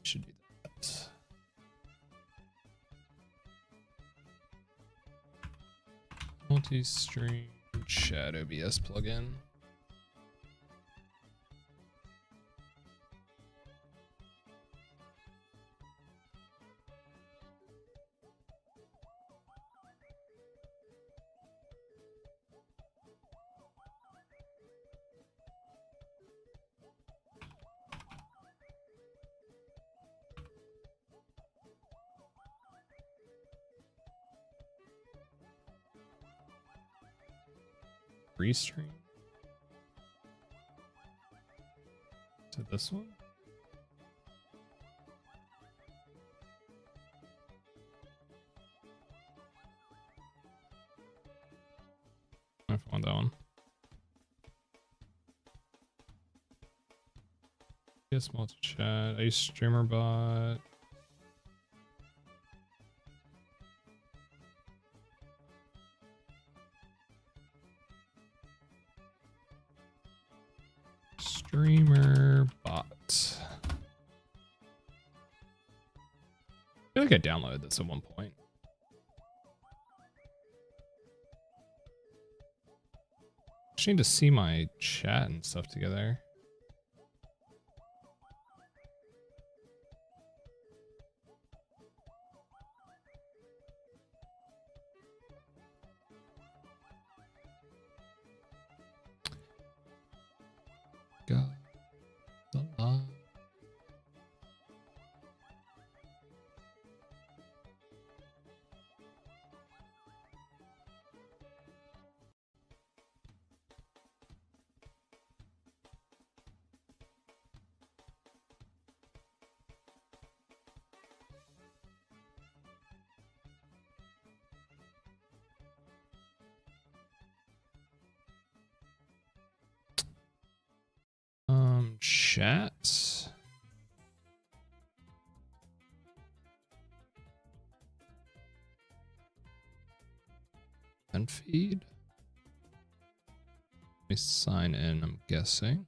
Should do that. Multi-stream chat OBS plugin. Restream to this one. I found that one. Yes, multi chat. A streamer bot. Streamer bot. I feel like I downloaded this at one point. Just need to see my chat and stuff together. Go. The love. Chat. And feed. Let me sign in, I'm guessing.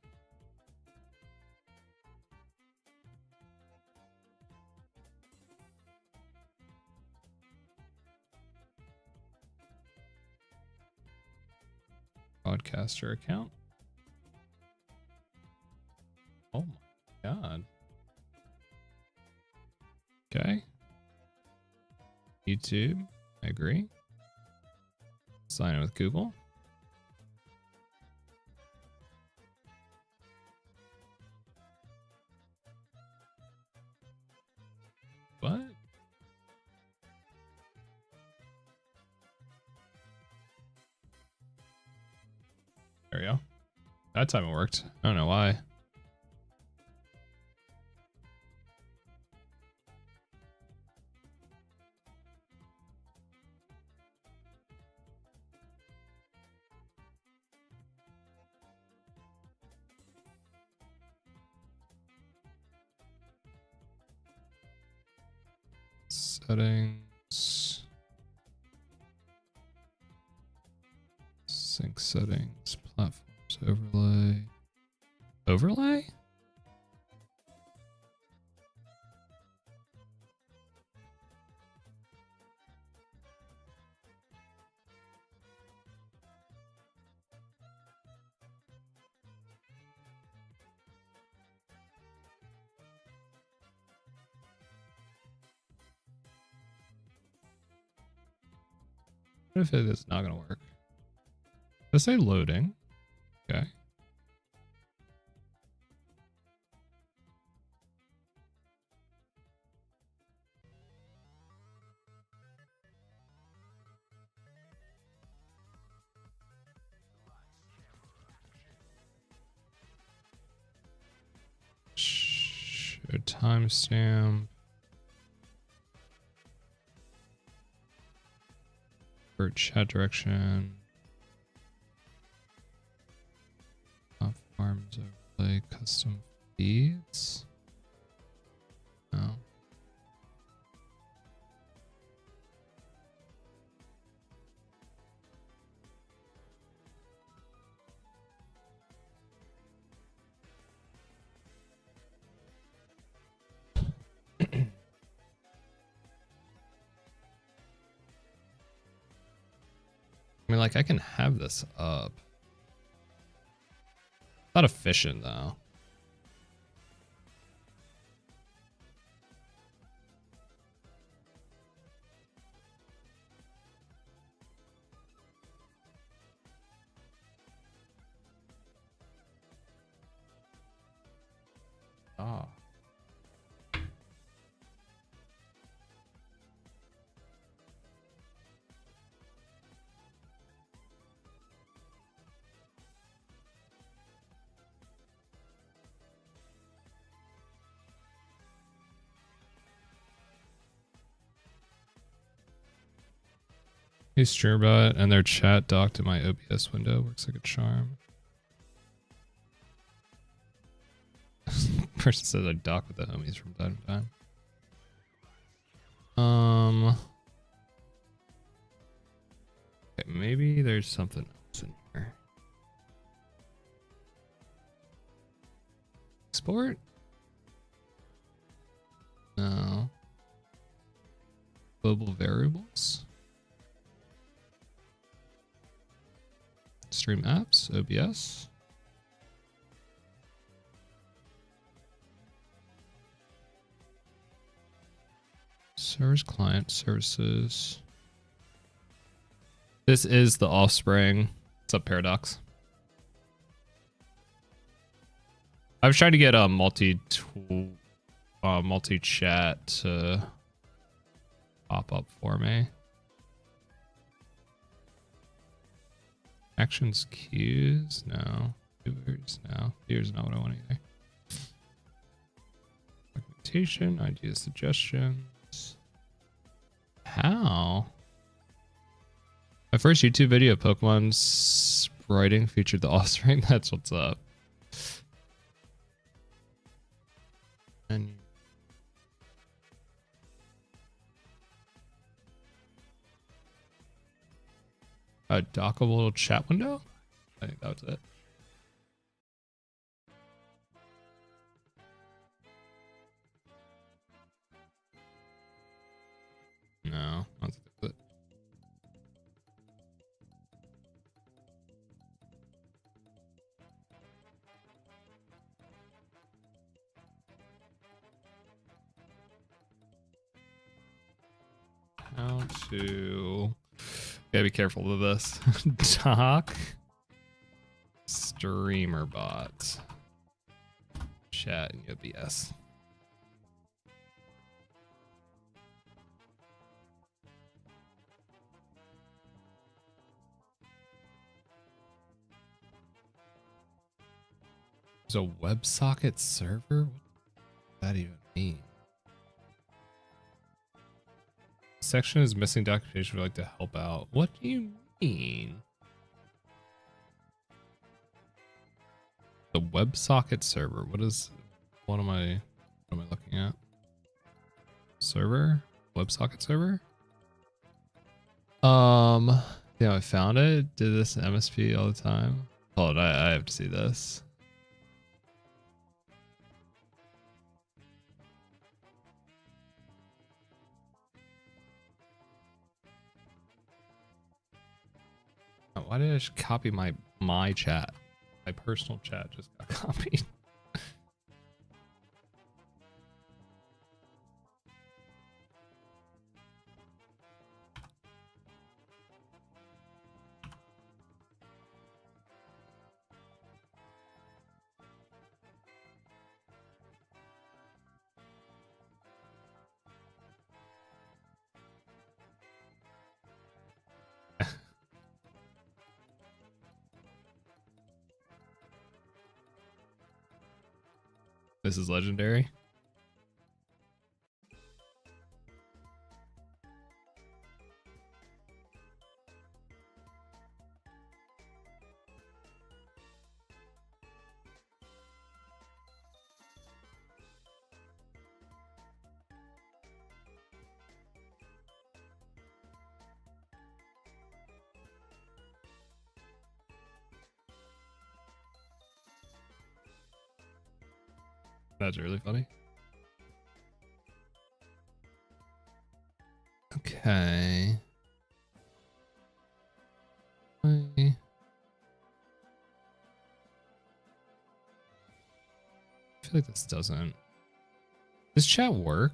Broadcaster account. Oh my god. Okay. YouTube. I agree. Sign in with Google. What? There we go. That time it worked. I don't know why. Settings. Sync settings. Platforms overlay. Overlay? What if it is not going to work? Does it say loading? Okay. Show timestamp. For chat direction. Platforms overlay custom feeds. No. I mean, like, I can have this up. Not efficient, though. Ah. Hey, Streambot and their chat docked in my OBS window. Works like a charm. Person says I dock with the homies from time to time. Okay, maybe there's something else in here. Export? No. Global variables? Stream apps, OBS. Service client services. This is the offspring. What's up, Paradox? I was trying to get a multi-chat to pop up for me. Actions, queues, no. Viewers, no. Viewers, not what I want either. Documentation, ideas, suggestions. How? My first YouTube video, Pokemon spriting, featured the offspring. That's what's up. And a dockable chat window? I think that was it. No, that's it. How to... Gotta be careful of this. Dock. Streamer bot. Chat in OBS. There's a WebSocket server? What does that even mean? Section is missing documentation. Would like to help out. What do you mean? The WebSocket server. What am I looking at? Server? WebSocket server? Yeah, I found it. Did this in MSP all the time. Hold on, I have to see this. Oh, why did I just copy my chat? My personal chat just got copied. This is legendary. That's really funny. Okay. feel like this doesn't. Does chat work?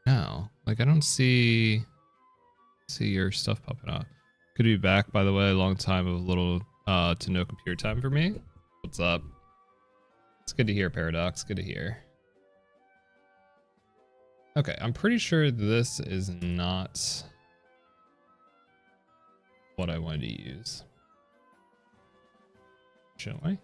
No, like I don't see your stuff popping up. Good to be back, by the way. Long time of little to no computer time for me. What's up? It's good to hear, Paradox. Good to hear. Okay, I'm pretty sure this is not what I wanted to use. Shouldn't we?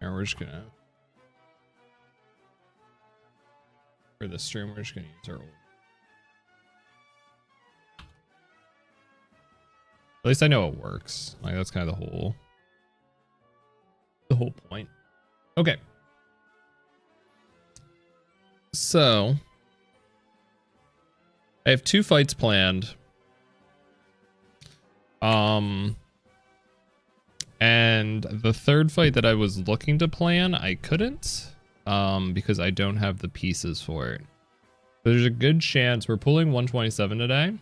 Or we're just gonna, for the stream, we're just gonna use our old. At least I know it works. Like that's kind of the whole point. Okay. So I have 2 fights planned. And the third fight that I was looking to plan, I couldn't, because I don't have the pieces for it. There's a good chance we're pulling 127 today.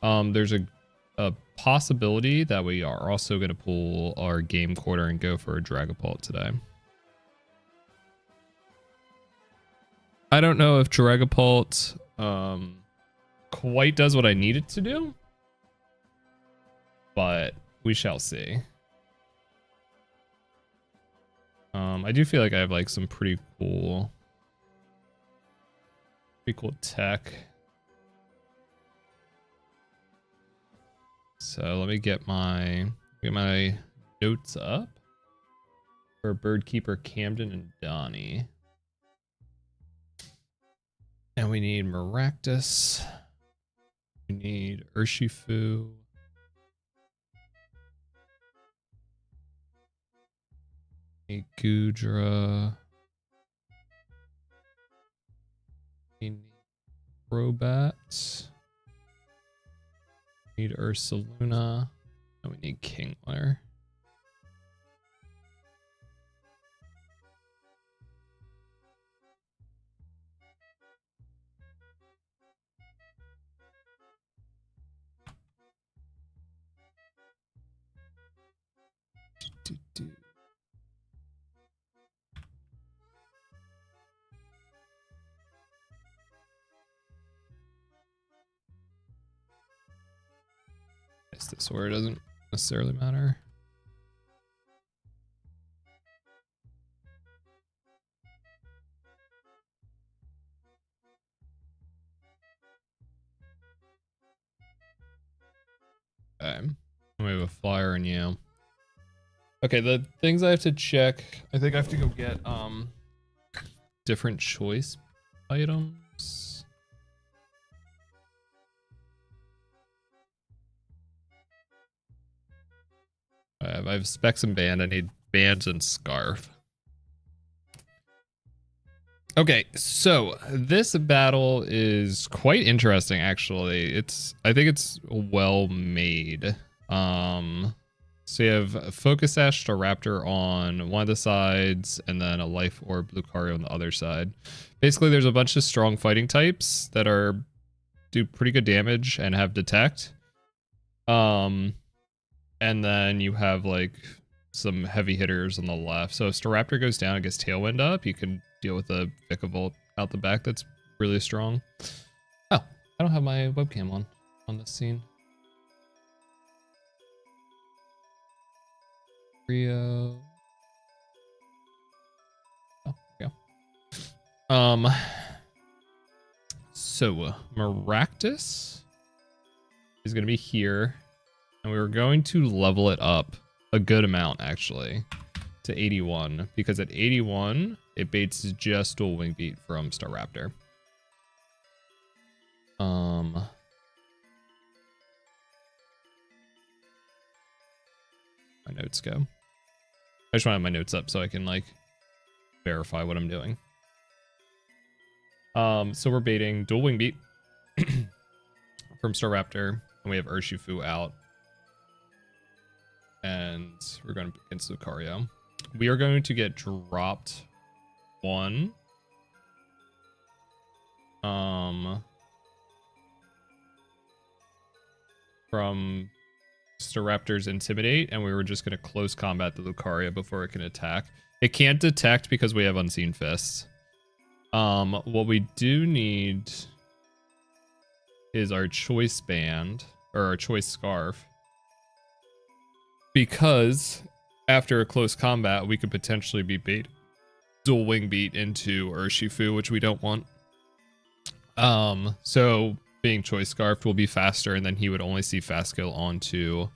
There's a possibility that we are also going to pull our game quarter and go for a Dragapult today. I don't know if Dragapult quite does what I need it to do, but we shall see. I do feel like I have like some pretty cool tech. So let me get my notes up for Birdkeeper, Camden, and Donnie. And we need Maractus. We need Urshifu. A Gudra. We need Crobat. We need Ursaluna. And we need Kingler. Is this where it doesn't necessarily matter? Okay. We have a flyer in you. Okay, the things I have to check. I think I have to go get different choice items. I have specs and band. I need bands and scarf. Okay, so this battle is quite interesting actually. I think it's well made. So you have Focus Sash to Raptor on one of the sides, and then a Life Orb Lucario on the other side. Basically, there's a bunch of strong fighting types that do pretty good damage and have Detect. And then you have like some heavy hitters on the left. So if Staraptor goes down and gets Tailwind up, you can deal with a Vikavolt out the back that's really strong. Oh, I don't have my webcam on this scene. Rio. Oh, there we go. So Maractus is going to be here, and we were going to level it up a good amount actually to 81, because at 81 it baits just Dual Wing Beat from Staraptor. My notes go. I just want to have my notes up so I can like verify what I'm doing. So we're baiting dual wing beat from Staraptor, and we have Urshifu out. And we're going against Lucario. We are going to get dropped 1. From Staraptor's Intimidate, and we were just going to close combat the Lucario before it can attack. It can't detect because we have Unseen Fists. What we do need is our Choice Band, or our Choice Scarf. Because after a close combat, we could potentially be bait dual wing beat into Urshifu, which we don't want. So being Choice Scarfed will be faster, and then he would only see Fast Kill onto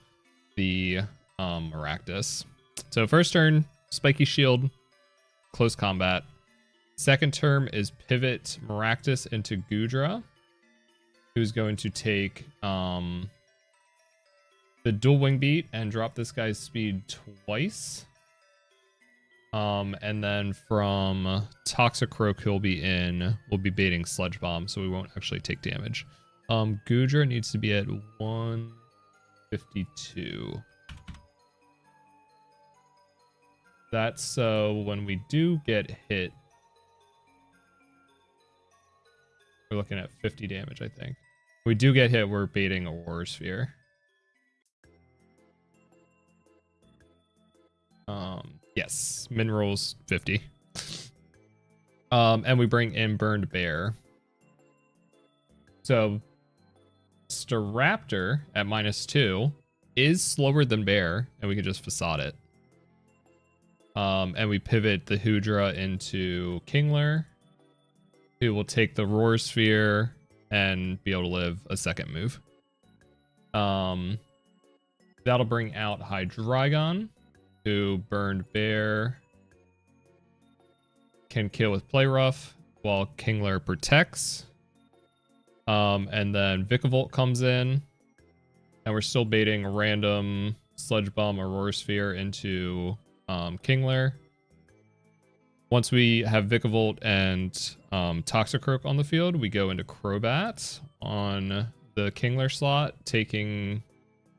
the Maractus. So first turn, Spiky Shield, close combat. Second term is pivot Maractus into Goodra, who's going to take the dual wing beat and drop this guy's speed twice. And then from Toxicroak, we'll be baiting Sludge Bomb, so we won't actually take damage. Goodra needs to be at 152. That's so when we do get hit, we're looking at 50 damage, I think. If we do get hit, we're baiting Aurora Sphere. Yes, min rolls 50. And we bring in Burned Bear. So Staraptor at -2 is slower than Bear, and we can just facade it. And we pivot the Hoodra into Kingler, who will take the Roar Sphere and be able to live a second move. That'll bring out Hydreigon, who Burned Bear can kill with Play Rough while Kingler protects. And then Vikavolt comes in, and we're still baiting a random Sludge Bomb or Roar Sphere into Kingler. Once we have Vikavolt and Toxicroak on the field, we go into Crobat on the Kingler slot, taking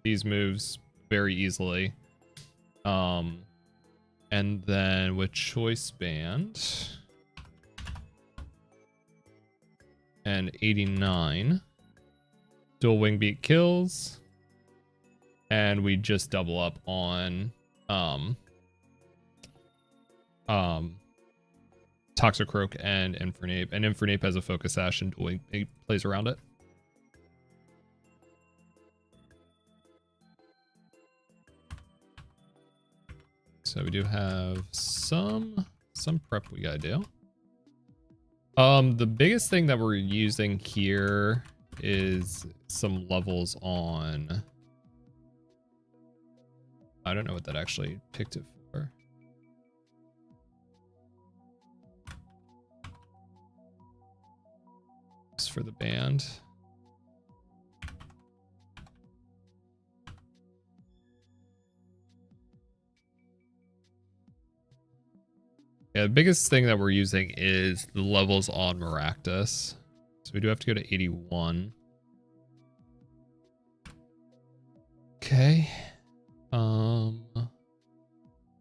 these moves very easily. And then with Choice Band and 89, dual wing beat kills, and we just double up on Toxicroak and Infernape, and Infernape has a Focus Sash and dual wing beat plays around it. So we do have some prep we gotta do. The biggest thing that we're using here is some levels on. I don't know what that actually picked it for. Just for the band. Yeah, the biggest thing that we're using is the levels on Maractus. So we do have to go to 81. Okay.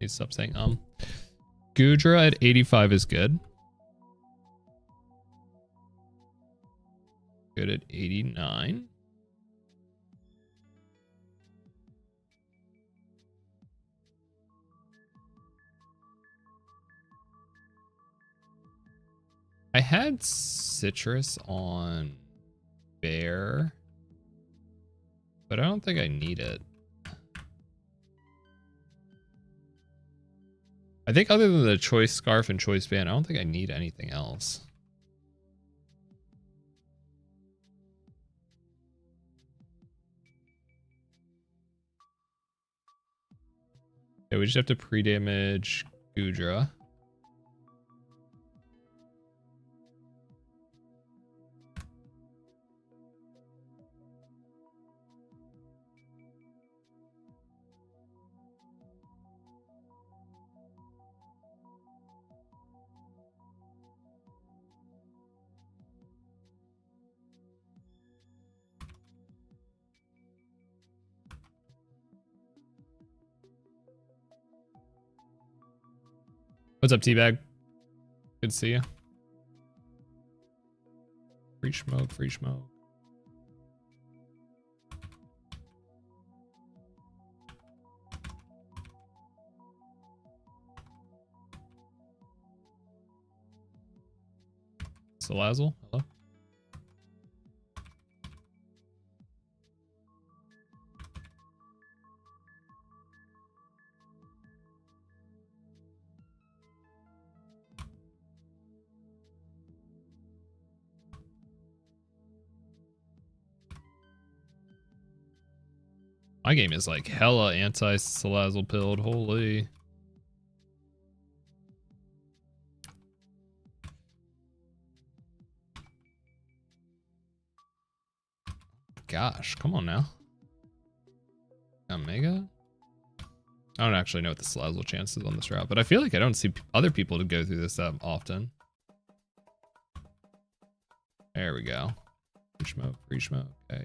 Need to stop saying Goodra at 85 is good. Good at 89. I had Citrus on Bear, but I don't think I need it. I think other than the Choice Scarf and Choice Band, I don't think I need anything else. Okay, we just have to pre-damage Goodra. What's up, Teabag? Good to see you. Free smoke, free smoke. Salazzle, hello. My game is like hella anti-Salazzle pilled, holy. Gosh, come on now. Omega? I don't actually know what the Salazzle chance is on this route, but I feel like I don't see other people to go through this that often. There we go. Free smoke, okay.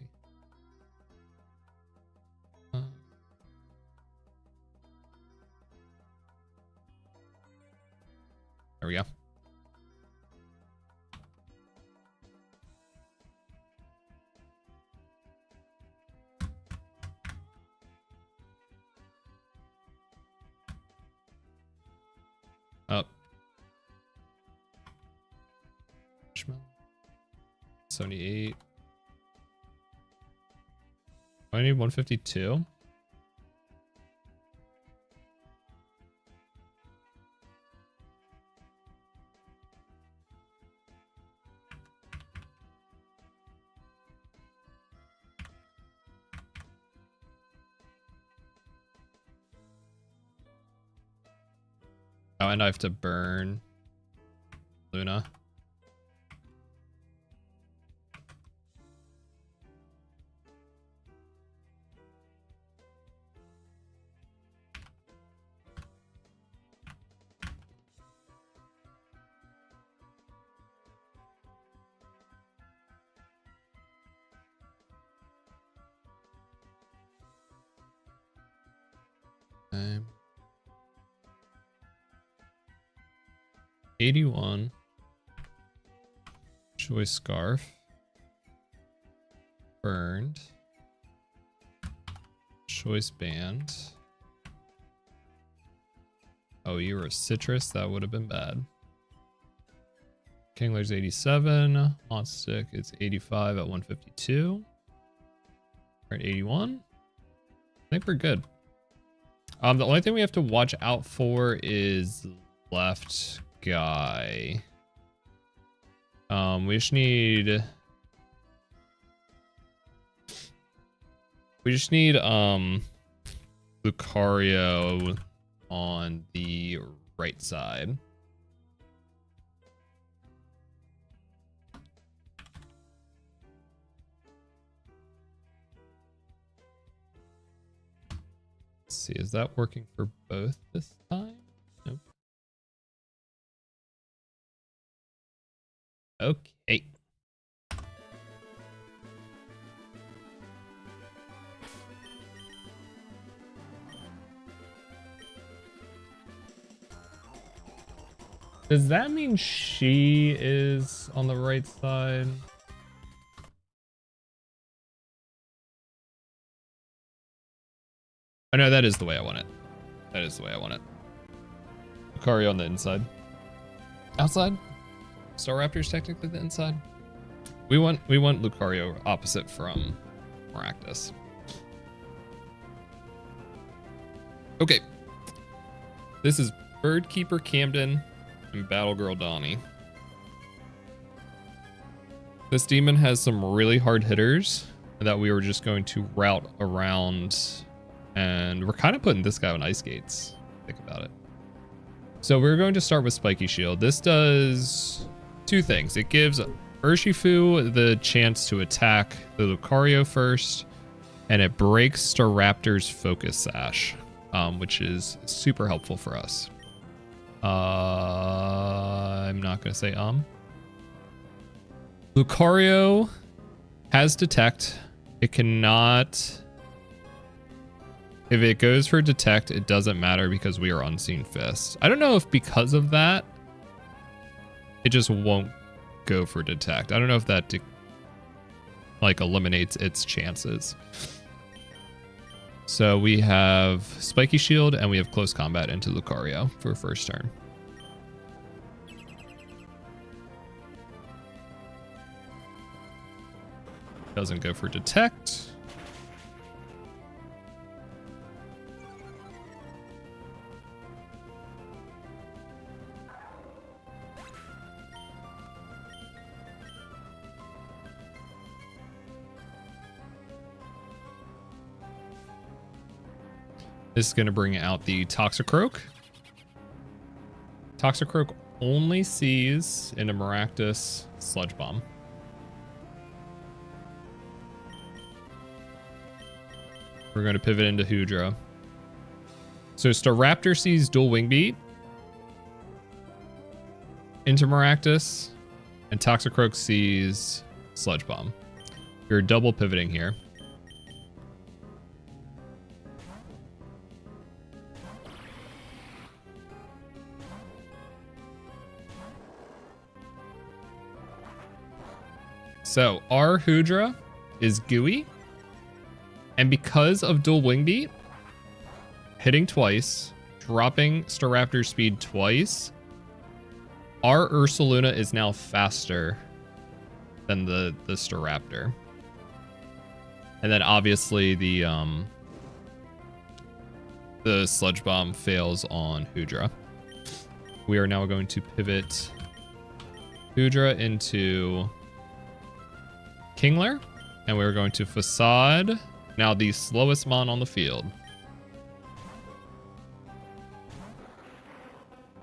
There we go. Up. 78. I need 152. Oh, and I have to burn Luna. Okay. 81. Choice scarf. Burned. Choice band. Oh, you were a citrus. That would have been bad. Kingler's 87. Monstick is 85 at 152. We're at 81. I think we're good. The only thing we have to watch out for is left guy. We just need Lucario on the right side. Let's see, is that working for both this time? Nope. Okay. Does that mean she is on the right side? Oh no, that is the way I want it. That is the way I want it. Lucario on the inside. Outside? Staraptor's technically the inside. We want Lucario opposite from Maractus. Okay. This is Birdkeeper Camden and Battle Girl Donnie. This demon has some really hard hitters that we were just going to route around, and we're kind of putting this guy on ice skates. Think about it. So we're going to start with Spiky Shield. This does two things. It gives Urshifu the chance to attack the Lucario first, and it breaks Staraptor's Focus Sash, which is super helpful for us. I'm not going to say Lucario has Detect. It cannot If it goes for detect, it doesn't matter because we are unseen fist. I don't know if because of that, it just won't go for detect. I don't know if that like eliminates its chances. So we have Spiky Shield and we have Close Combat into Lucario for first turn. Doesn't go for detect. This is going to bring out the Toxicroak. Toxicroak only sees in a Maractus Sludge Bomb. We're going to pivot into Hoodra. So Staraptor sees Dual Wing Beat into Maractus, and Toxicroak sees Sludge Bomb. You're double pivoting here. So our Hoodra is gooey, and because of Dual Wing Beat, hitting twice, dropping Staraptor's speed twice, our Ursaluna is now faster than the Staraptor. And then obviously the Sludge Bomb fails on Hoodra. We are now going to pivot Hoodra into Kingler, and we're going to Facade. Now the slowest mon on the field.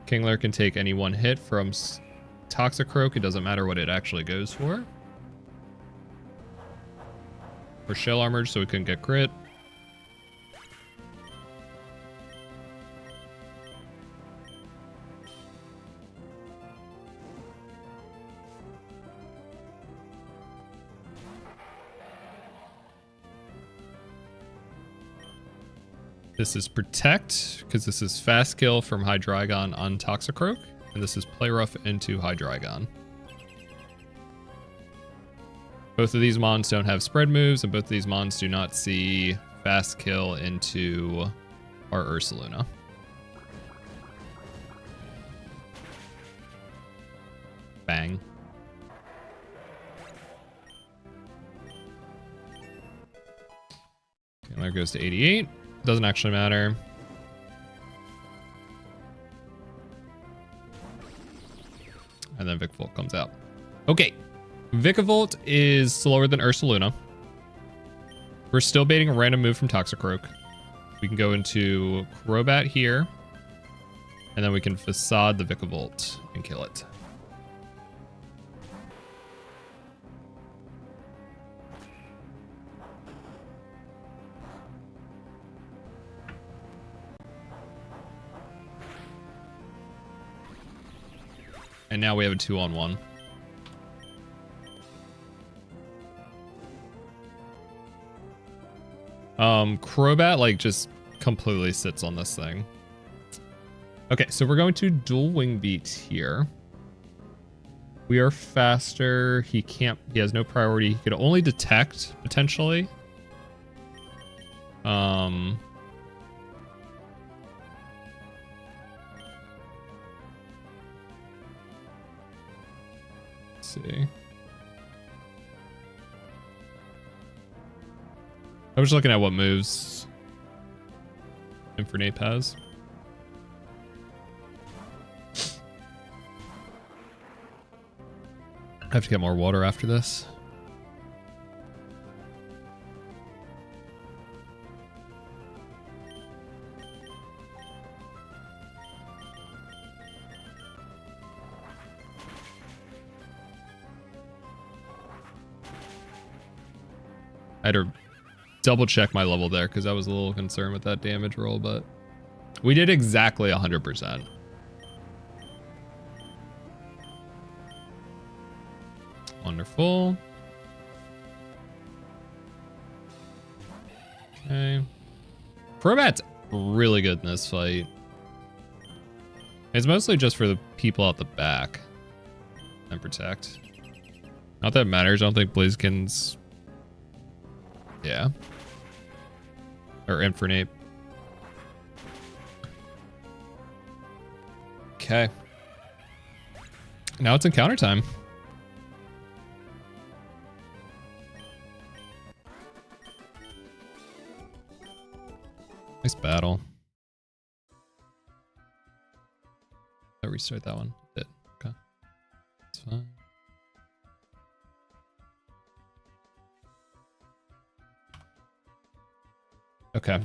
Kingler can take any one hit from Toxicroak. It doesn't matter what it actually goes for. We're shell armored, so we couldn't get crit. This is Protect, because this is Fast Kill from Hydreigon on Toxicroak, and this is Play Rough into Hydreigon. Both of these mons don't have spread moves, and both of these mons do not see Fast Kill into our Ursaluna. Bang. Okay, there goes to 88. Doesn't actually matter. And then Vikavolt comes out. Okay. Vikavolt is slower than Ursaluna. We're still baiting a random move from Toxicroak. We can go into Crobat here. And then we can Facade the Vikavolt and kill it. And now we have a 2-on-1. Crobat like just completely sits on this thing. Okay, so we're going to Dual Wing Beat here. We are faster. He has no priority. He could only detect potentially. See. I was looking at what moves Infernape has. I have to get more water after this. I had to double check my level there because I was a little concerned with that damage roll, but we did exactly 100%. Wonderful. Okay. Probat's really good in this fight. It's mostly just for the people out the back and protect. Not that it matters. I don't think Blaziken's... Yeah. Or Infernape. Okay. Now it's encounter time. Nice battle. I'll restart that one. Did. Okay. That's fine. Okay.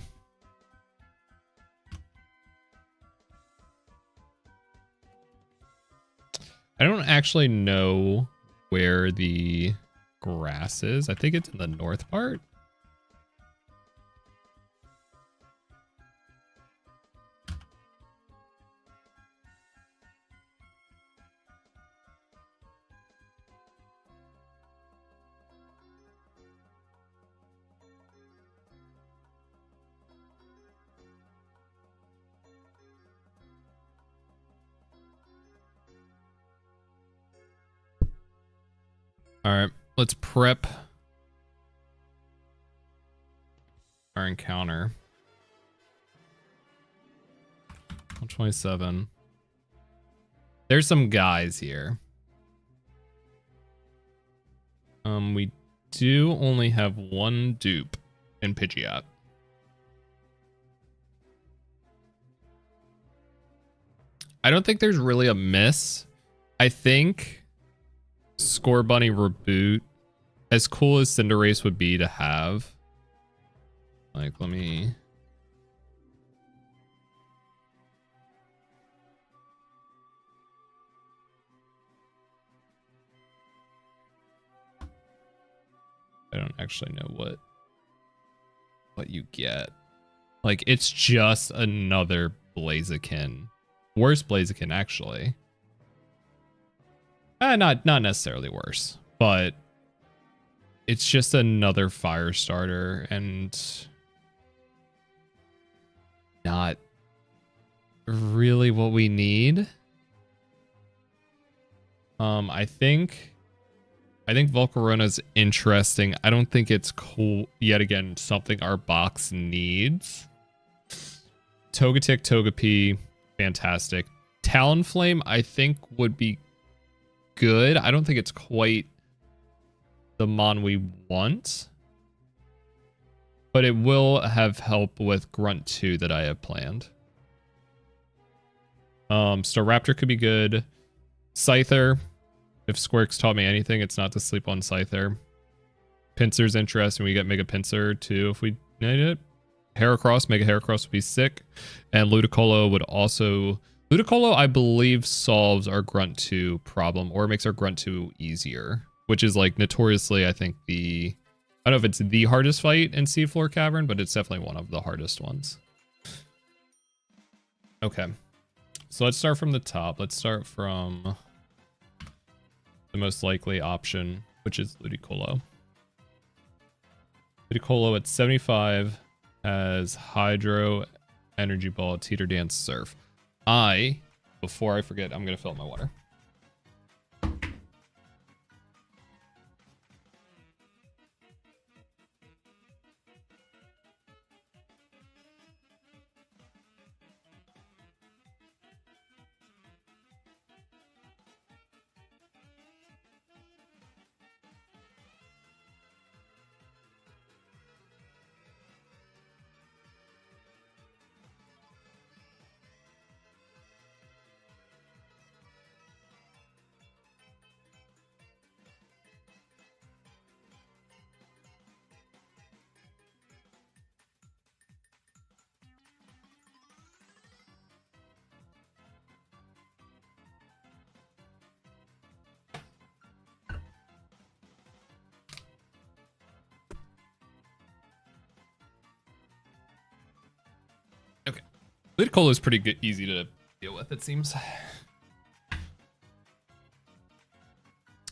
I don't actually know where the grass is. I think it's in the north part. All right, let's prep our encounter. 127. There's some guys here. We do only have one dupe in Pidgeot. I don't think there's really a miss. I think Score Bunny Reboot, as cool as Cinderace would be to have. Like, let me... I don't actually know what you get. Like, it's just another Blaziken. Worse Blaziken, actually. Not necessarily worse, but it's just another fire starter and not really what we need. I think Volcarona's interesting. I don't think it's cool yet again, something our box needs. Togetic, Togepi, fantastic. Talonflame, I think would be good. I don't think it's quite the mon we want, but it will have help with Grunt 2 that I have planned. Staraptor could be good. Scyther, if Squirks taught me anything, it's not to sleep on Scyther. Pinsir's interesting. We get Mega Pinsir too if we need it. Heracross, Mega Heracross would be sick. And Ludicolo would also... Ludicolo, I believe, solves our Grunt 2 problem, or makes our Grunt 2 easier, which is, like, notoriously, I think, I don't know if it's the hardest fight in Seafloor Cavern, but it's definitely one of the hardest ones. Okay. So let's start from the top. Let's start from the most likely option, which is Ludicolo. Ludicolo at 75 has Hydro, Energy Ball, Teeter Dance, Surf. Before I forget, I'm going to fill up my water. Ludicolo is pretty good, easy to deal with, it seems.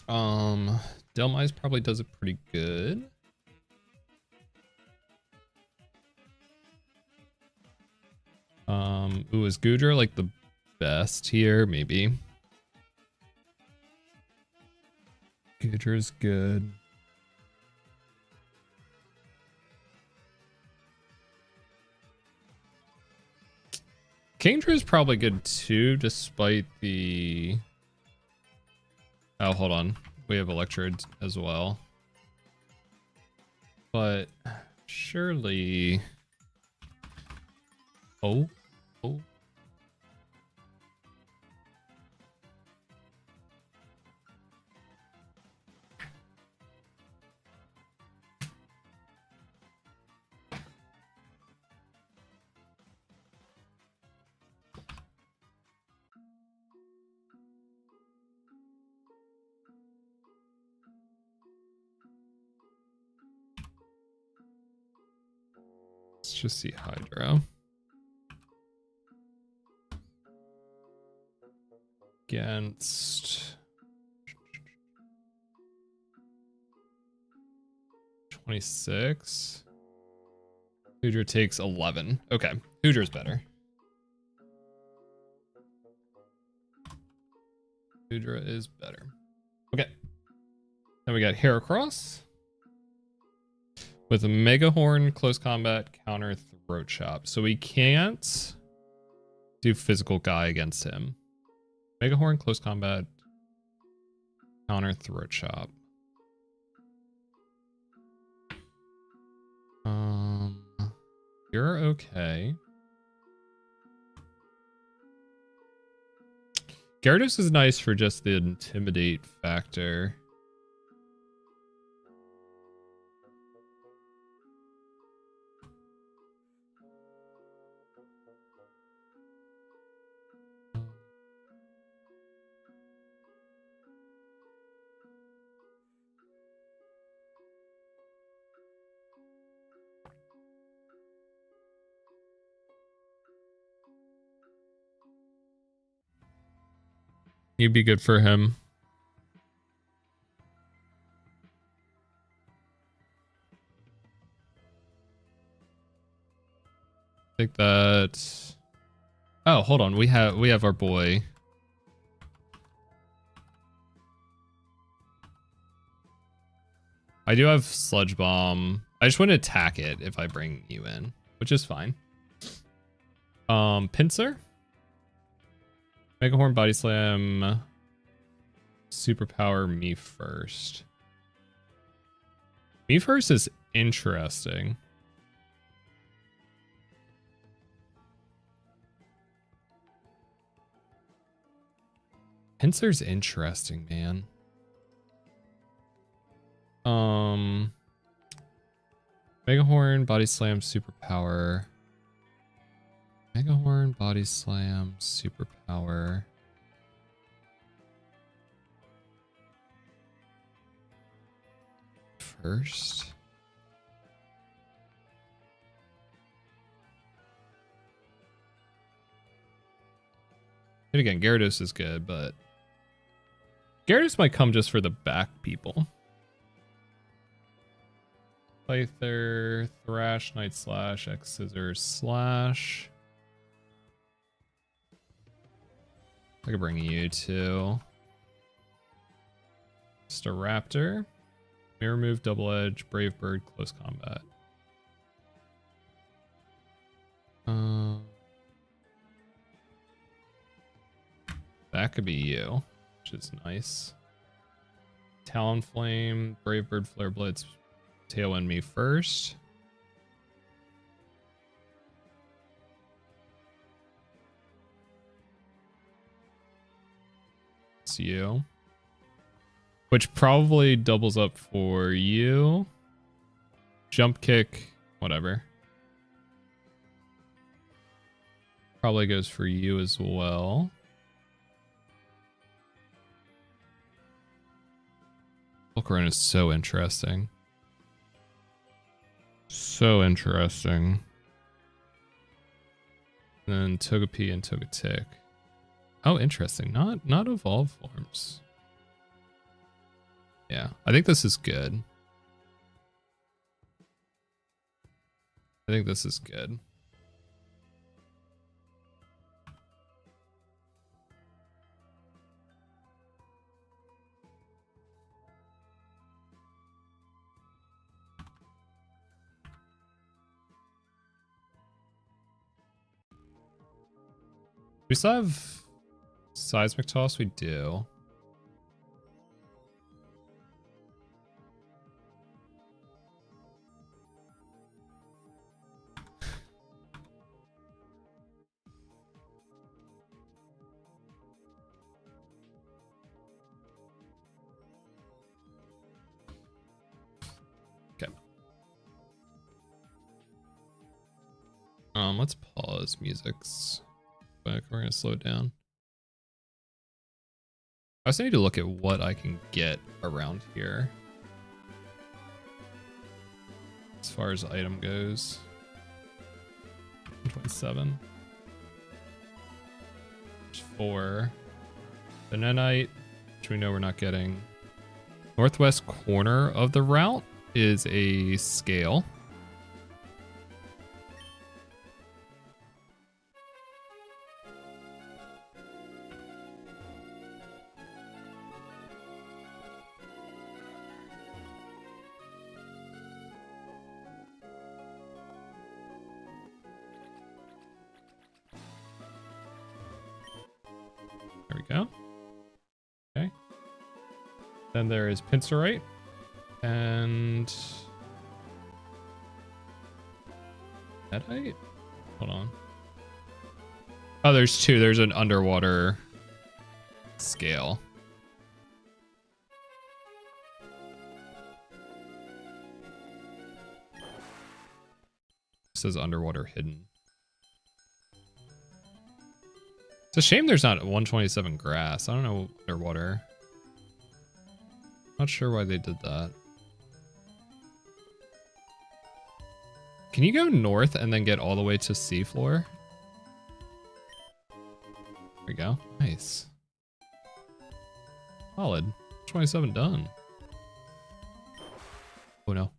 Delmise probably does it pretty good. Ooh, is Goodra like the best here? Maybe. Goodra's good. Kingdra is probably good too, despite the... Oh, hold on. We have Electrode as well. But surely... Oh. Let's just see Hydro. Against 26. Hoodra takes 11. Okay, Hoodra's better. Hoodra is better. Okay. Then we got Heracross with a Mega Horn, Close Combat, Counter, Throat Chop. So we can't do Physical Guy against him. Mega Horn, Close Combat, Counter, Throat Chop. You're okay. Gyarados is nice for just the Intimidate factor. You'd be good for him. I think that... Oh, hold on. We have our boy. I do have Sludge Bomb. I just want to attack it if I bring you in, which is fine. Pinsir. Mega Horn, Body Slam, Superpower, Me First. Me First is interesting. Pinsir's interesting, man. Mega Horn, Body Slam, Superpower. Mega Horn, Body Slam, Superpower. First. And again, Gyarados is good, but Gyarados might come just for the back people. Scyther, Thrash, Night Slash, X Scissors, Slash. I could bring you too. Staraptor. Mirror Move, Double Edge, Brave Bird, Close Combat. That could be you, which is nice. Talonflame, Brave Bird, Flare Blitz, Tailwind Me first. It's you. Which probably doubles up for you. Jump Kick, whatever. Probably goes for you as well. Volcarona is so interesting. So interesting. And then Togepi and Togetic. Oh, interesting. Not evolved forms. Yeah, I think this is good. I think this is good. We still have seismic toss. We do. Let's pause musics. But we're gonna slow it down. I also need to look at what I can get around here. As far as item goes. 27. There's 4. The nanite, which we know we're not getting. Northwest corner of the route is a scale. There we go. Okay. Then there is pincerite and medite. Hold on. Oh, there's 2. There's an underwater scale. It says underwater hidden. It's a shame there's not 127 grass. I don't know, underwater. Not sure why they did that. Can you go north and then get all the way to seafloor? There we go. Nice. Solid. 27 done. Oh no.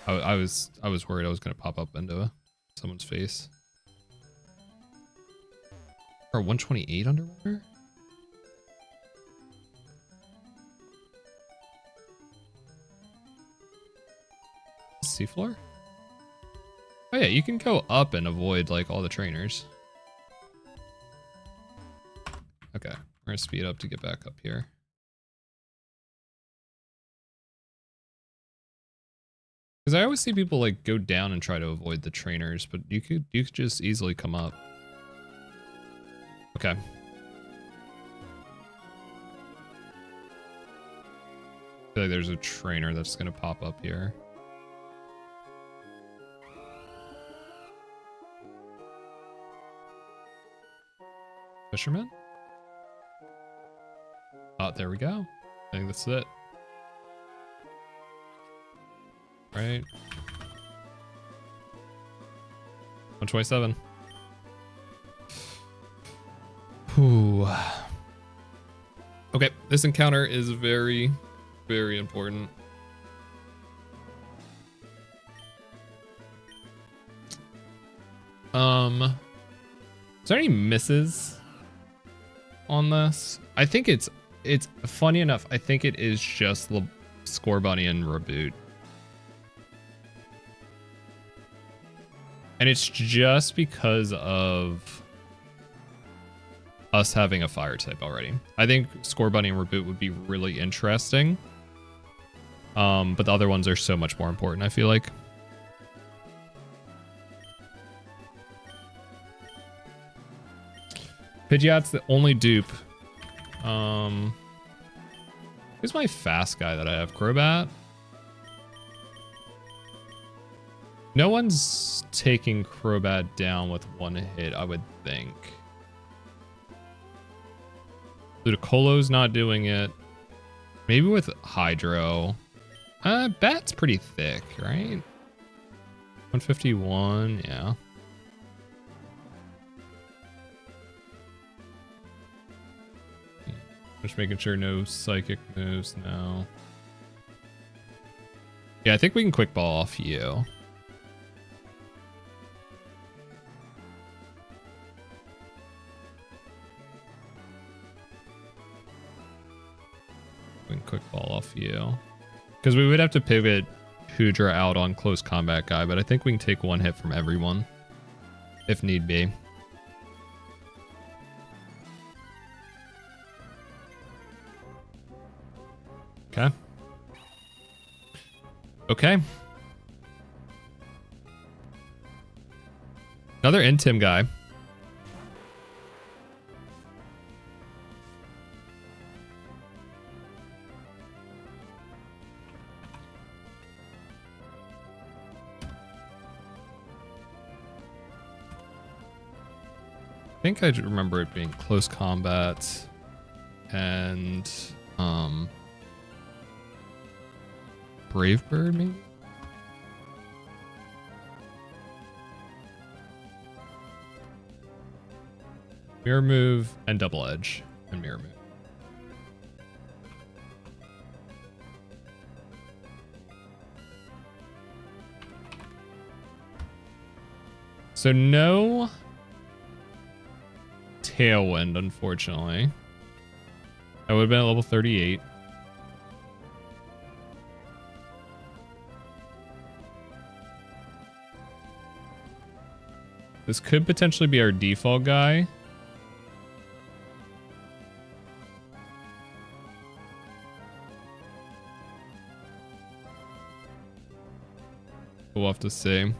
I was worried I was gonna pop up into someone's face. Or 128 underwater? Seafloor? Oh yeah, you can go up and avoid like all the trainers. Okay, we're gonna speed up to get back up here. Because I always see people like go down and try to avoid the trainers, but you could just easily come up. Okay. I feel like there's a trainer that's gonna pop up here. Fisherman? Oh, there we go. I think that's it. Right. 127. Whew. Okay, this encounter is very, very important. Is there any misses on this? I think it's funny enough. I think it is just the Score Bunny and Reboot. And it's just because of us having a fire type already. I think Score Bunny and Reboot would be really interesting. But the other ones are so much more important, I feel like. Pidgeot's the only dupe. Who's my fast guy that I have? Crobat? No one's taking Crobat down with one hit, I would think. Ludicolo's not doing it. Maybe with Hydro. Bat's pretty thick, right? 151, yeah. Just making sure no psychic moves now. Yeah, I think we can quick ball off you. We can quick ball off you. Because we would have to pivot Hoodra out on close combat guy, but I think we can take one hit from everyone. If need be. Okay. Okay. Another Intim guy. I think I remember it being close combat and Brave Bird maybe? Mirror move and double edge and mirror move. So no Tailwind, unfortunately. That would have been at level 38. This could potentially be our default guy. We'll have to see.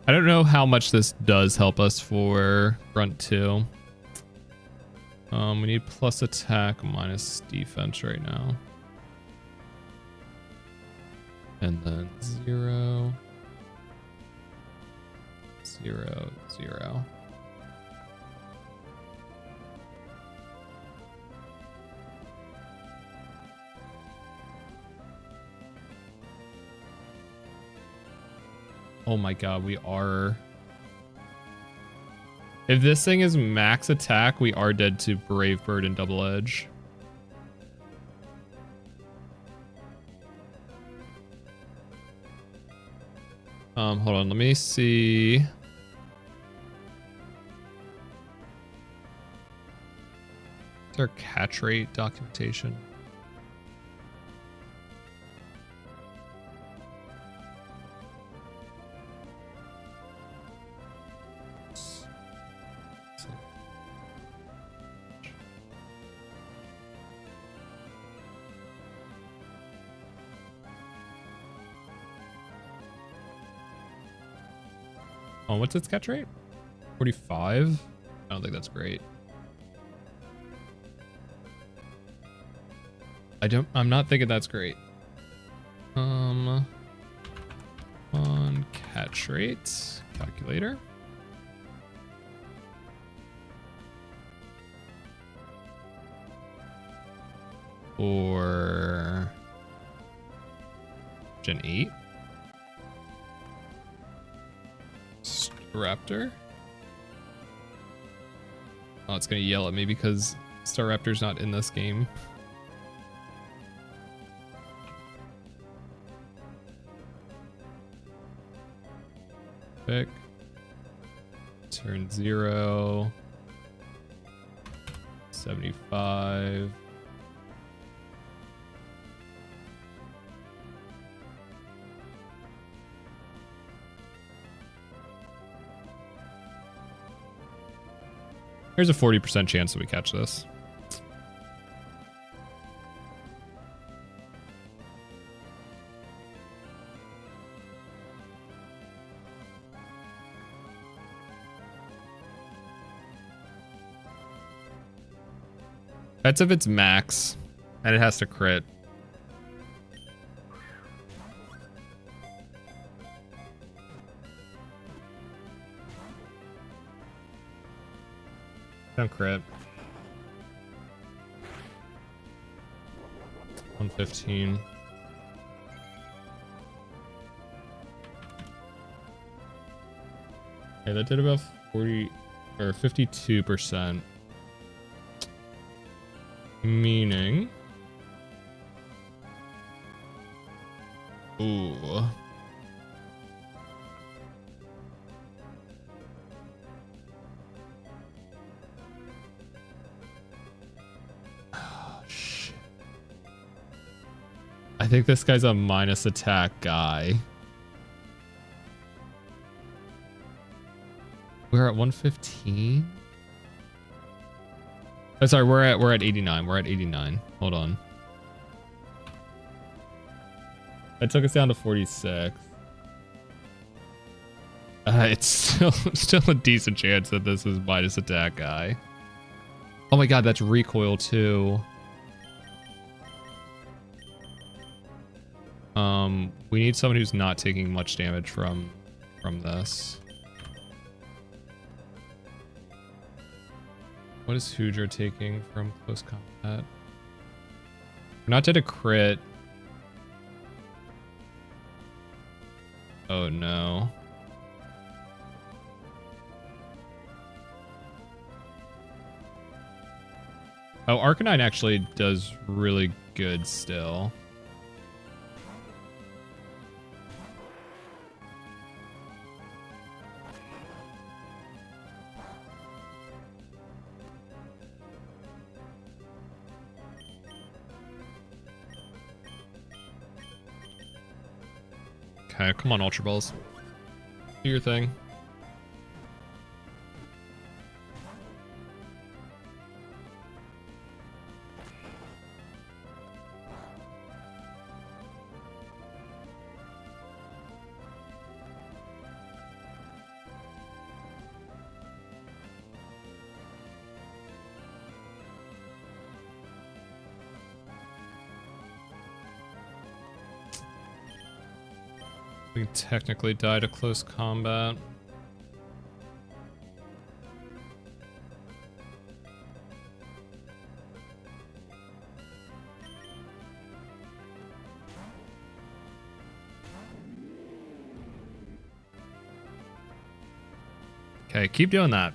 I don't know how much this does help us for Grunt 2. We need plus attack minus defense right now. And then 0, 0, 0. Oh my god, we are... If this thing is max attack, we are dead to Brave Bird and Double Edge. Hold on, let me see. Is there catch rate documentation? Oh, what's its catch rate? 45? I don't think that's great. I'm not thinking that's great. On catch rate calculator. Or Gen 8. Raptor. Oh, it's gonna yell at me because Staraptor's not in this game. Pick. Turn 0. 75. There's a 40% chance that we catch this. That's if it's max, and it has to crit. Don't crit. 115. Okay, that did about 40 or 52%. Meaning. Ooh. I think this guy's a minus attack guy. We're at 115? Oh, sorry, we're at 89. We're at 89. Hold on. That took us down to 46. It's still a decent chance that this is minus attack guy. Oh my god, that's recoil too. We need someone who's not taking much damage from this. What is Hoodra taking from close combat? We're not dead a crit. Oh no. Oh, Arcanine actually does really good still. Okay, come on, Ultra Balls. Do your thing. We technically died to close combat. Okay, keep doing that.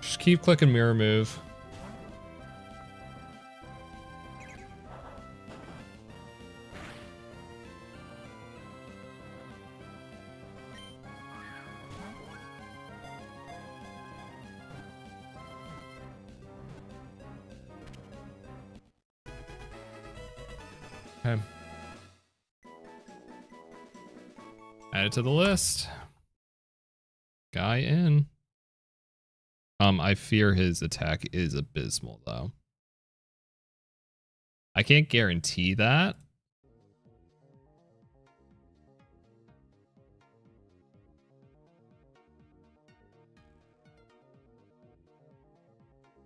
Just keep clicking mirror move. Okay. Add it to the list. Guy in. I fear his attack is abysmal though. I can't guarantee that.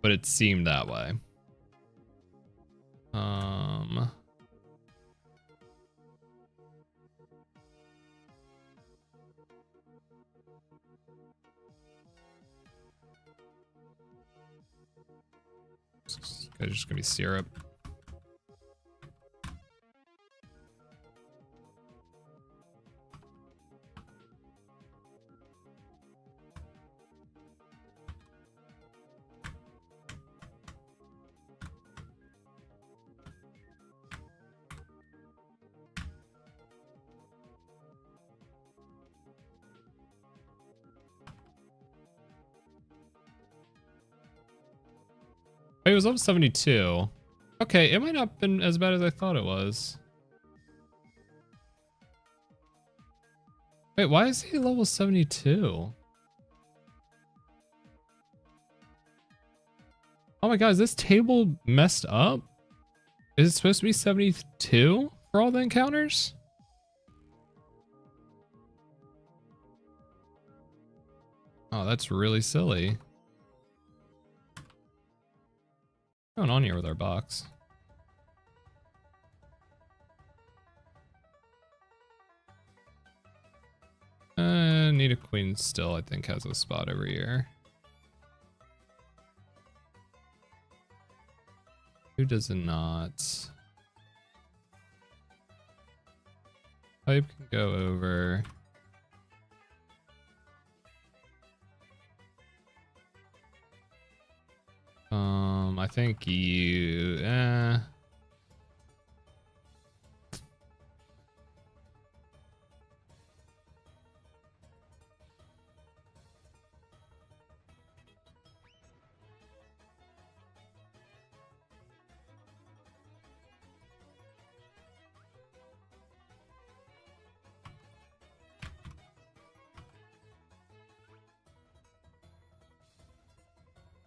But it seemed that way. This guy's just gonna be syrup. It was level 72. Okay, it might not have been as bad as I thought it was. Wait, why is he level 72? Oh my god, is this table messed up? Is it supposed to be 72 for all the encounters? Oh, that's really silly. What's going on here with our box? Need a queen still, I think, has a spot over here. Who does it not? Pipe can go over. I think you,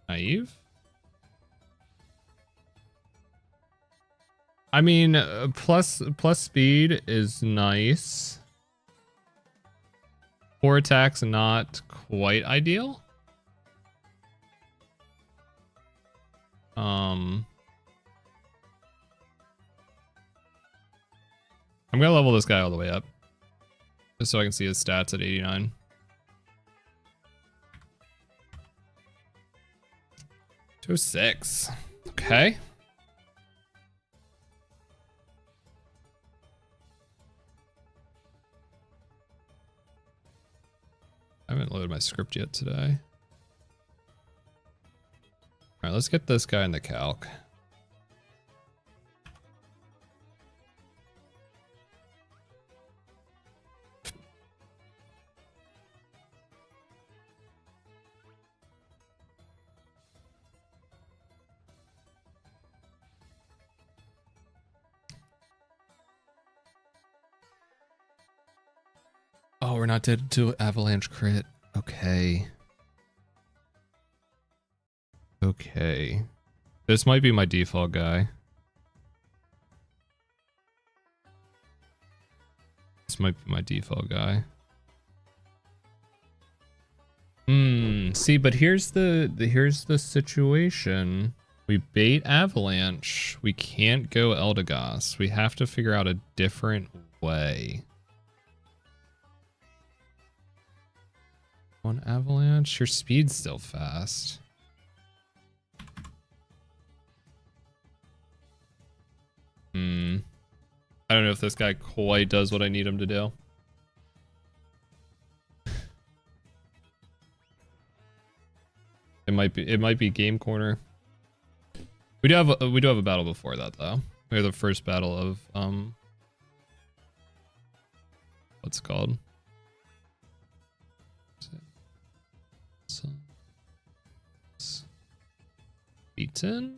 naive. I mean, plus speed is nice. 4 attacks, not quite ideal. I'm gonna level this guy all the way up, just so I can see his stats at 89. To 6. Okay. I haven't loaded my script yet today. All right, let's get this guy in the calc. Oh, we're not dead to avalanche crit. Okay. Okay. This might be my default guy. This might be my default guy. See, but here's the situation. We bait avalanche. We can't go Eldegoss. We have to figure out a different way. On avalanche, your speed's still fast. I don't know if this guy quite does what I need him to do. It might be game corner. We do have a battle before that though. We have the first battle of what's it called? Beaten?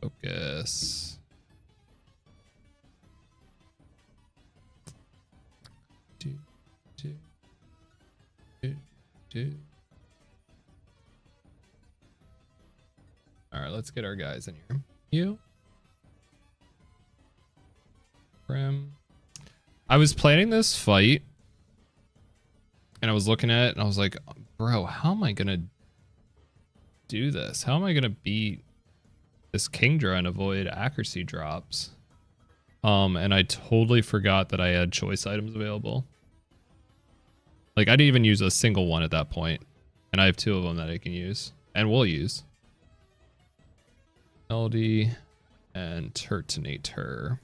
Focus. All right, let's get our guys in here. You. Prim. I was planning this fight and I was looking at it and I was like, bro, how am I gonna do this? How am I gonna beat this Kingdra and avoid accuracy drops? And I totally forgot that I had choice items available. Like, I didn't even use a single one at that point, and I have 2 of them that I can use and will use. LD and Turtonator.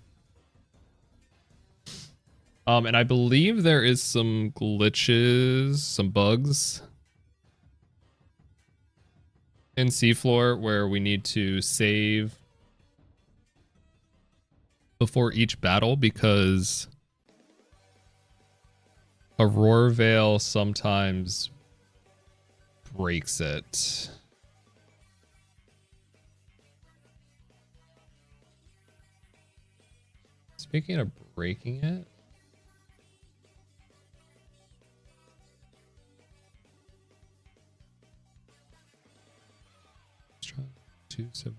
And I believe there is some glitches, some bugs in Seafloor where we need to save before each battle because Aurora Veil sometimes breaks it. Speaking of breaking it, let's try 2-7.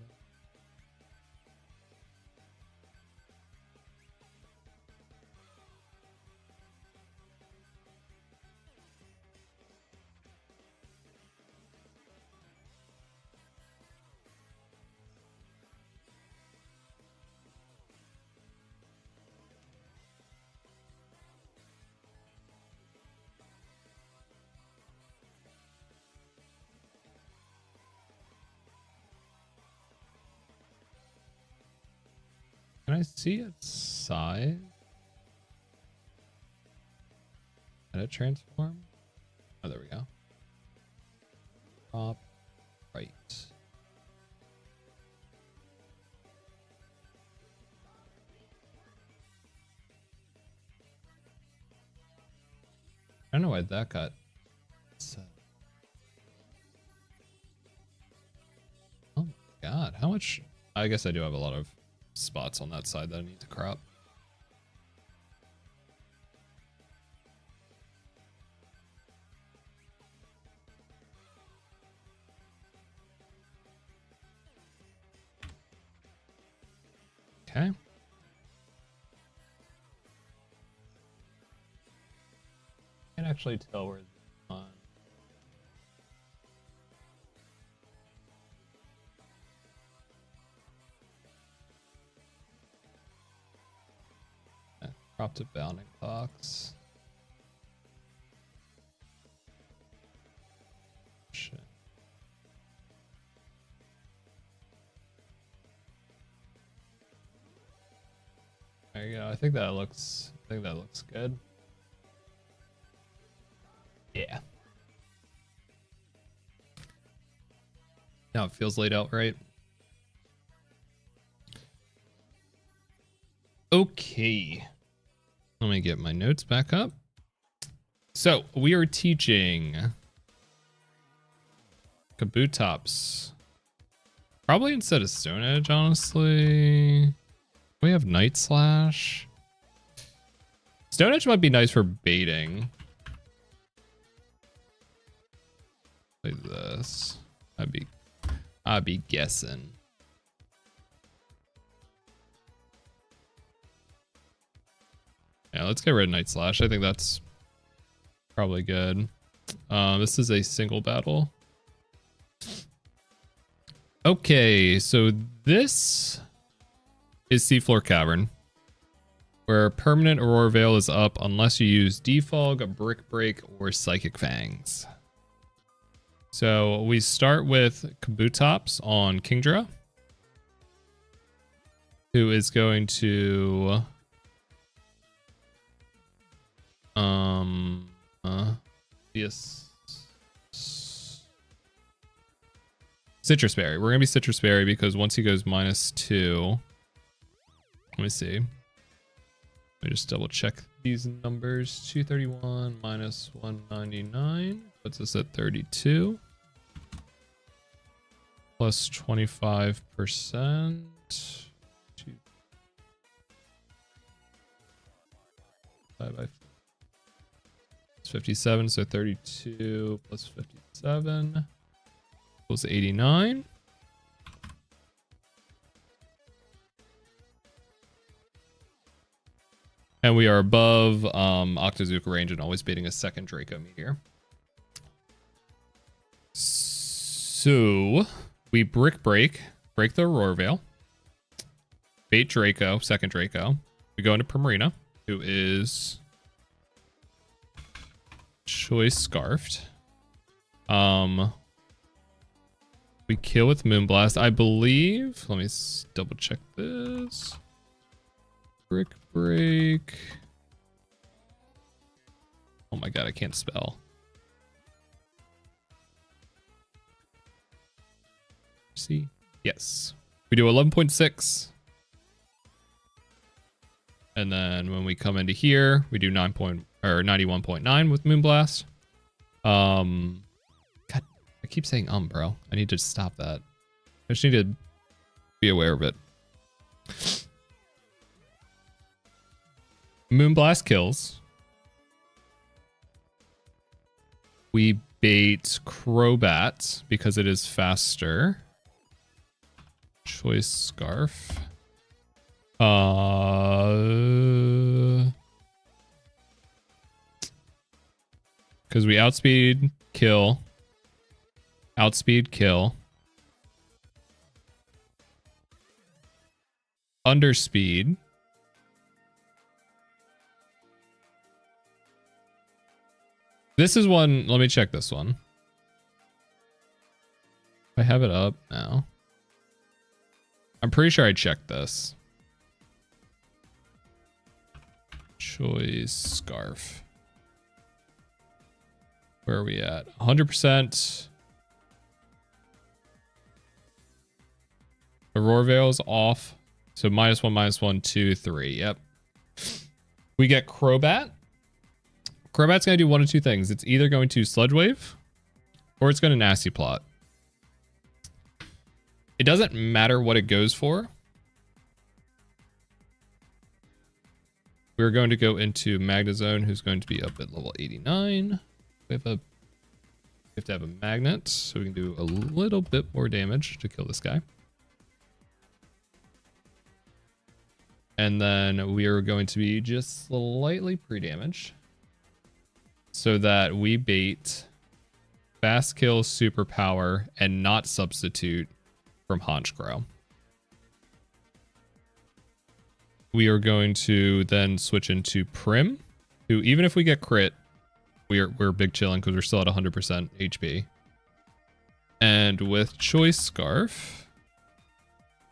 Can I see its size? Can it transform? Oh, there we go. Top right. I don't know why that got set. Oh my god, how much? I guess I do have a lot of spots on that side that I need to crop. Okay. Can't actually tell where it's on. Drop to bounding box. Shit. There you go. I think that looks good. Yeah. Now it feels laid out right. Okay. Let me get my notes back up. So we are teaching Kabutops. Probably instead of Stone Edge, honestly. We have Night Slash. Stone Edge might be nice for baiting. Play this. I'd be guessing. Yeah, let's get rid of Night Slash. I think that's probably good. This is a single battle. Okay, so this is Seafloor Cavern, where permanent Aurora Veil is up unless you use Defog, Brick Break, or Psychic Fangs. So we start with Kabutops on Kingdra, who is going to yes, Citrus Berry. We're gonna be Citrus Berry because once he goes -2, let me see. Let me just double check these numbers. 231 minus 199 puts us at 32. Plus 25%. It's 57, so 32 plus 57 equals 89. And we are above Octazooka range and always baiting a second Draco Meteor. So we break the Aurora Veil, bait Draco, second Draco. We go into Primarina, who is Choice Scarfed. We kill with Moonblast, I believe. Let me double check this. Brick Break. Oh my god, I can't spell. See? Yes. We do 11.6. And then when we come into here, we do 91.9 with Moonblast. God, I keep saying bro. I need to stop that. I just need to be aware of it. Moonblast kills. We bait Crobat because it is faster. Choice Scarf. Because we outspeed, kill. Outspeed, kill. Underspeed. This is one. Let me check this one. I have it up now. I'm pretty sure I checked this. Choice Scarf. Where are we at? 100%. Aurora Veil is off. So -1, -2, 3. Yep. We get Crobat. Crobat's going to do one of two things. It's either going to Sludge Wave or it's going to Nasty Plot. It doesn't matter what it goes for. We're going to go into Magnezone, who's going to be up at level 89. We have to have a magnet, so we can do a little bit more damage to kill this guy. And then we are going to be just slightly pre-damaged so that we bait fast kill superpower and not substitute from Honchkrow. We are going to then switch into Prim, who even if we get crit, we're big chilling because we're still at 100% HP. And with Choice Scarf,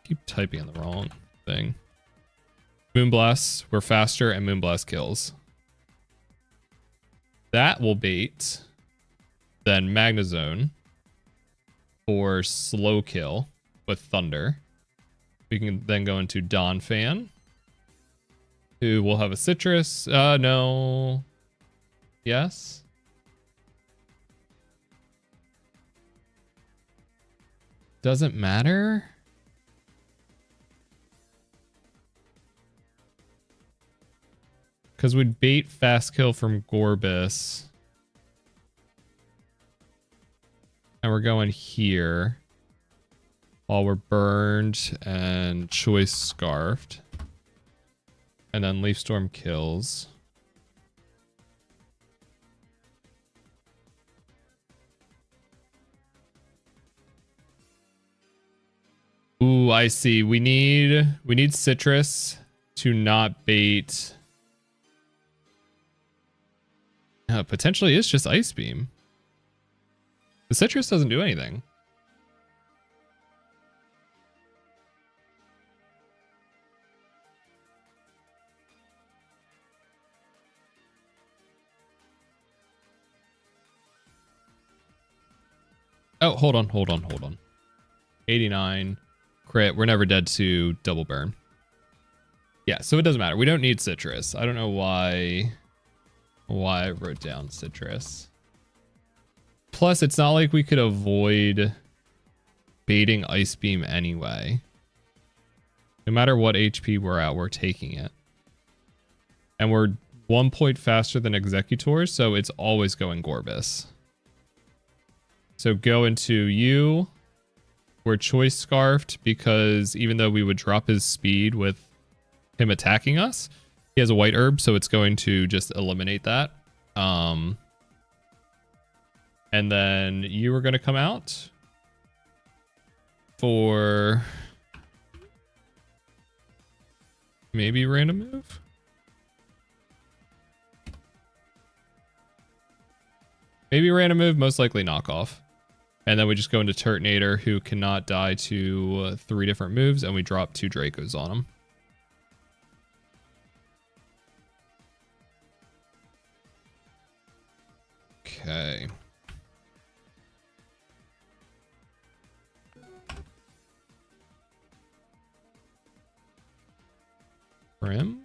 keep typing in the wrong thing. Moonblast, we're faster and Moonblast kills. That will bait then Magnezone for slow kill with Thunder. We can then go into Donphan, who will have a Citrus. No. Yes. Doesn't matter. Because we'd bait fast kill from Gorbis. And we're going here while we're burned and Choice Scarfed. And then Leaf Storm kills. Ooh, I see. We need Citrus to not bait. Potentially it's just Ice Beam. The Citrus doesn't do anything. Oh, hold on. 89 crit. We're never dead to double burn. Yeah, so it doesn't matter. We don't need Citrus. I don't know why I wrote down Citrus. Plus, it's not like we could avoid baiting Ice Beam anyway. No matter what HP we're at, we're taking it. And we're 1 point faster than Executor, so it's always going Gorbis. So go into you. We're Choice Scarfed because even though we would drop his speed with him attacking us, he has a white herb, so it's going to just eliminate that. And then you were going to come out for maybe random move. Maybe random move, most likely knockoff. And then we just go into Turtonator, who cannot die to 3 different moves, and we drop 2 Dracos on him. Okay. Prim.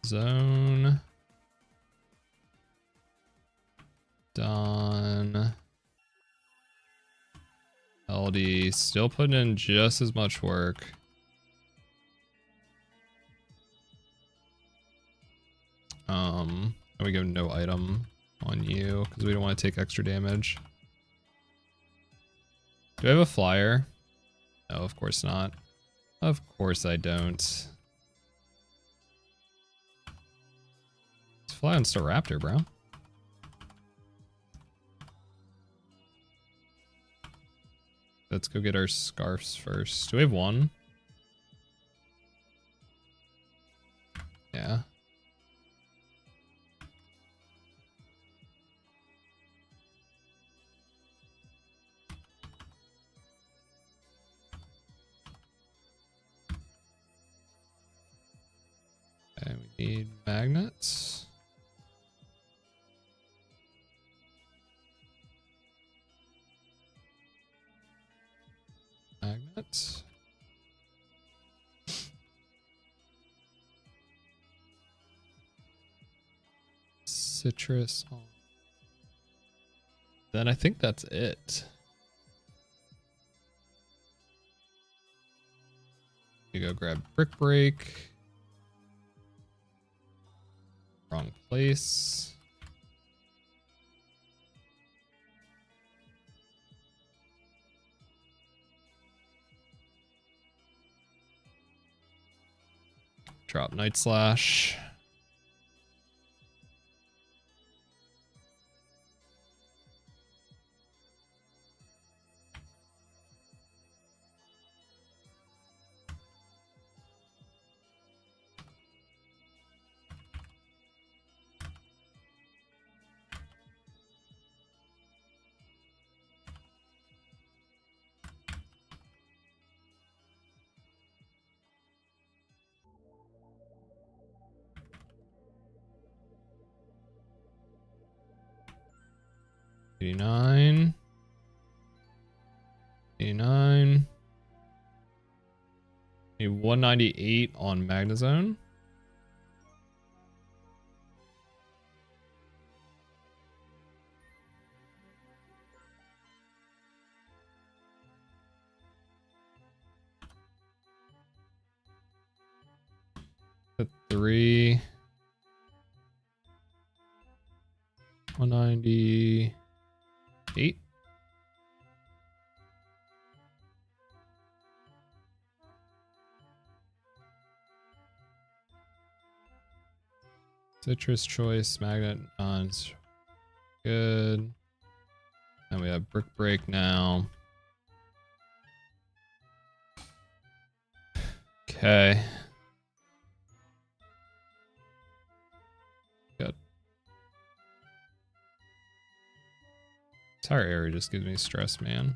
Zone. Done. LD still putting in just as much work. And we go no item on you because we don't want to take extra damage. Do I have a flyer? No, of course not. Of course I don't. Let's fly on Staraptor, bro. Let's go get our scarfs first. Do we have one? Yeah. Okay, we need magnets. Magnets. Citrus. Then I think that's it. You go grab Brick Break. Wrong place. Drop Night Slash. $89. $89. A 198 on Magnezone. The 3. 198. Citrus Choice, Magnet, good. And we have Brick Break now. Okay. Good. Entire area just gives me stress, man.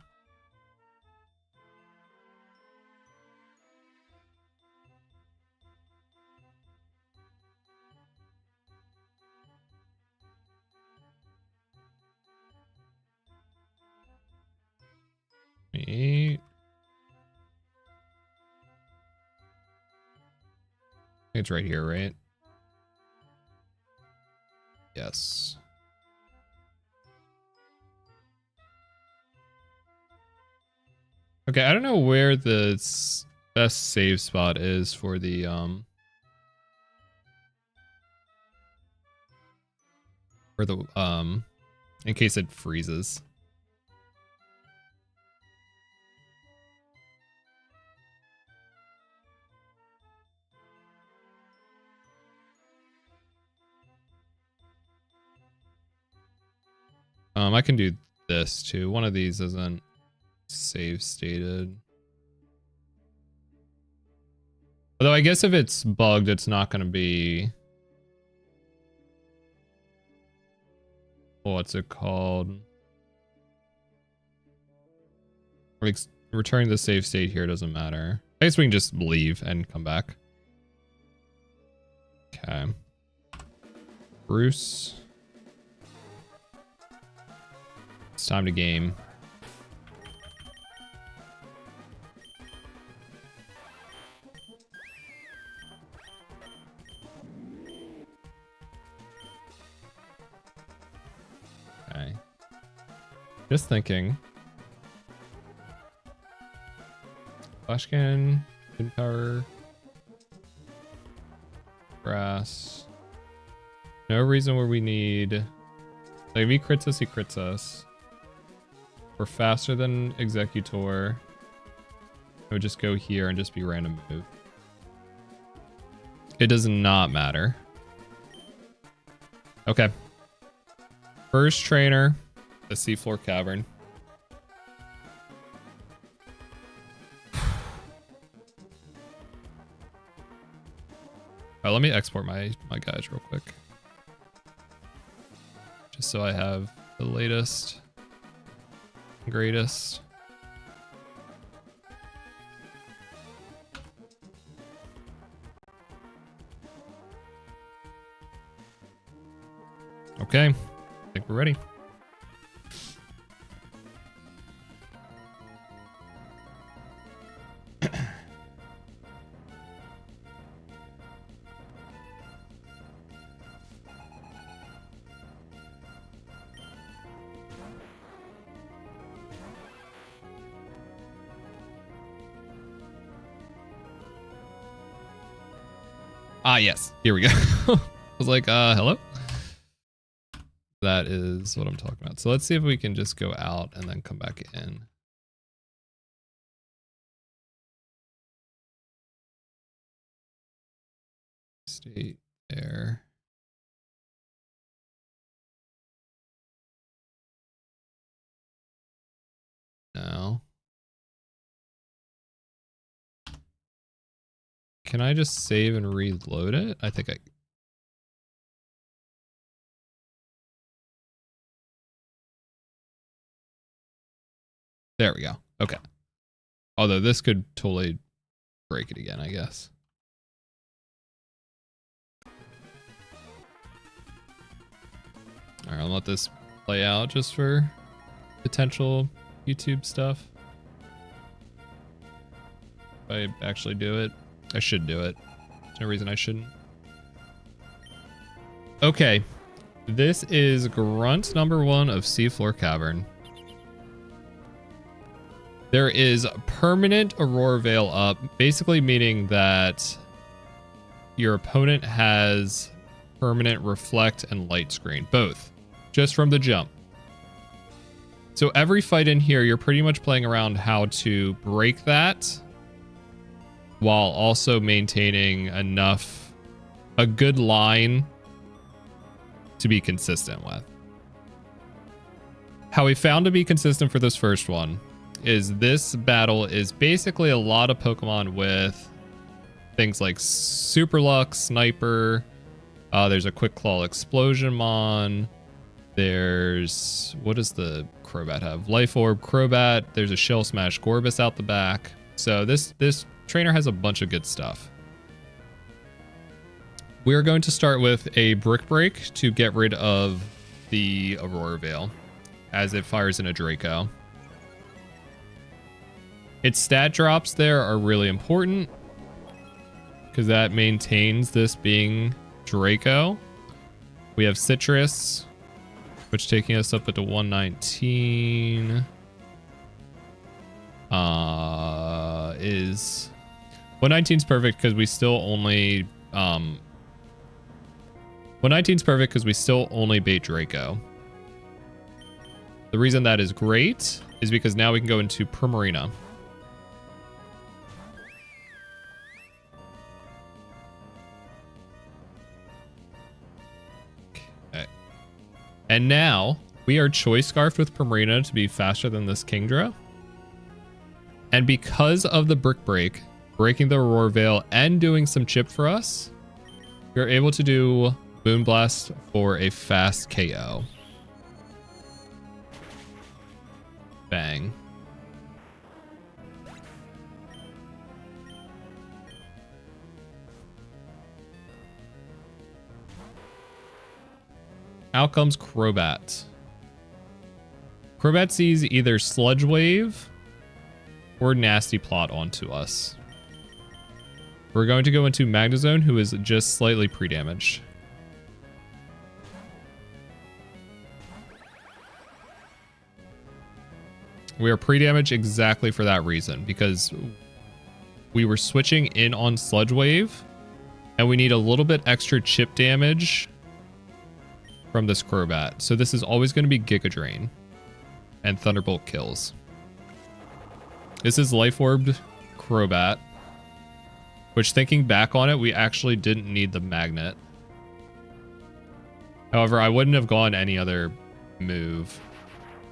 Eight. It's right here, right? Yes. Okay, I don't know where the best save spot is for the in case it freezes. I can do this too. One of these isn't save stated. Although I guess if it's bugged, it's not going to be... What's it called? Like, returning the save state here doesn't matter. I guess we can just leave and come back. Okay. Bruce. It's time to game. Okay. Just thinking. Flash cannon, wind power, grass. No reason where we need... Like, if he crits us, he crits us. We're faster than Executor. I would just go here and just be random move. It does not matter. Okay. First trainer, the Seafloor Cavern. Alright, let me export my guys real quick. Just so I have the latest, greatest. Okay, I think we're ready. Ah, yes. Here we go. I was like, hello? That is what I'm talking about. So let's see if we can just go out and then come back in. State there. No. Can I just save and reload it? I think I... There we go. Okay. Although this could totally break it again, I guess. All right, I'll let this play out just for potential YouTube stuff. If I actually do it, I should do it. There's no reason I shouldn't. Okay, this is grunt number 1 of Seafloor Cavern. There is permanent Aurora Veil up, basically meaning that your opponent has permanent reflect and light screen, both, just from the jump. So every fight in here, you're pretty much playing around how to break that while also maintaining a good line to be consistent with. How we found to be consistent for this first one is this battle is basically a lot of Pokemon with things like Super Luck, Sniper, there's a Quick Claw Explosionmon, there's, what does the Crobat have? Life Orb, Crobat, there's a Shell Smash Gorbis out the back. So this trainer has a bunch of good stuff. We're going to start with a Brick Break to get rid of the Aurora Veil as it fires in a Draco. Its stat drops there are really important because that maintains this being Draco. We have Citrus, which taking us up to 119 is 119 is perfect because we still only 119 is perfect because we still only bait Draco. The reason that is great is because now we can go into Primarina. And now we are Choice Scarfed with Primarina to be faster than this Kingdra. And because of the Brick Break, breaking the Aurora Veil and doing some chip for us, we're able to do Moonblast for a fast KO. Bang. Out comes Crobat. Crobat sees either Sludge Wave or Nasty Plot onto us. We're going to go into Magnezone, who is just slightly pre-damaged. We are pre-damaged exactly for that reason, because we were switching in on Sludge Wave, and we need a little bit extra chip damage from this Crobat. So this is always going to be Giga Drain and Thunderbolt kills. This is Life Orbed Crobat, which, thinking back on it, we actually didn't need the Magnet. However, I wouldn't have gone any other move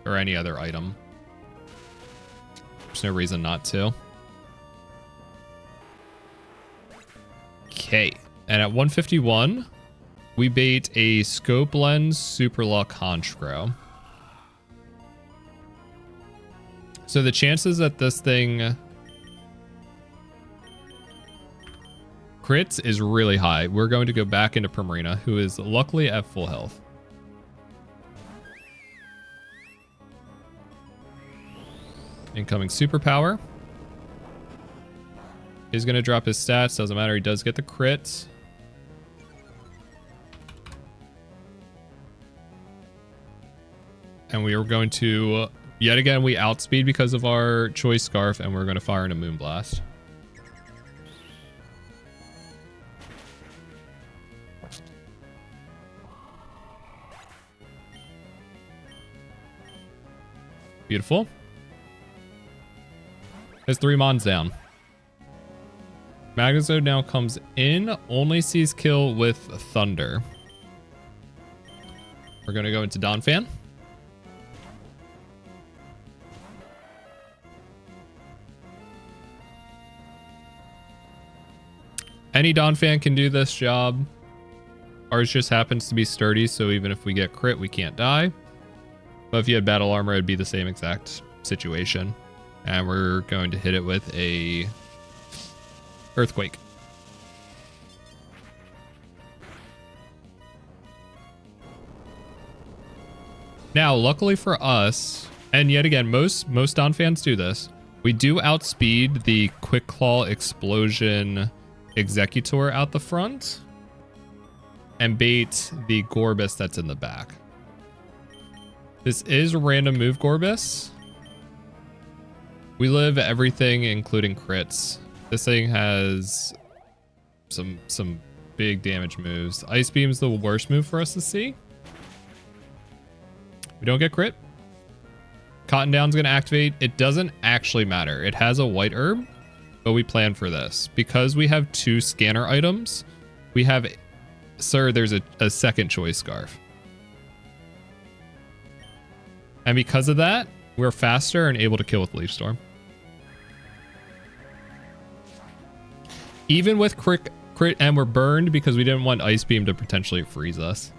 or any other item. There's no reason not to. Okay, and at 151, we bait a Scope Lens Super Luck Honchkrow. So the chances that this thing crits is really high. We're going to go back into Primarina, who is luckily at full health. Incoming Superpower. He's going to drop his stats. Doesn't matter. He does get the crit. And we are going to, yet again, we outspeed because of our Choice Scarf, and we're going to fire in a Moonblast. Beautiful. There's 3 Mons down. Magazode now comes in, only sees kill with Thunder. We're going to go into Donphan. Any Donphan can do this job. Ours just happens to be sturdy, so even if we get crit, we can't die. But if you had battle armor, it'd be the same exact situation. And we're going to hit it with a Earthquake. Now, luckily for us, and yet again, most Donphans do this, we do outspeed the Quick Claw Explosion Executor out the front and bait the Gorbis that's in the back. This is random move Gorbis. We live everything, including crits. This thing has some big damage moves. Ice Beam's the worst move for us to see. We don't get crit. Cotton Down's going to activate. It doesn't actually matter. It has a white herb, but we plan for this. Because we have 2 scanner items, we have... Sir, there's a second choice scarf. And because of that, we're faster and able to kill with Leaf Storm. Even with crit, and we're burned because we didn't want Ice Beam to potentially freeze us.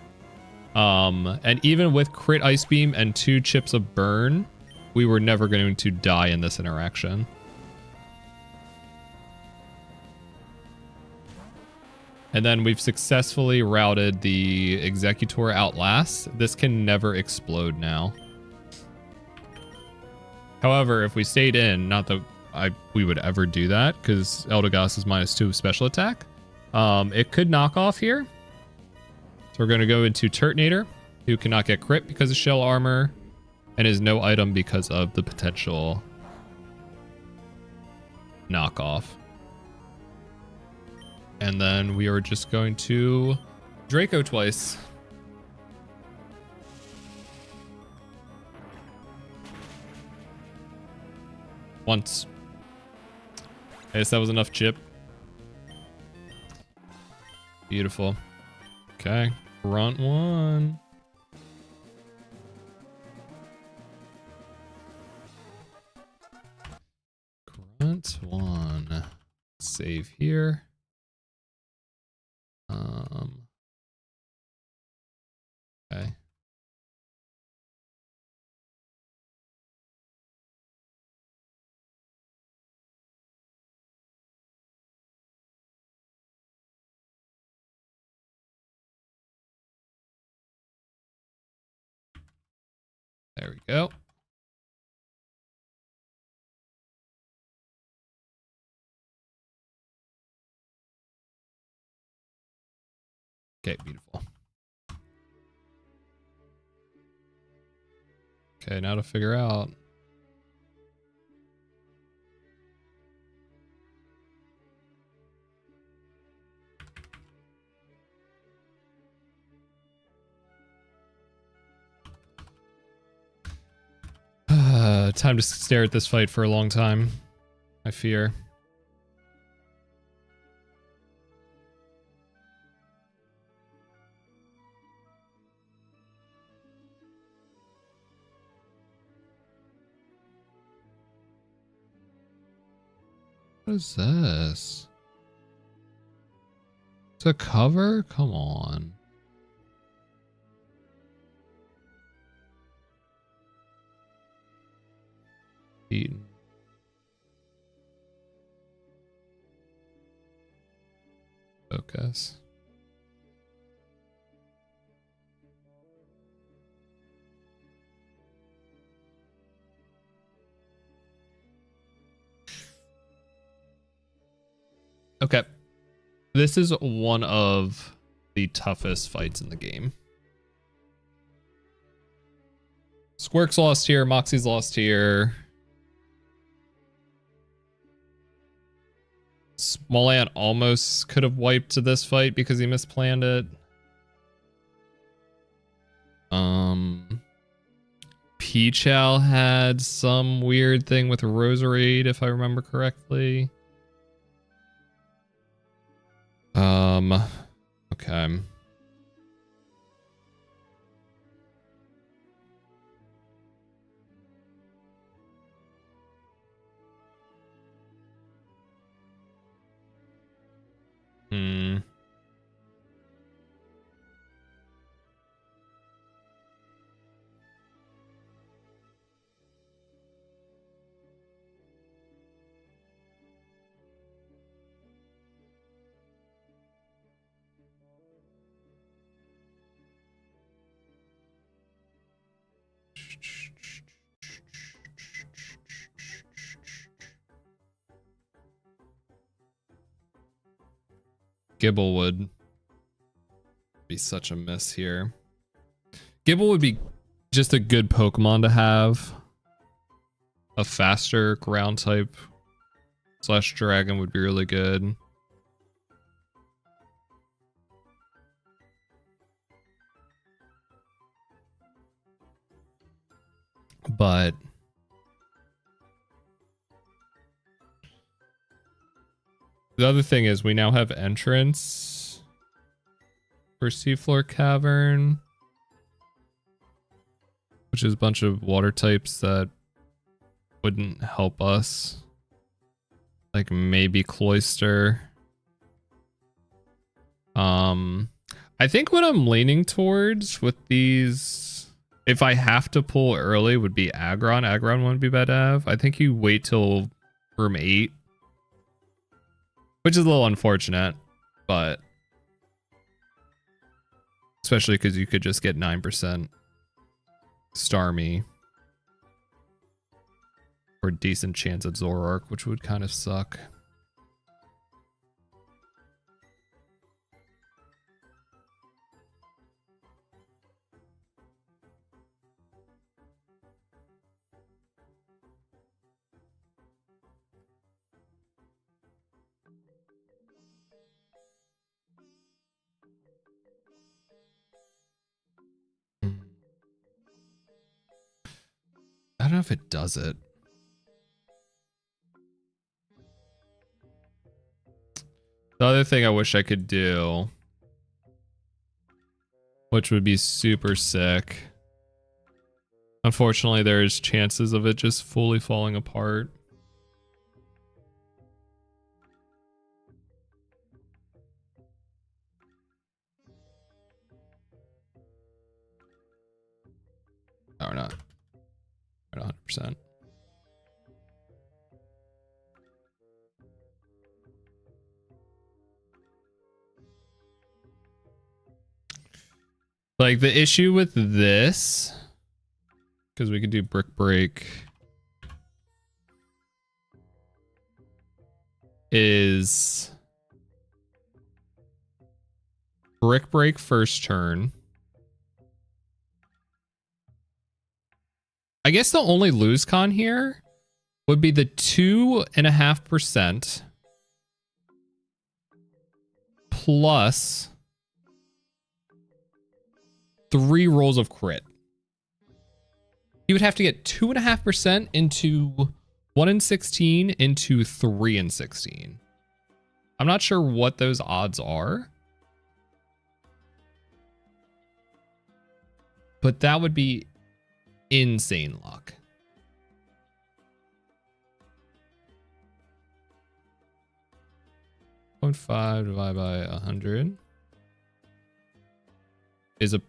And even with crit Ice Beam and 2 chips of burn, we were never going to die in this interaction. And then we've successfully routed the Executor out last. This can never explode now. However, if we stayed in, not that we would ever do that, because Eldegoss is -2 special attack. It could knock off here. So we're going to go into Turtonator, who cannot get crit because of shell armor, and is no item because of the potential knockoff. And then we are just going to Draco twice. Once. I guess that was enough chip. Beautiful. Okay. Grunt 1. Grunt 1. Save here. Okay. There we go. Okay, beautiful. Okay, now to figure out. Time to stare at this fight for a long time, I fear. What is this? It's a cover? Come on. Eaten. Focus. Okay. This is one of the toughest fights in the game. Squirk's lost here, Moxie's lost here. Smollett almost could have wiped this fight because he misplanned it. Peachal had some weird thing with Roserade, if I remember correctly. Okay. Hmm. Gibble would be such a miss here. Gibble would be just a good Pokemon to have. A faster ground type / dragon would be really good. But the other thing is we now have entrance for Seafloor Cavern, which is a bunch of water types that wouldn't help us. Like maybe Cloyster. I think what I'm leaning towards with these, if I have to pull early, would be Aggron. Aggron wouldn't be bad to have. I think you wait till room 8, which is a little unfortunate, but especially because you could just get 9% Starmie or a decent chance at Zoroark, which would kind of suck. I don't know if it does it. The other thing I wish I could do, which would be super sick. Unfortunately, there's chances of it just fully falling apart. Or not. Not 100%. Like the issue with this, because we could do Brick Break, is Brick Break first turn. I guess the only lose con here would be the 2.5% plus 3 rolls of crit. You would have to get 2.5% into 1 in 16 into 3 in 16. I'm not sure what those odds are, but that would be insane luck. .5 divided by 100 is a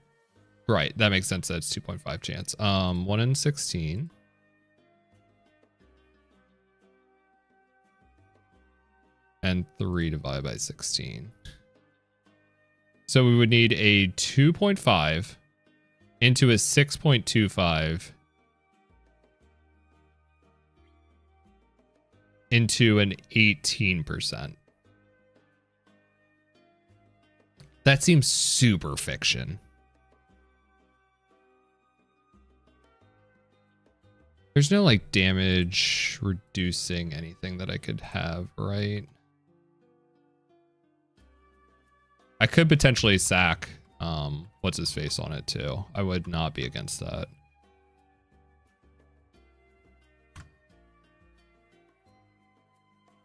right. That makes sense. That's 2.5 chance. 1 in 16. And 3 divided by 16. So we would need a 2.5 into a 6.25 into an 18%. That seems super fiction. There's no like damage reducing anything that I could have, right? I could potentially sack what's his face on it too. I would not be against that.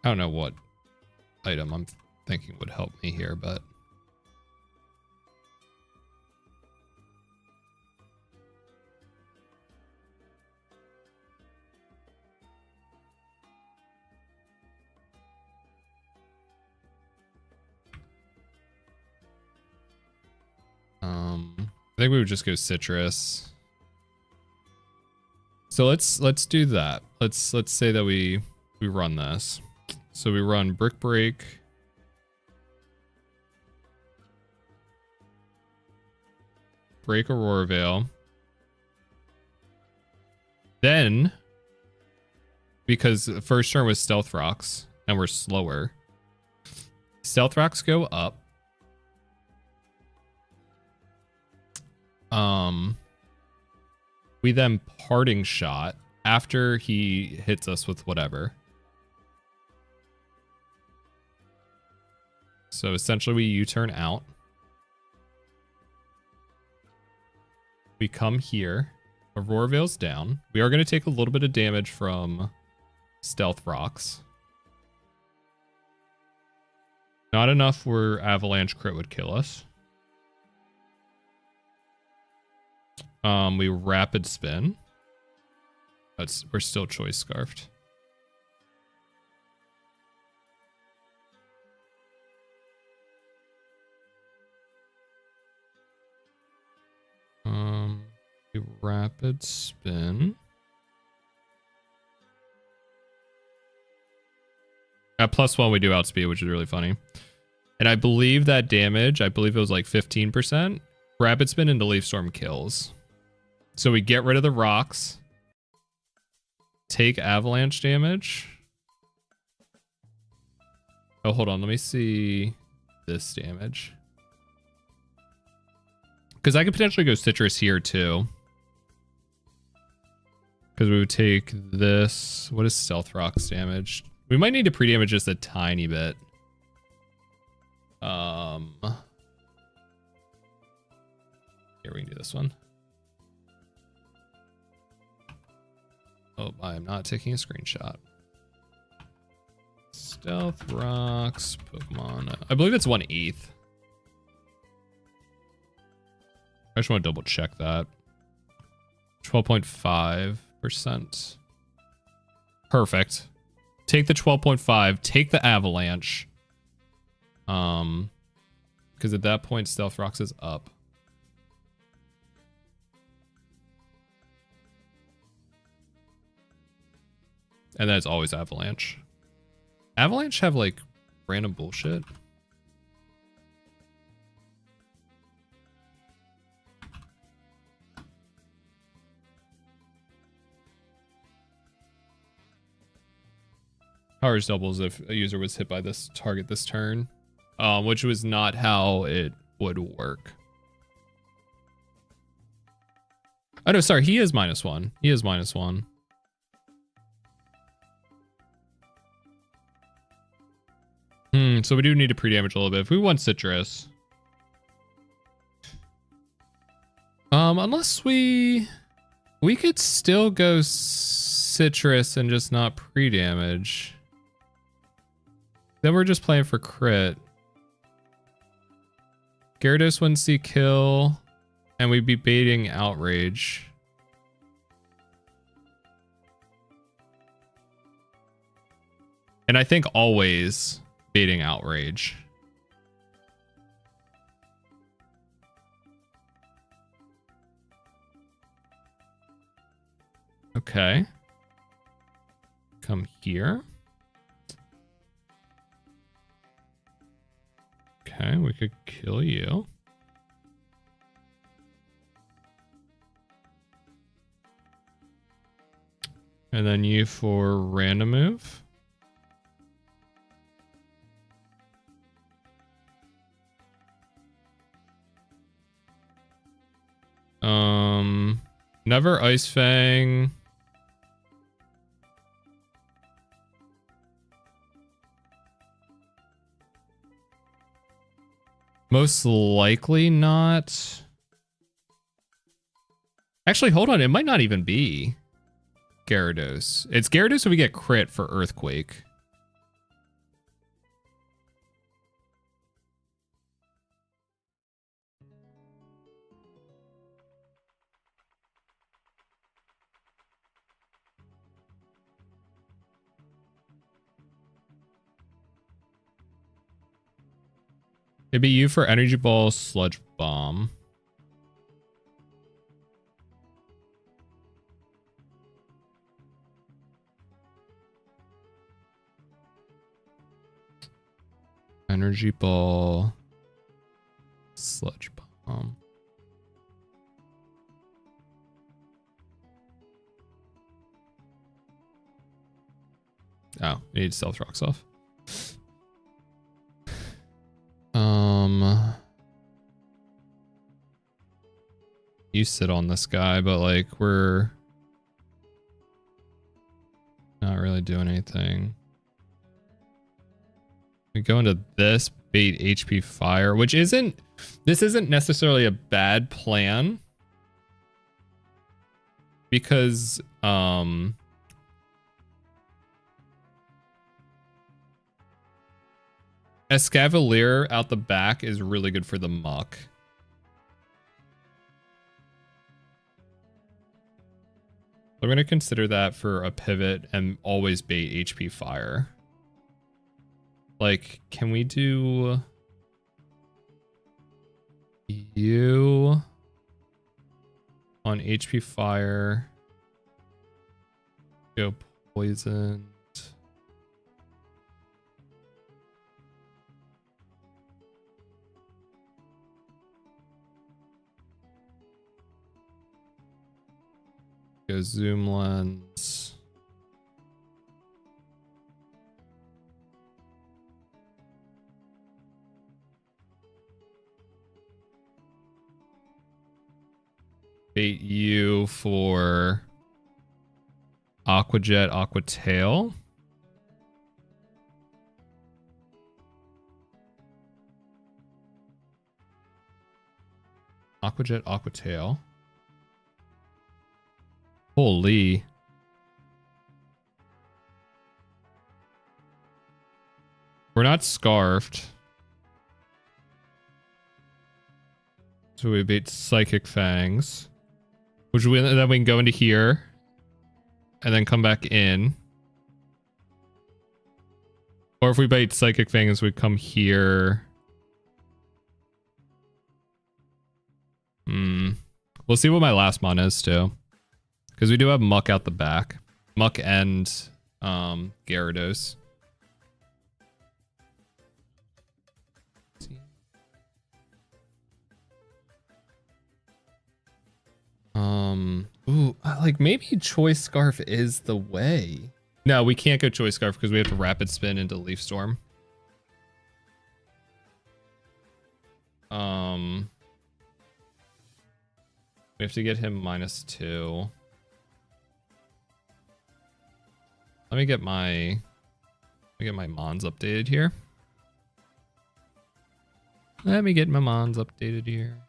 I don't know what item I'm thinking would help me here, but I think we would just go citrus. So let's do that. Let's say that we run this. So we run Brick Break, Break Aurora Veil. Then, because the first turn was Stealth Rocks and we're slower, Stealth Rocks go up. We then Parting Shot after he hits us with whatever. So essentially we U-turn out. We come here. Aurora Veil's down. We are going to take a little bit of damage from Stealth Rocks. Not enough where Avalanche Crit would kill us. We Rapid Spin. But we're still Choice Scarfed. We Rapid Spin. At +1 we do outspeed, which is really funny. And I believe that damage, I believe it was like 15%. Rapid Spin into Leaf Storm kills. So we get rid of the rocks. Take avalanche damage. Oh, hold on. Let me see this damage. Because I could potentially go citrus here too. Because we would take this. What is Stealth Rocks damage? We might need to pre-damage just a tiny bit. Here, we can do this one. Oh, I am not taking a screenshot. Stealth Rocks, Pokemon. I believe it's 1/8. I just want to double check that. 12.5%. Perfect. Take the 12.5. Take the Avalanche. Because at that point, Stealth Rocks is up. And then it's always Avalanche. Avalanche have like random bullshit. Powers doubles if a user was hit by this target this turn, which was not how it would work. Oh no, sorry, he is -1. He is -1. So we do need to pre-damage a little bit. If we want citrus. Unless we could still go citrus and just not pre-damage. Then we're just playing for crit. Gyarados wouldn't see kill, and we'd be baiting outrage. And I think always baiting outrage. Okay. Come here. Okay, we could kill you. And then you for random move. Never Ice Fang. Most likely not. Actually, hold on. It might not even be Gyarados. It's Gyarados if we get crit for Earthquake. Maybe you for energy ball, sludge bomb. Energy ball, sludge bomb. Oh, I need stealth rocks off. You sit on this guy, but like we're not really doing anything. We go into this bait HP fire, which isn't, this isn't necessarily a bad plan because Escavalier out the back is really good for the muck. I'm going to consider that for a pivot and always bait HP fire. Like, can we do you on HP fire? Go poison. Go zoom lens. Bait you for Aquajet, Aquatail. Aquajet, Aquatail. Holy. We're not scarfed. So we bait Psychic Fangs. Which then we can go into here. And then come back in. Or if we bait Psychic Fangs, we come here. We'll see what my last mon is too. Because we do have Muck out the back. Muck and Gyarados. Ooh, like maybe Choice Scarf is the way. No, we can't go Choice Scarf because we have to Rapid Spin into Leaf Storm. We have to get him -2. Let me get my mons updated here. Let me get my mons updated here.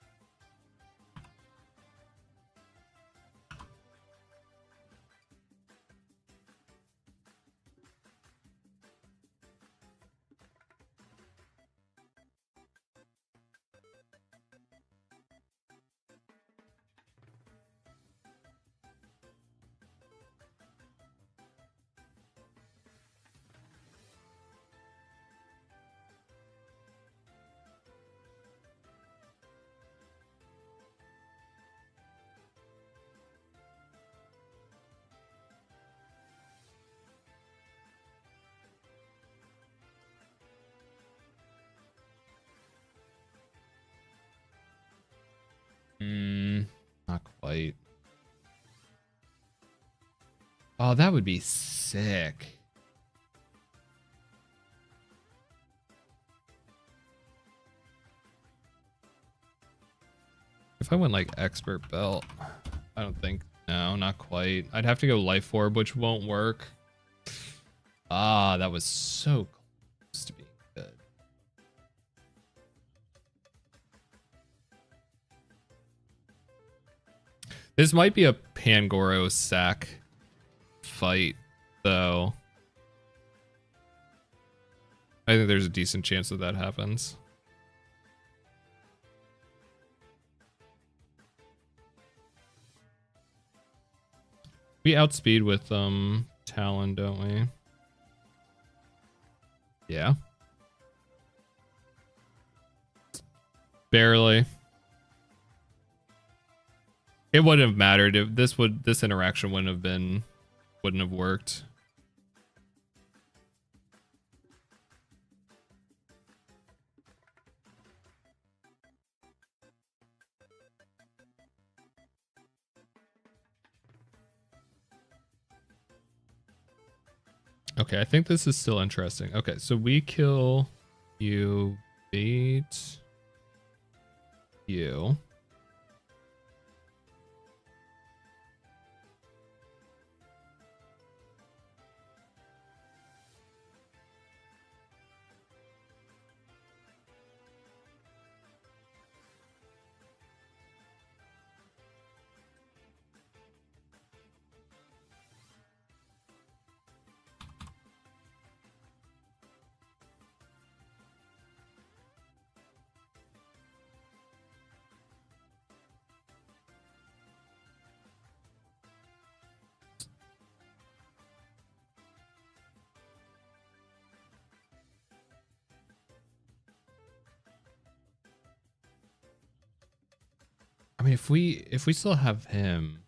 Not quite. Oh, that would be sick. If I went like Expert Belt, I don't think, no, not quite. I'd have to go Life Orb, which won't work. Ah, that was so close to being good. This might be a Pangoro sack fight, though. I think there's a decent chance that happens. We outspeed with Talon, don't we? Yeah. Barely. It wouldn't have mattered if this interaction wouldn't have worked. Okay, I think this is still interesting. Okay, so we kill you, bait you. I mean, if we still have him.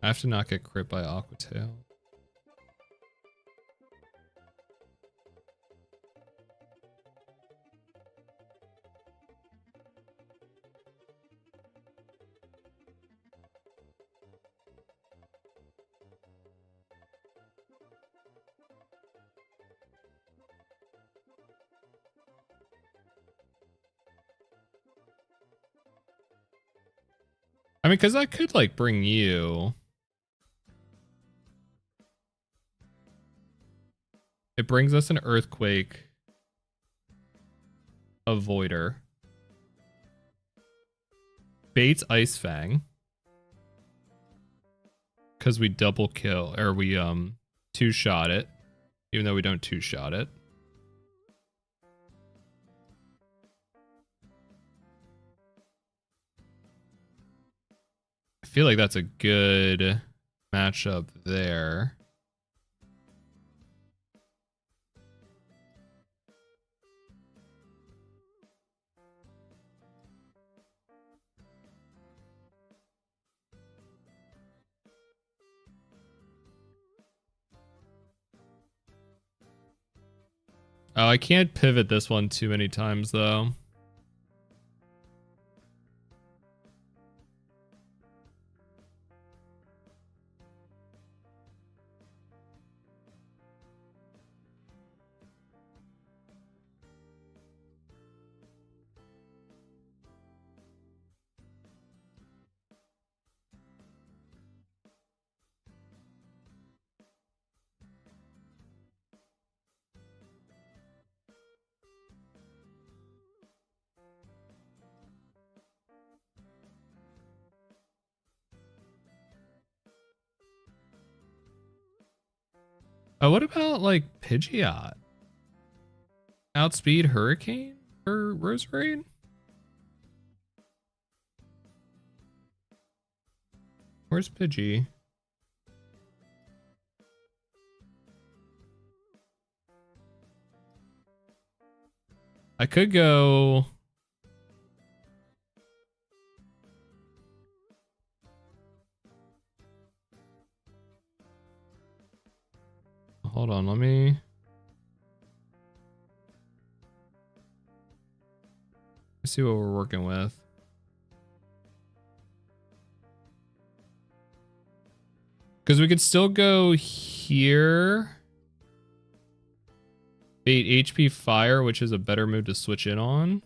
I have to not get crit by Aquatail. I mean, because I could like bring you. It brings us an Earthquake, a Voider, baits Ice Fang, because we double kill, or we two-shot it, even though we don't two-shot it. I feel like that's a good matchup there. Oh, I can't pivot this one too many times, though. Oh, what about like Pidgeot? Outspeed Hurricane or Roserade? Where's Pidgey? I could go. Hold on, let me. Let's see what we're working with. Because we could still go here. Bait HP Fire, which is a better move to switch in on.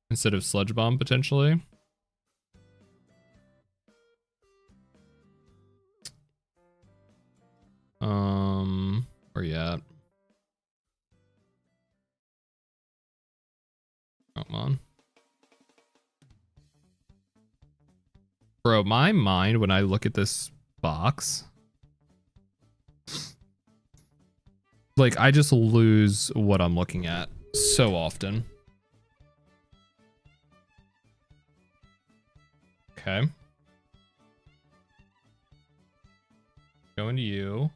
Instead of Sludge Bomb, potentially. Where you at? Come on. Bro, my mind when I look at this box, like I just lose what I'm looking at so often. Okay. Going to you.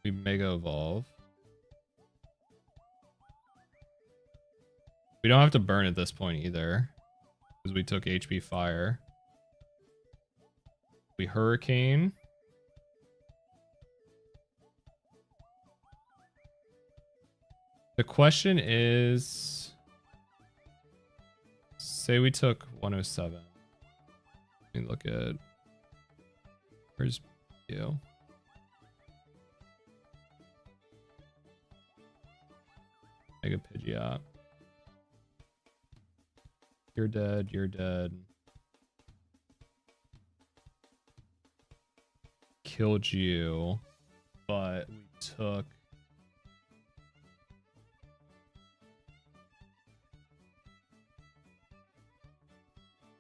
We Mega Evolve. We don't have to burn at this point either, because we took HP Fire. We Hurricane. The question is, say we took 107. Let me look at, where's you? Mega Pidgeot. You're dead, you're dead. Killed you, but we took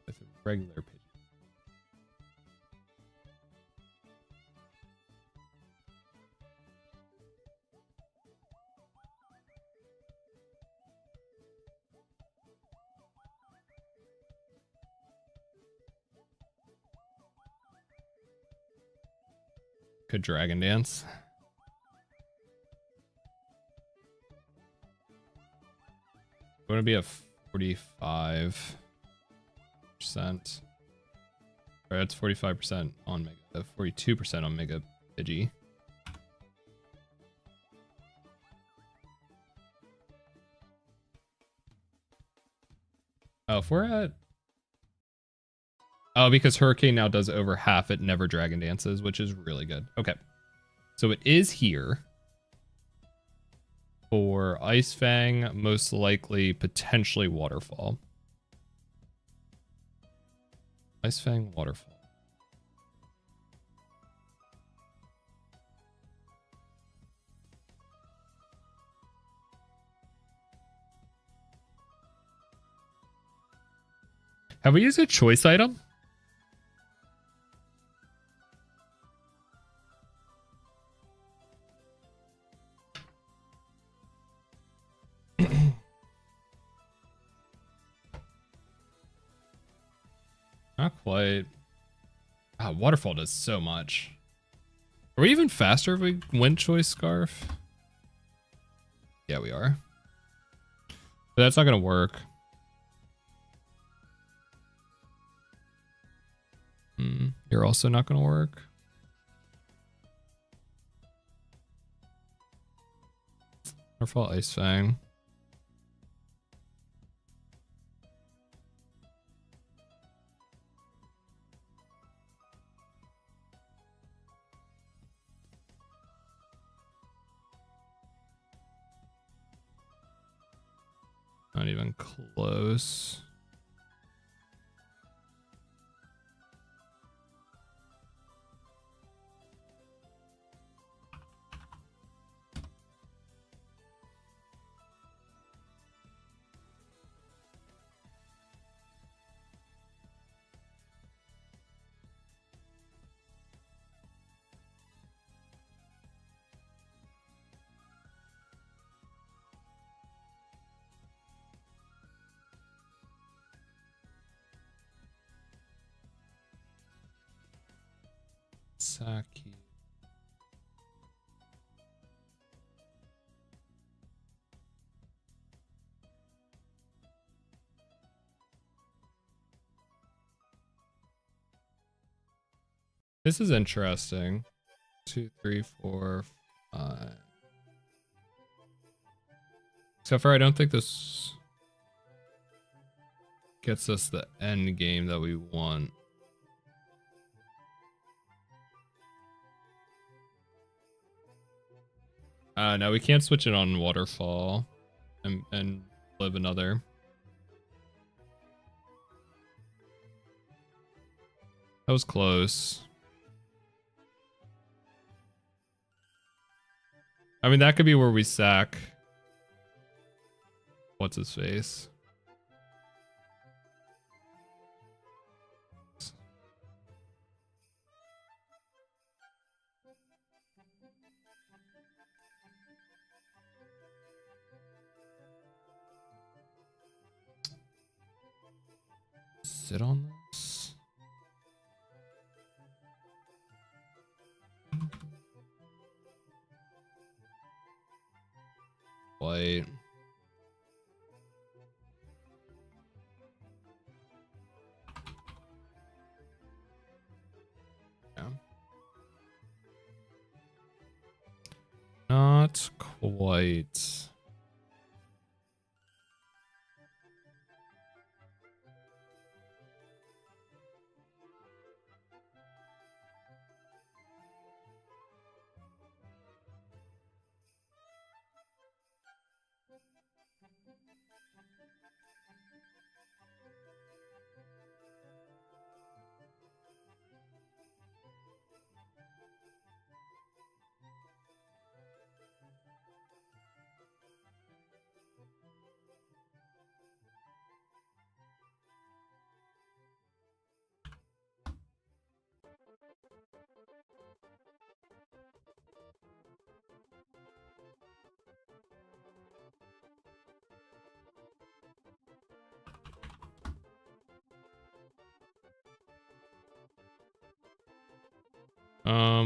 with a regular Pidgeot. Could Dragon Dance. Going to be a 45%. Right, that's 45% on Mega, 42% on Mega Pidgey. Oh, if we're at... Oh, because Hurricane now does over half, it never Dragon Dances, which is really good. Okay. So it is here. For Ice Fang, most likely, potentially Waterfall. Ice Fang, Waterfall. Have we used a choice item? Not quite. Ah, Waterfall does so much. Are we even faster if we win Choice Scarf? Yeah, we are. But that's not going to work. You're also not going to work. Waterfall, Ice Fang. Not even close. Saki. This is interesting. 2, 3, 4, 5. Except for I don't think this gets us the end game that we want. No, we can't switch it on Waterfall and live another. That was close. I mean, that could be where we sack. What's his face? sit on this? White. Yeah. Not quite.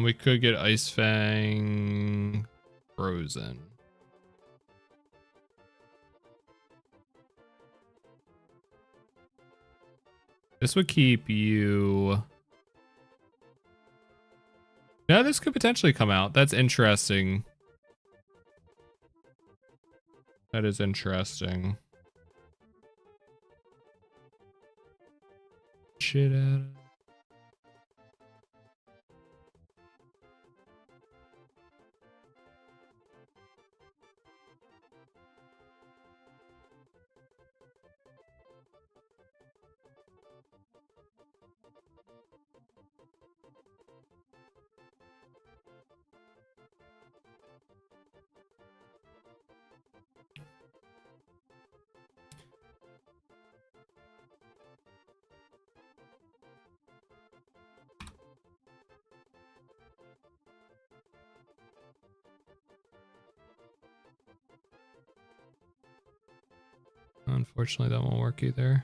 We could get Ice Fang frozen. This would keep you. Yeah, this could potentially come out. That's interesting. That is interesting. Shit out of. Unfortunately, that won't work either.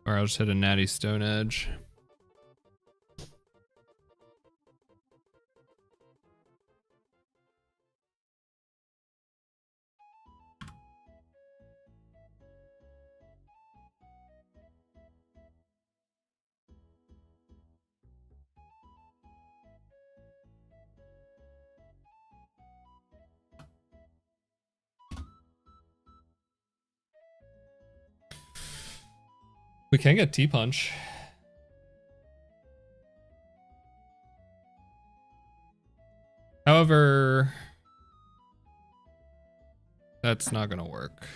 Or I'll just hit a natty Stone Edge. We can get T-Punch. However, that's not gonna work.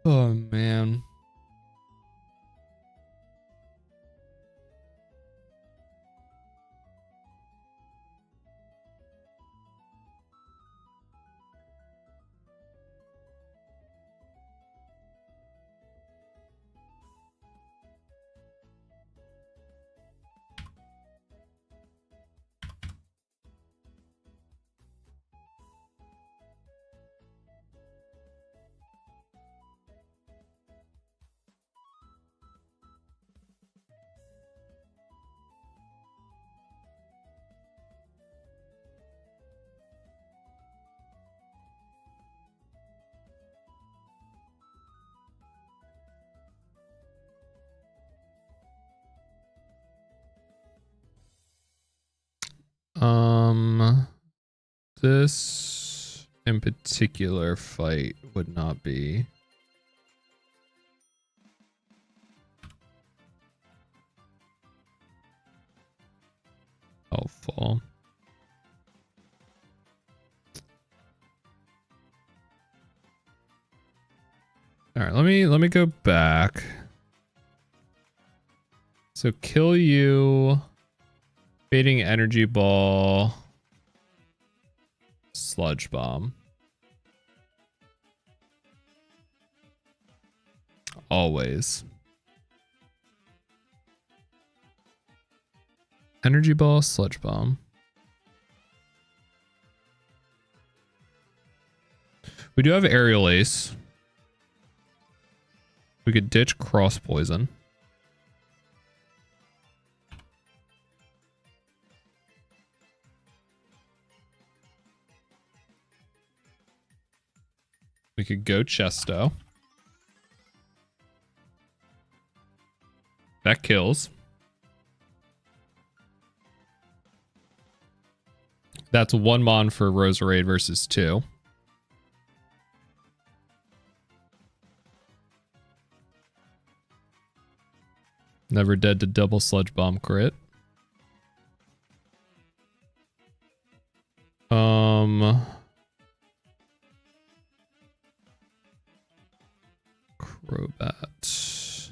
Oh man. This in particular fight would not be. Helpful. All right, let me go back. So kill you, fading energy ball, sludge bomb. Always. Energy ball, sludge bomb. We do have aerial ace. We could ditch cross poison. We could go Chesto. That kills. That's 1 mon for Roserade versus 2. Never dead to double sludge bomb crit. Crobat.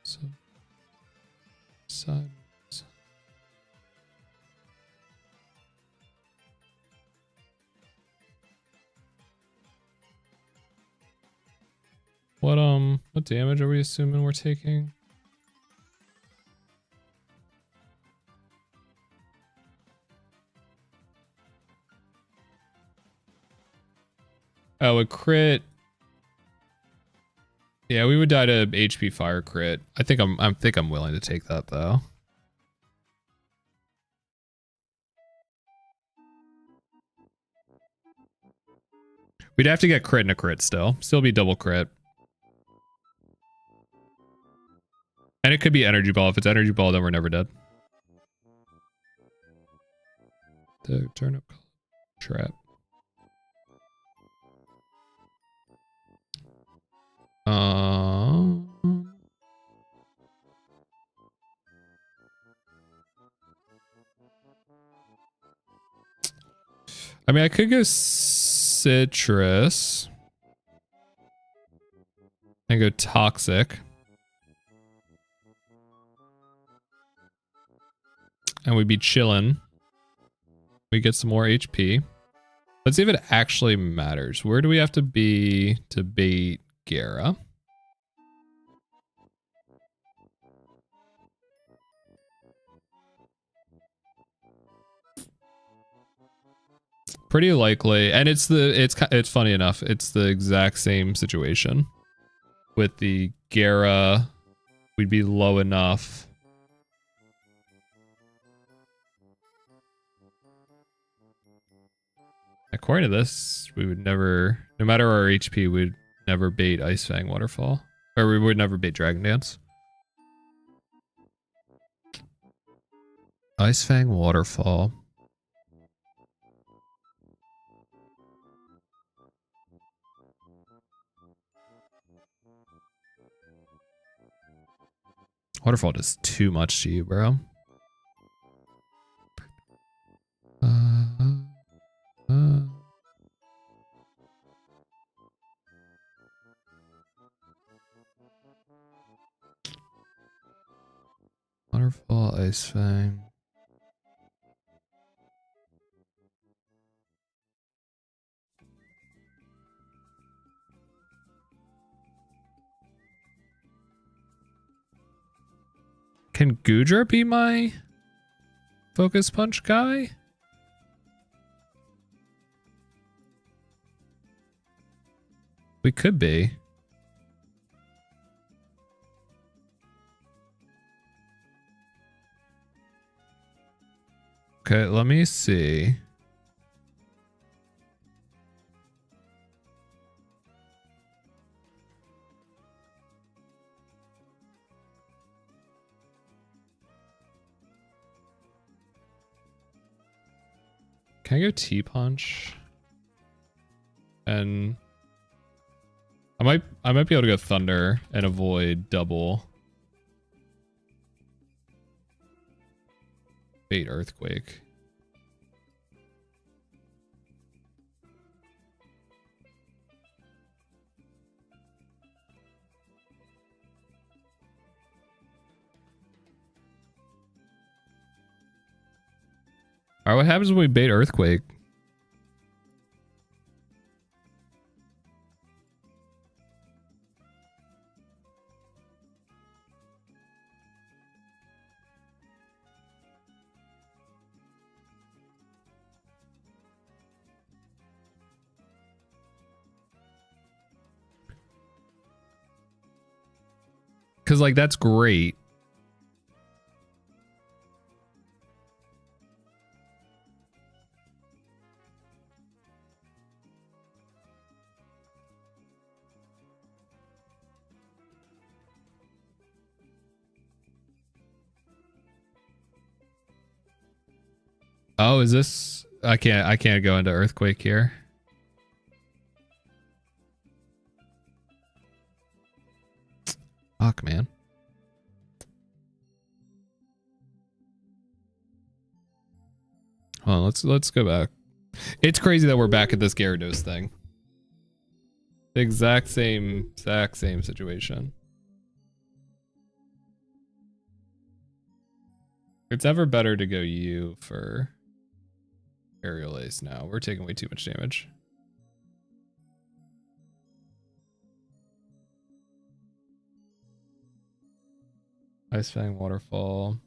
So sides. What damage are we assuming we're taking? Oh, a crit. Yeah, we would die to HP fire crit. I think I'm willing to take that though. We'd have to get crit and a crit still. Still be double crit. And it could be energy ball. If it's energy ball, then we're never dead. The turnip trap. I mean, I could go citrus and go toxic. And we'd be chilling. We get some more HP. Let's see if it actually matters. Where do we have to be to bait Gara? Pretty likely, and it's funny enough. It's the exact same situation with the Gara. We'd be low enough. According to this, we would never, no matter our HP, we'd never bait Ice Fang Waterfall. Or we would never bait Dragon Dance. Ice Fang Waterfall. Waterfall does too much to you, bro. Waterfall, Ice Fang. Can Gudra be my focus punch guy? We could be. Okay, let me see. Can I go T-Punch? And I might be able to go thunder and avoid double bait earthquake. All right, what happens when we bait earthquake? Cause like that's great. Oh, is this I can't go into earthquake here. Fuck, man. Hold on, let's go back. It's crazy that we're back at this Gyarados thing. The exact same situation. It's ever better to go you for aerial ace now. We're taking way too much damage. Ice Fang Waterfall.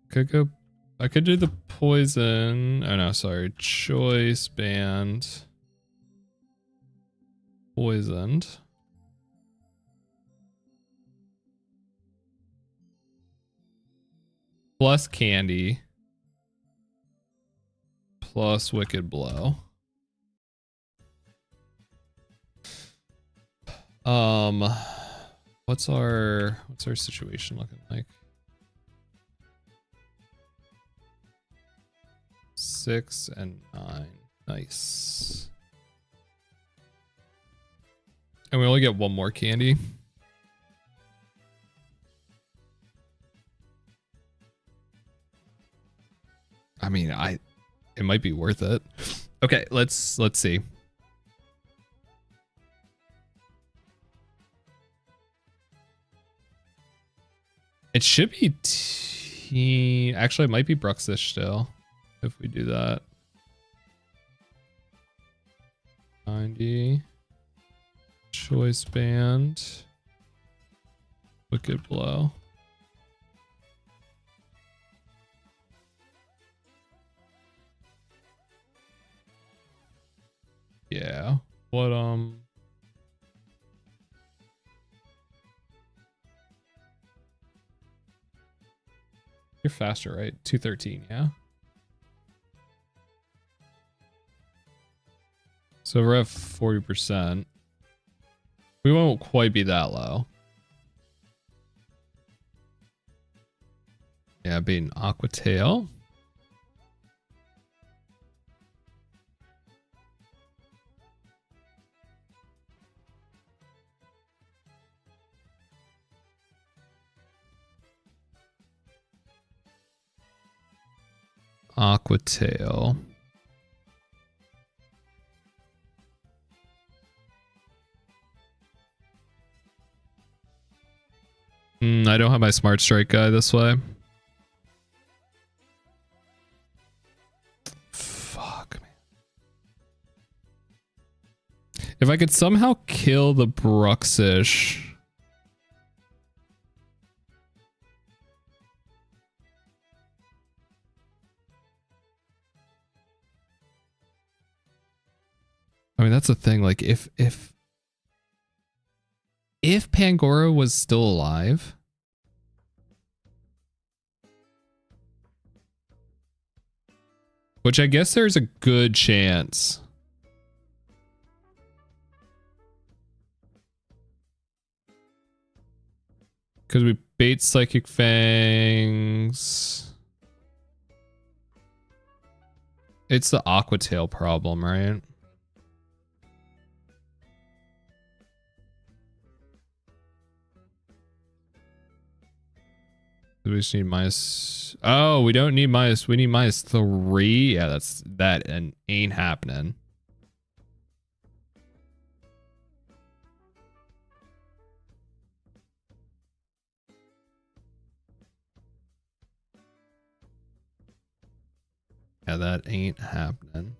Could go. I could do the poison. Oh no, sorry. Choice band. Poisoned. Plus candy. Plus wicked blow. What's our situation looking like? 6 and 9. Nice. And we only get one more candy. I mean, it might be worth it. Okay, let's see. It should be actually it might be Bruxish still if we do that. 90 choice band wicked blow. Yeah. What you're faster, right? 213, yeah. So we're at 40%. We won't quite be that low. Yeah, being Aqua Tail. Aqua Tail. I don't have my Smart Strike guy this way. Fuck, man. If I could somehow kill the Bruxish. I mean, that's the thing. Like, if Pangoro was still alive, Which I guess there's a good chance. Because we bait Psychic Fangs. It's the Aquatail problem, right? We just need minus. Oh, we don't need minus. We need -3. Yeah, that and ain't happening. Yeah, that ain't happening.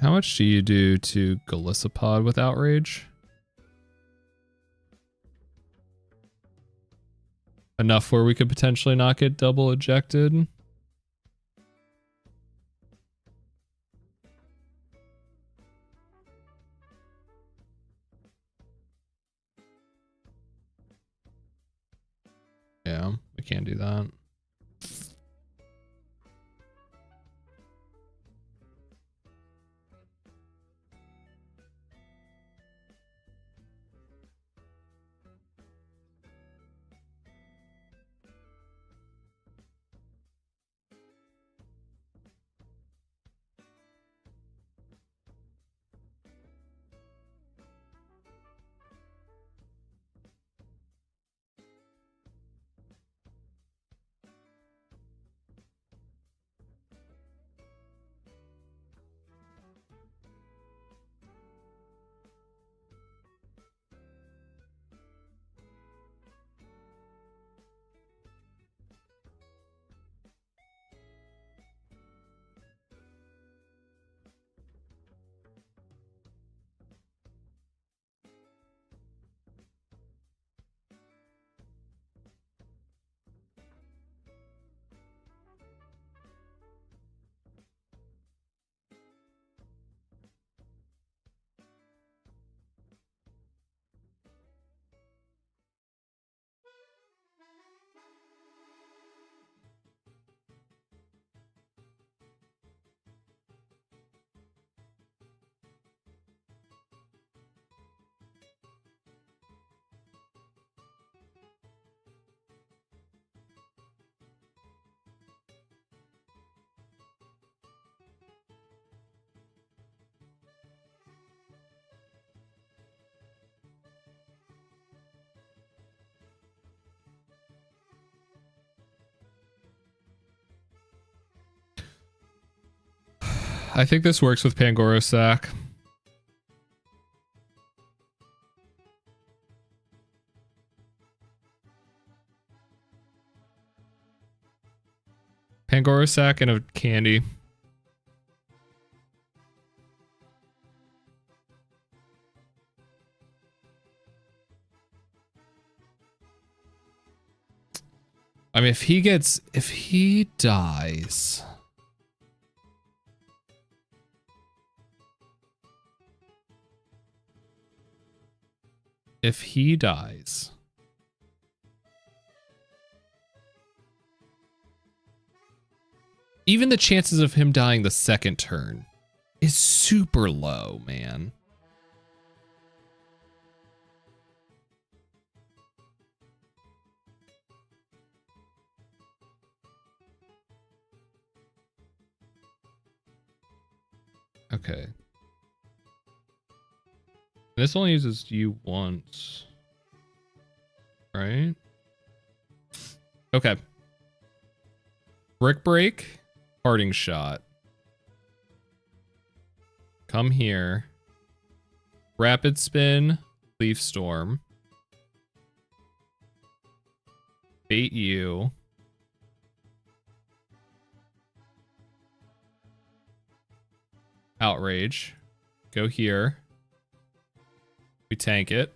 How much do you do to Galissapod with Outrage? Enough where we could potentially not get double ejected. Yeah, we can't do that. I think this works with Pangorosac. Pangorosac and a candy. I mean, if he dies. If he dies. Even the chances of him dying the second turn is super low, man. Okay. This only uses you once. Right? Okay. Brick Break. Parting Shot. Come here. Rapid Spin. Leaf Storm. Bait you. Outrage. Go here. We tank it.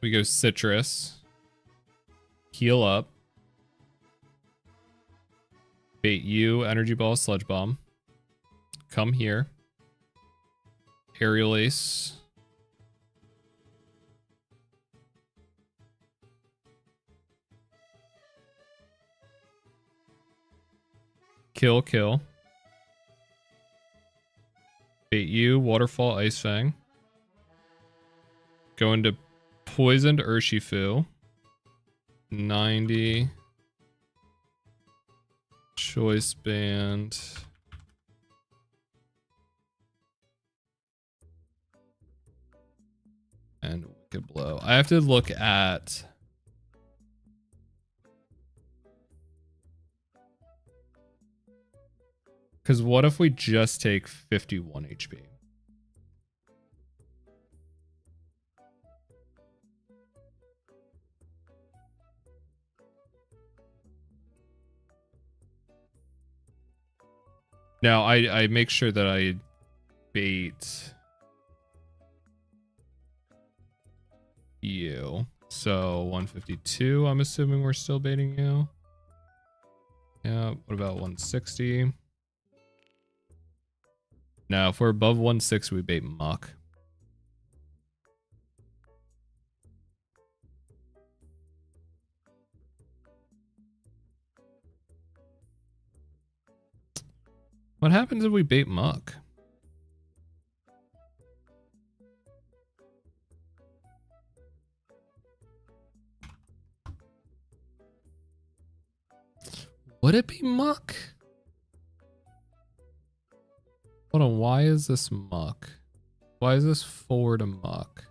We go Citrus. Heal up. Bait you, Energy Ball, Sludge Bomb. Come here. Aerial Ace. Kill, kill. Bait you, Waterfall, Ice Fang. Go into Poisoned Urshifu. 90. Choice Band. And Wicked Blow. I have to look at... Because what if we just take 51 HP? Now, I make sure that I bait you. So 152, I'm assuming we're still baiting you. Yeah, what about 160? Now, if we're above 160, we bait Muck. What happens if we bait Muck? Would it be Muck? Hold on, why is this Muck? Why is this forward a Muck?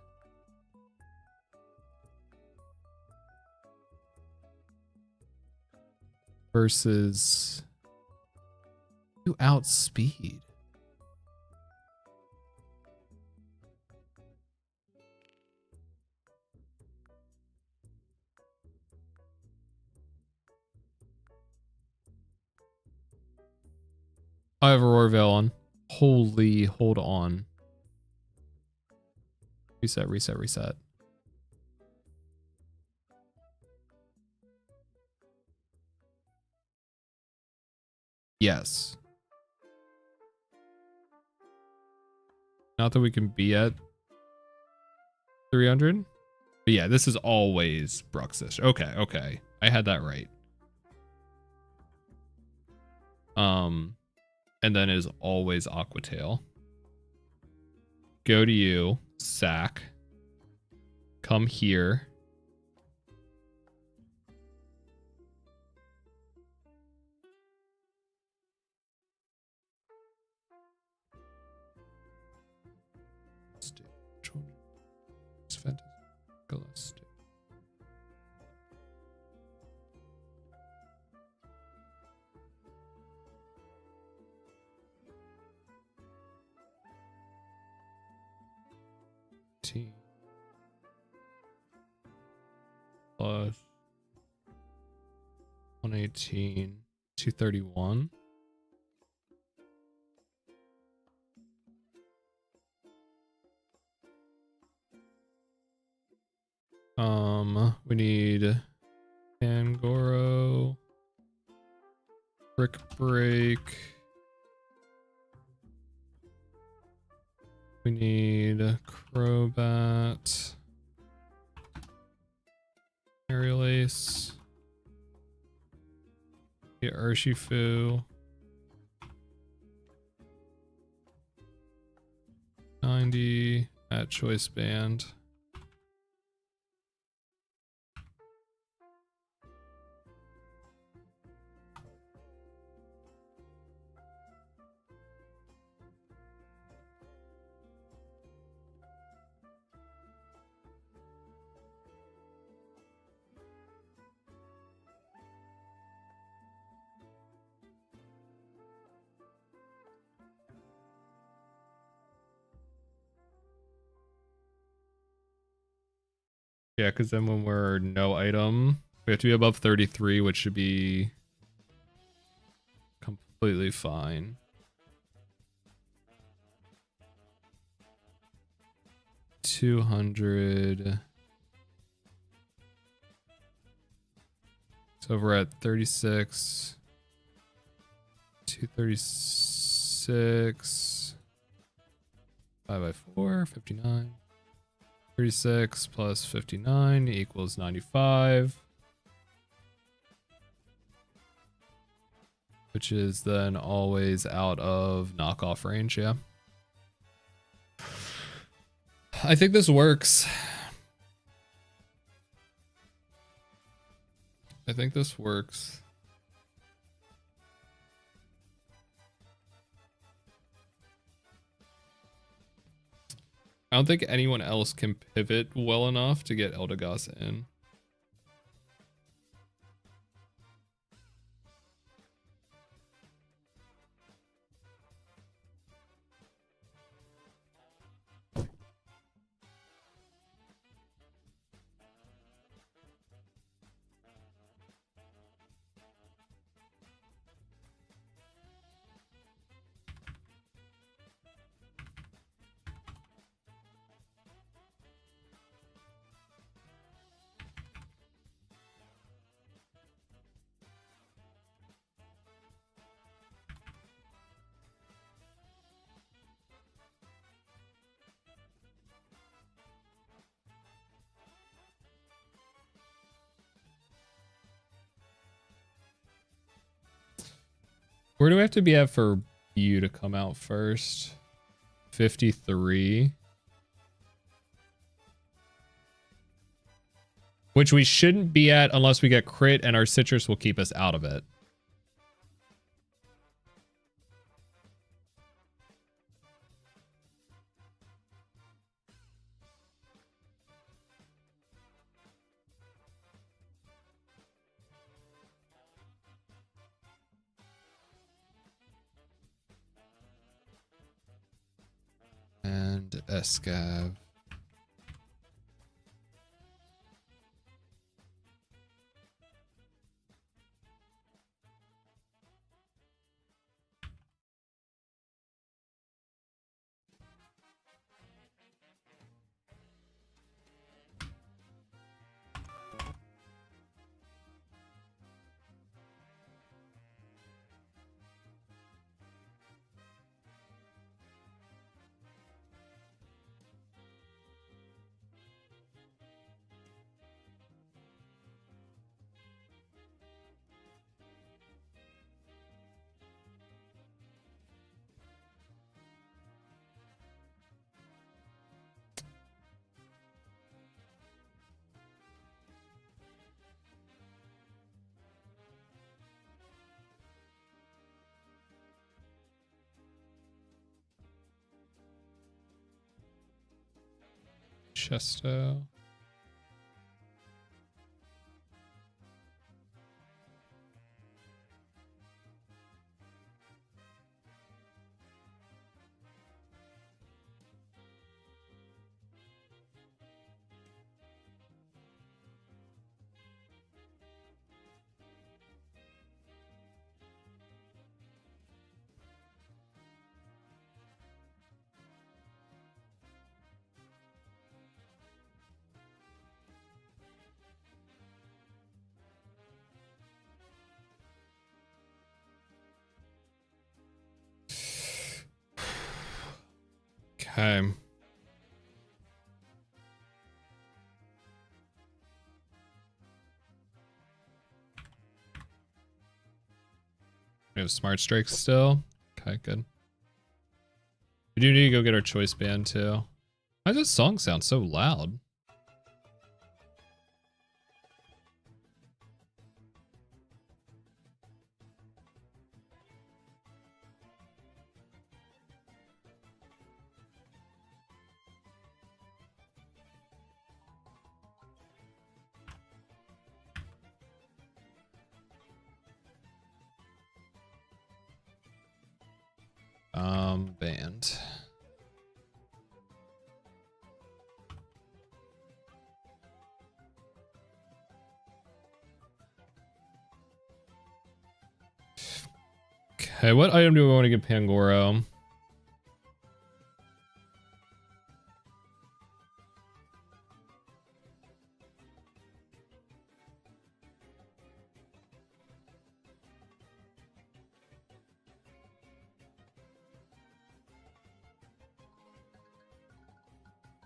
Versus... You outspeed. I have Aurora Veil on. Holy, hold on. Reset, reset, reset. Yes. Not that we can be at 300. But yeah, this is always Bruxish. Okay, okay. I had that right. And then it is always Aquatail. Go to you, sack. Come here. Fantasy. Plus 118, 231. We need Pangoro, Brick Break. We need Crobat, Aerial Ace, the Urshifu, 90 at Choice Band. Yeah, because then when we're no item, we have to be above 33, which should be completely fine. $200. So we're at 36. 236. 5 by 4, 59. 36 plus 59 equals 95. Which is then always out of knockoff range, yeah. I think this works. I think this works. I don't think anyone else can pivot well enough to get Eldegoss in. Where do we have to be at for you to come out first? 53. Which we shouldn't be at unless we get crit, and our citrus will keep us out of it. And Escav. Chesto. Okay. We have smart strikes still. Okay, good. We do need to go get our choice band too. Why does this song sound so loud? Band. Okay, what item do we want to give Pangoro?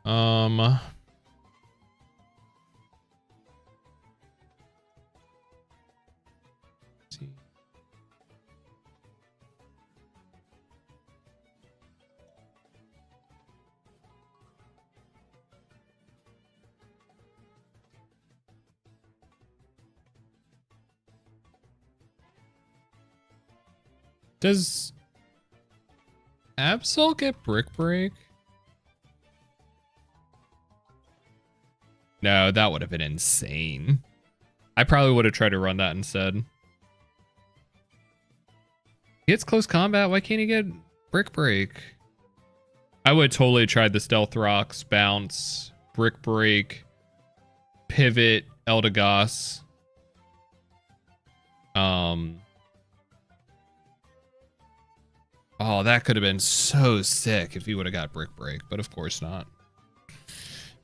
Um, see. Does Absol get brick break? No, that would have been insane. I probably would have tried to run that instead. He gets close combat. Why can't he get brick break? I would totally tried the stealth rocks, bounce, brick break, pivot, Eldegoss. Oh, that could have been so sick if he would have got brick break, but of course not.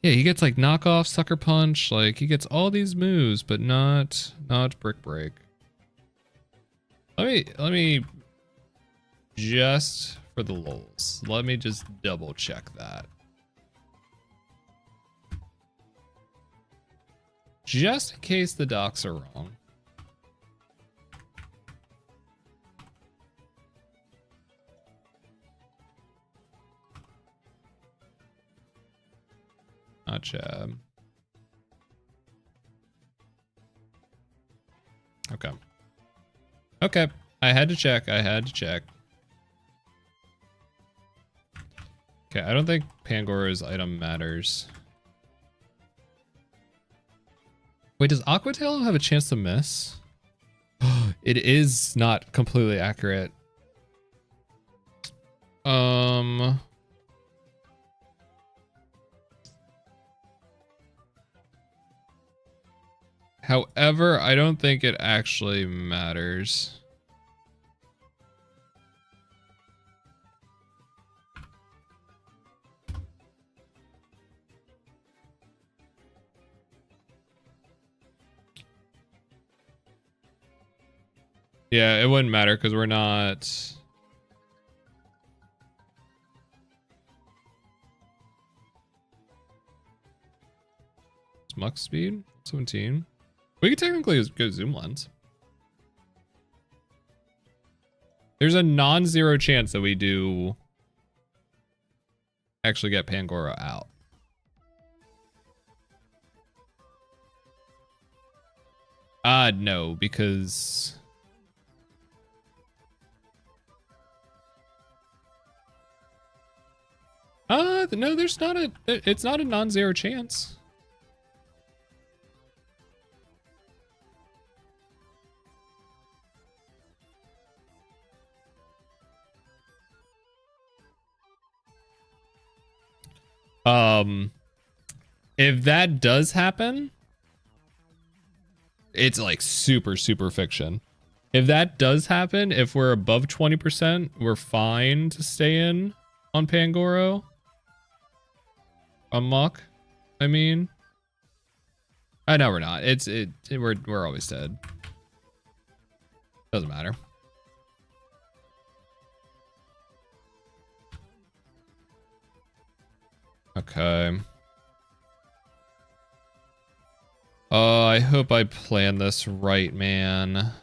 Yeah, he gets like knockoff, sucker punch, like he gets all these moves, but not brick break. Let me just for the lulz. Let me just double check that. Just in case the docs are wrong. Not Chad. Okay. Okay. I had to check. I had to check. Okay, I don't think Pangoro's item matters. Wait, does Aquatail have a chance to miss? It is not completely accurate. However, I don't think it actually matters. Yeah, it wouldn't matter because we're not... Mux speed? 17. We could technically go zoom lens. There's a non-zero chance that we do actually get Pangoro out. No, because... no, there's not a... It's not a non-zero chance. If that does happen, it's like super fiction. If that does happen, if we're above 20%, we're fine to stay in on Pangoro. On Muck, I mean. I know we're not. We're always dead. Doesn't matter. Okay. Oh, I hope I planned this right, man.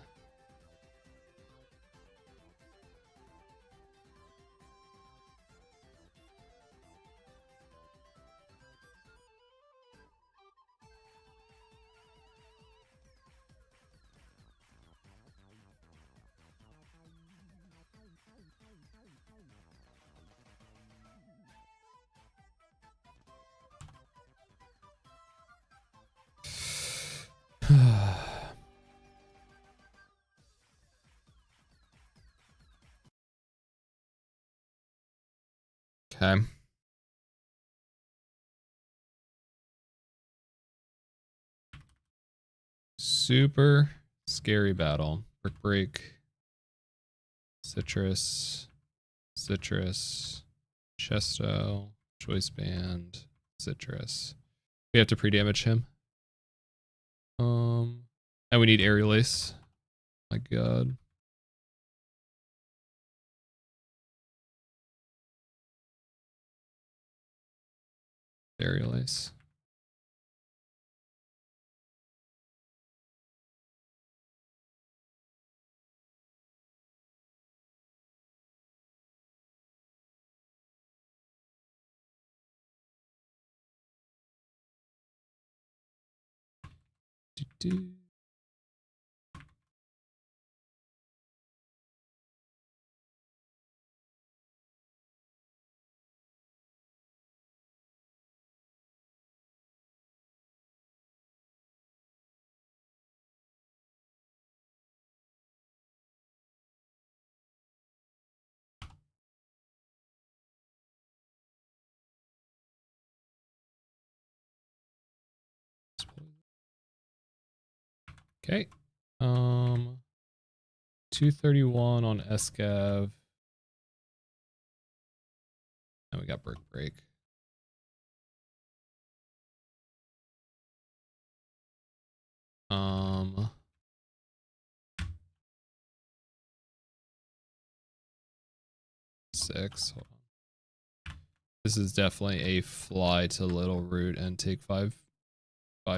Okay. Super scary battle. Brick break. Citrus. Citrus. Chesto. Choice band. Citrus. We have to pre-damage him. And we need aerial ace. My god. Burial Ace. Do. Okay. 231 on Escav. And we got Brick Break. Six. Hold on. This is definitely a fly to Little Root and take five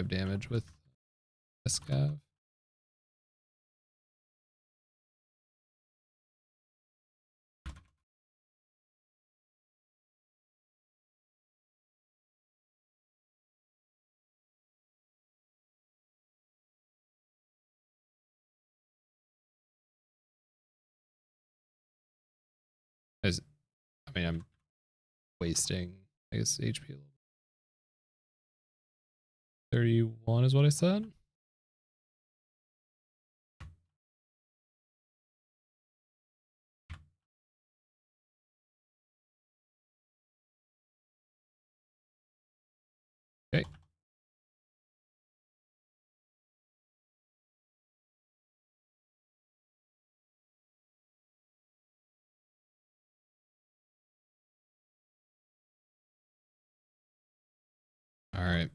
damage with Escav. I mean, I'm wasting, I guess, HP a little. 31 is what I said. Okay. All right.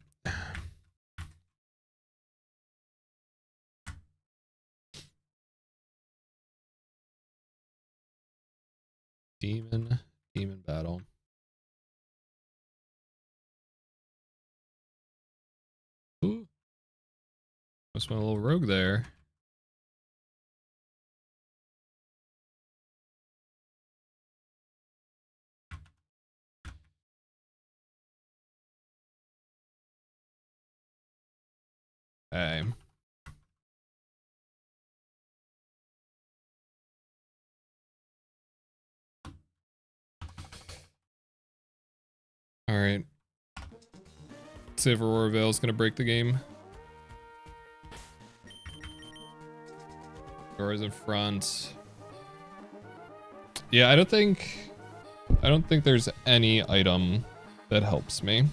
Demon battle. Ooh. Just went a little rogue there. Okay. All right. See if Aurora Veil is going to break the game. Aurora's in front. Yeah, I don't think there's any item that helps me.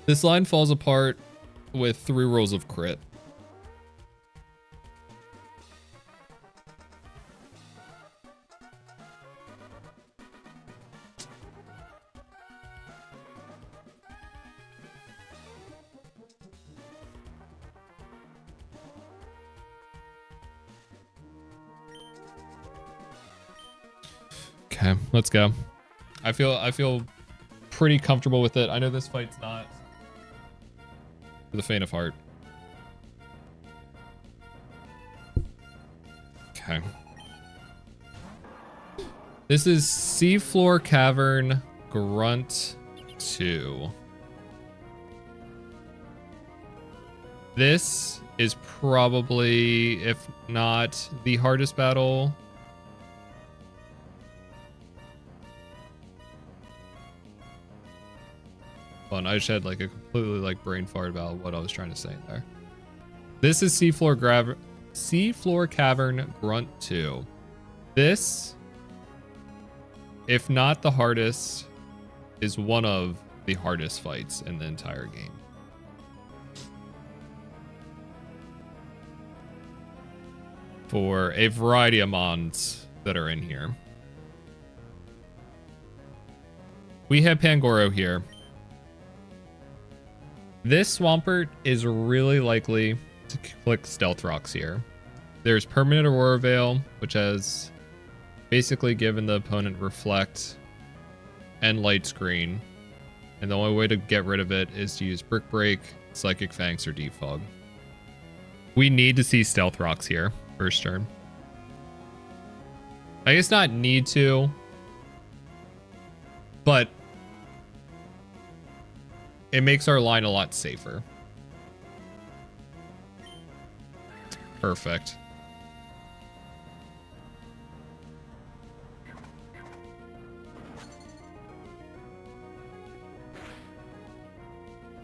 This line falls apart with 3 rolls of crit. Okay, let's go. I feel pretty comfortable with it. I know this fight's not for the faint of heart. Okay. This is Seafloor Cavern Grunt 2. This is probably, if not the hardest battle. Fun. I just had like a completely like brain fart about what I was trying to say there. This is Seafloor Cavern Grunt 2. This, if not the hardest, is one of the hardest fights in the entire game. For a variety of mons that are in here. We have Pangoro here. This Swampert is really likely to click Stealth Rocks here. There's Permanent Aurora Veil, which has basically given the opponent Reflect and Light Screen. And the only way to get rid of it is to use Brick Break, Psychic Fangs, or Deep Fog. We need to see Stealth Rocks here, first turn. I guess not need to, but it makes our line a lot safer. Perfect.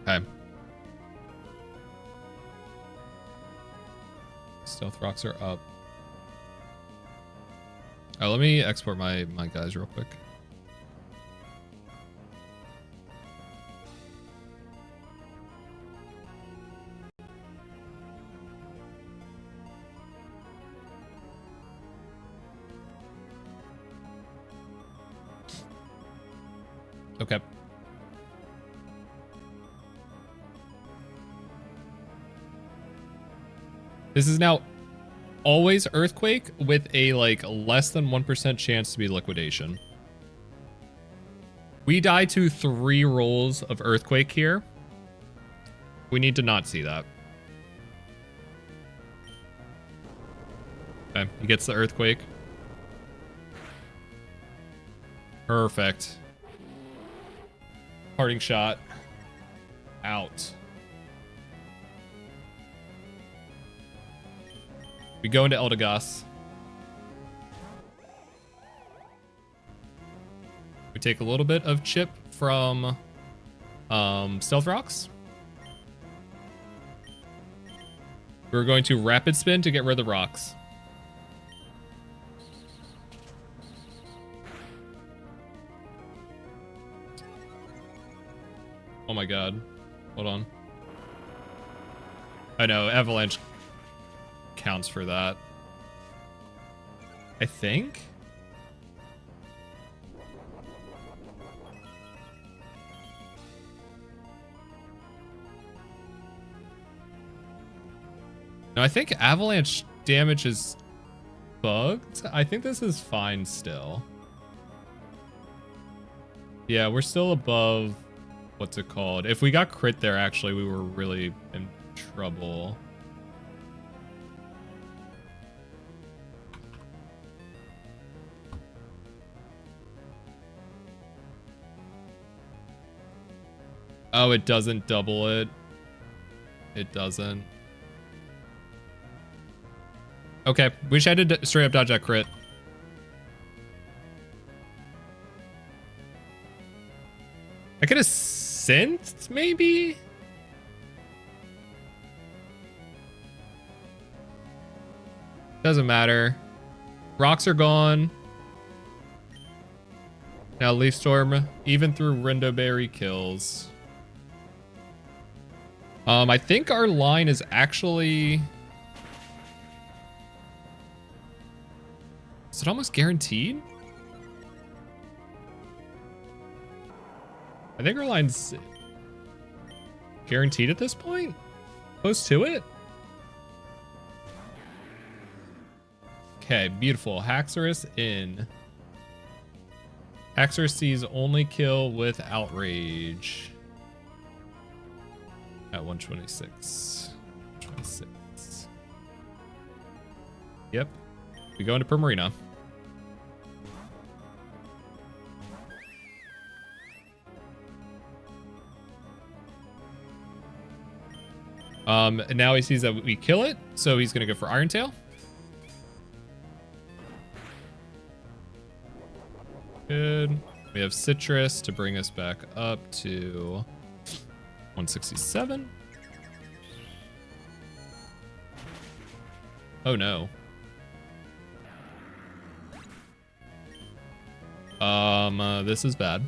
Okay. Stealth Rocks are up. Oh, let me export my guys real quick. Okay. This is now always Earthquake with a like less than 1% chance to be Liquidation. We die to 3 rolls of Earthquake here. We need to not see that. Okay, he gets the Earthquake. Perfect. Parting shot. Out. We go into Eldegoss. We take a little bit of chip from Stealth Rocks. We're going to Rapid Spin to get rid of the rocks. Oh my god. Hold on. I know, Avalanche counts for that. I think? No, I think Avalanche damage is bugged. I think this is fine still. Yeah, we're still above... What's it called? If we got crit there, actually, we were really in trouble. Oh, it doesn't double it. It doesn't. Okay, wish I did straight up dodge that crit. I could have synth, maybe? Doesn't matter. Rocks are gone. Now Leaf Storm, even through Rindoberry, kills. I think our line is actually... Is it almost guaranteed? I think our line's guaranteed at this point. Close to it. Okay, beautiful. Haxorus in. Haxorus sees only kill with Outrage. At 126. 26. Yep. We go into Primarina. And now he sees that we kill it, so he's gonna go for Iron Tail. Good. We have Citrus to bring us back up to 167. Oh no. This is bad.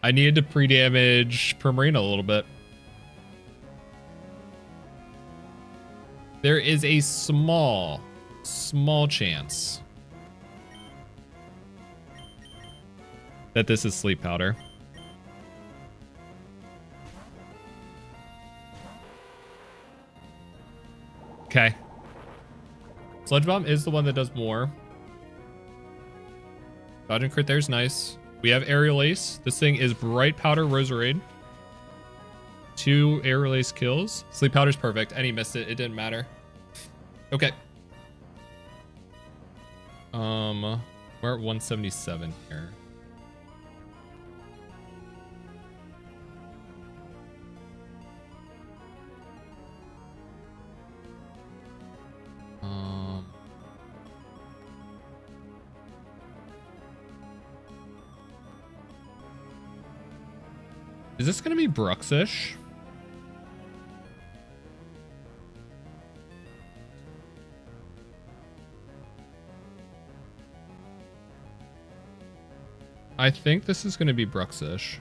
I needed to pre-damage Primarina a little bit. There is a small chance that this is Sleep Powder. Okay. Sludge Bomb is the one that does more. Dodge and crit there's nice. We have Aerial Ace. This thing is Bright Powder Roserade. 2 Aerial Ace kills. Sleep Powder's perfect. And he missed it. It didn't matter. Okay. We're at 177 here. Is this going to be Bruxish? I think this is going to be Bruxish.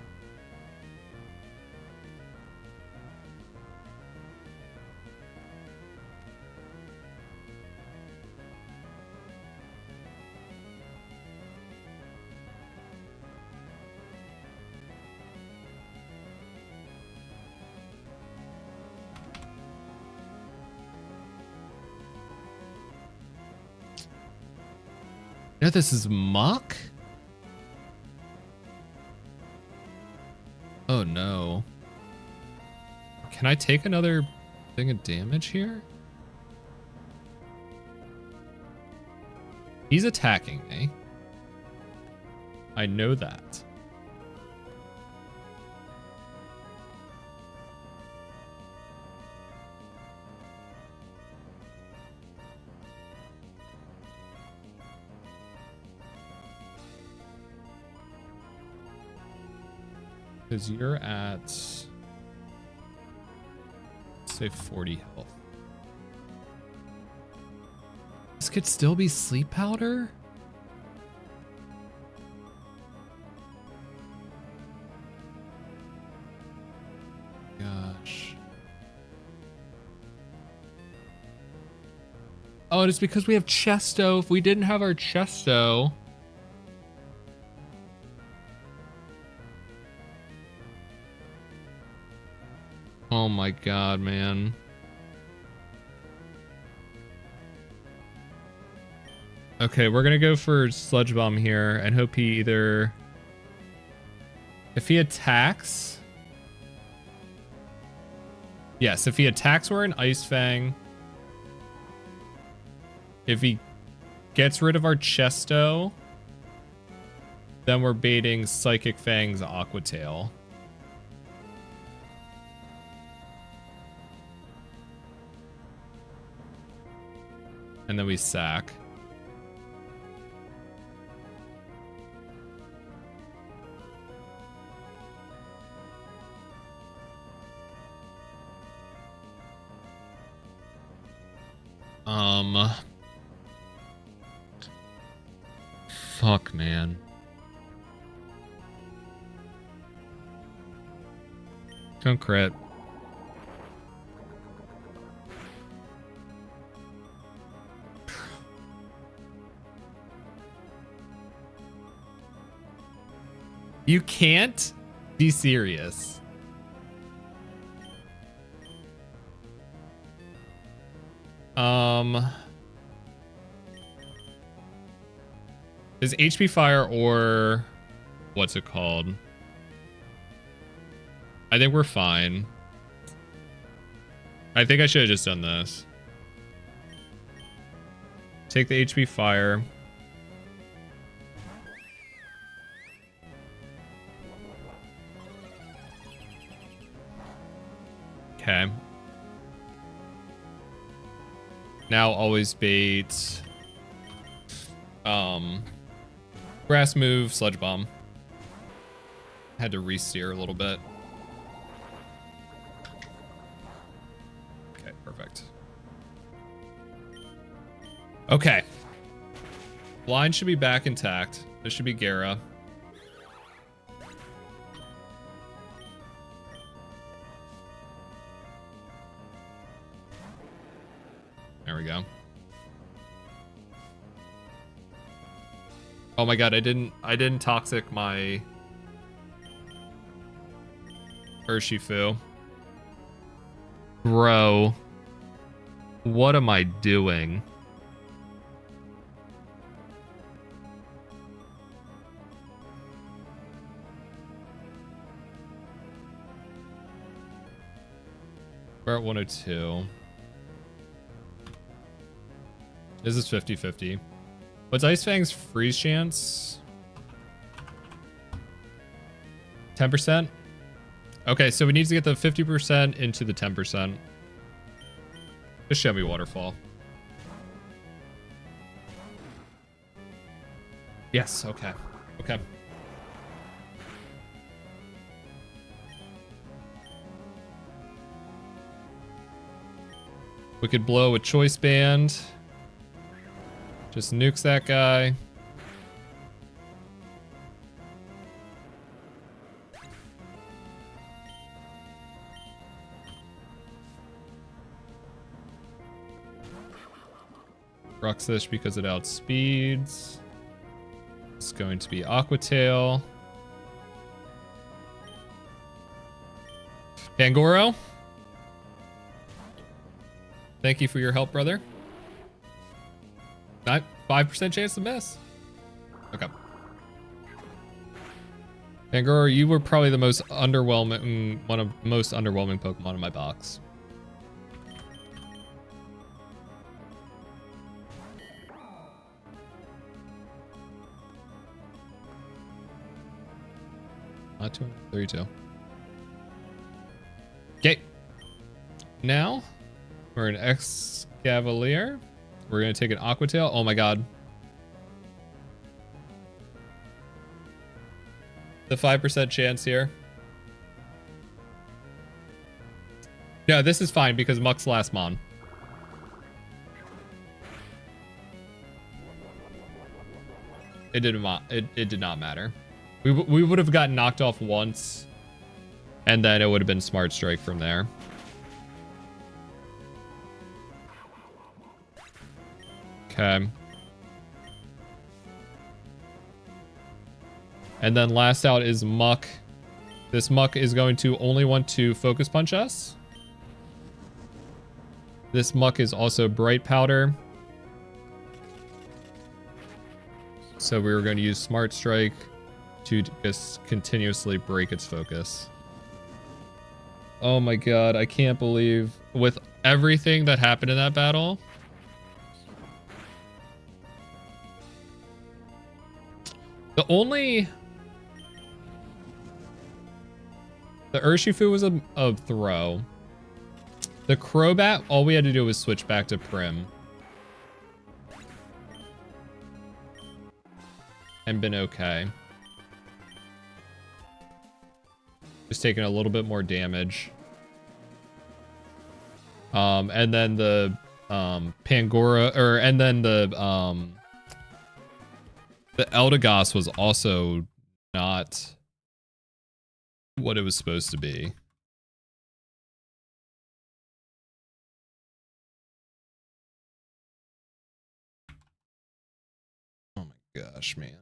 You know, this is Muck? Oh no. Can I take another thing of damage here? He's attacking me. I know that. Because you're at, say, 40 health. This could still be Sleep Powder? Gosh. Oh, and it's because we have Chesto. If we didn't have our Chesto... Oh my god, man. Okay, we're gonna go for Sludge Bomb here and hope he either... If he attacks... Yes, if he attacks, we're an Ice Fang. If he gets rid of our Chesto, then we're baiting Psychic Fang's Aqua Tail. And then we sack. Fuck, man. Don't crit. You can't be serious. Is HP Fire or what's it called? I think we're fine. I think I should have just done this. Take the HP Fire. Okay. Now always bait. Grass move, Sludge Bomb. Had to re-steer a little bit. Okay, perfect. Okay. Line should be back intact. This should be Gara. There we go. Oh my god, I didn't toxic my Urshifu. Bro. What am I doing? We're at 102. This is 50-50. What's Ice Fang's freeze chance? 10%? Okay, so we need to get the 50% into the 10%. Just show me waterfall. Yes, okay. Okay. We could blow a choice band. Just nukes that guy. Rockfish because it outspeeds. It's going to be Aqua Tail. Pangoro. Thank you for your help, brother. 5% chance to miss. Okay. Pangoro, you were probably the most underwhelming, one of the most underwhelming Pokemon in my box. Not 232. Okay. Now, we're an Excavalier. We're going to take an Aqua Tail. Oh my god. The 5% chance here. No, this is fine because Muck's last Mon. It did not matter. We would have gotten knocked off once, and then it would have been Smart Strike from there. Okay. And then last out is Muck. This Muck is going to only want to Focus Punch us. This Muck is also Bright Powder. So we were going to use Smart Strike to just continuously break its focus. Oh my god, I can't believe with everything that happened in that battle. The Urshifu was a throw. The Crobat, all we had to do was switch back to Prim. And been okay. Just taking a little bit more damage. And then the Pangoro, and then the Eldegoss was also not what it was supposed to be. Oh my gosh, man.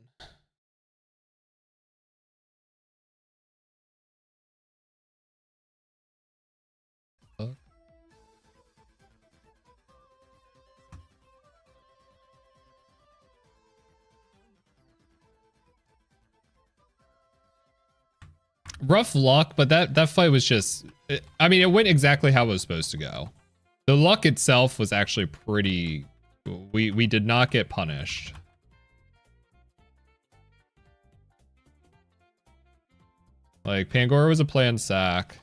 Rough luck, but that fight was just... I mean, it went exactly how it was supposed to go. The luck itself was actually pretty... We did not get punished. Like, Pangoro was a planned sack.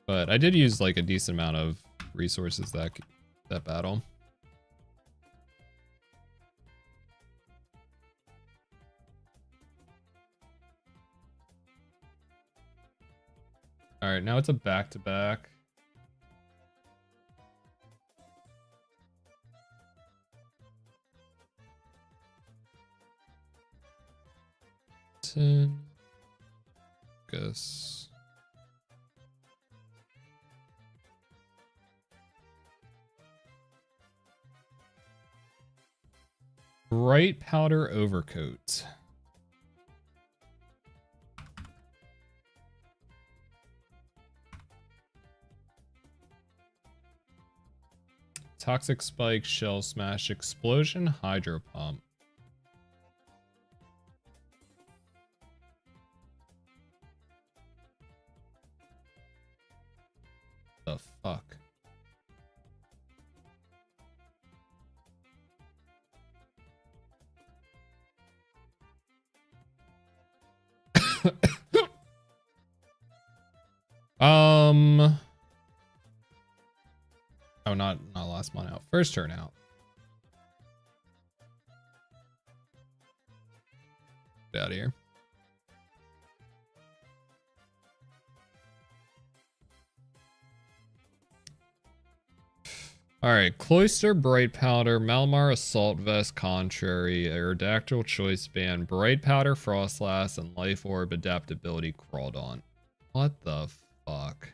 But I did use, like, a decent amount of resources that battle. All right, now it's a back-to-back. Focus. Bright Powder Overcoat. Toxic spike, shell smash, explosion, hydro pump. The fuck? Oh, not last one out. First turn out. Get out of here. All right, Cloister, Bright Powder, Malamar, Assault Vest, Contrary, Aerodactyl, Choice Band, Bright Powder, Frostlass, and Life Orb, Adaptability, Crawdaunt. What the fuck?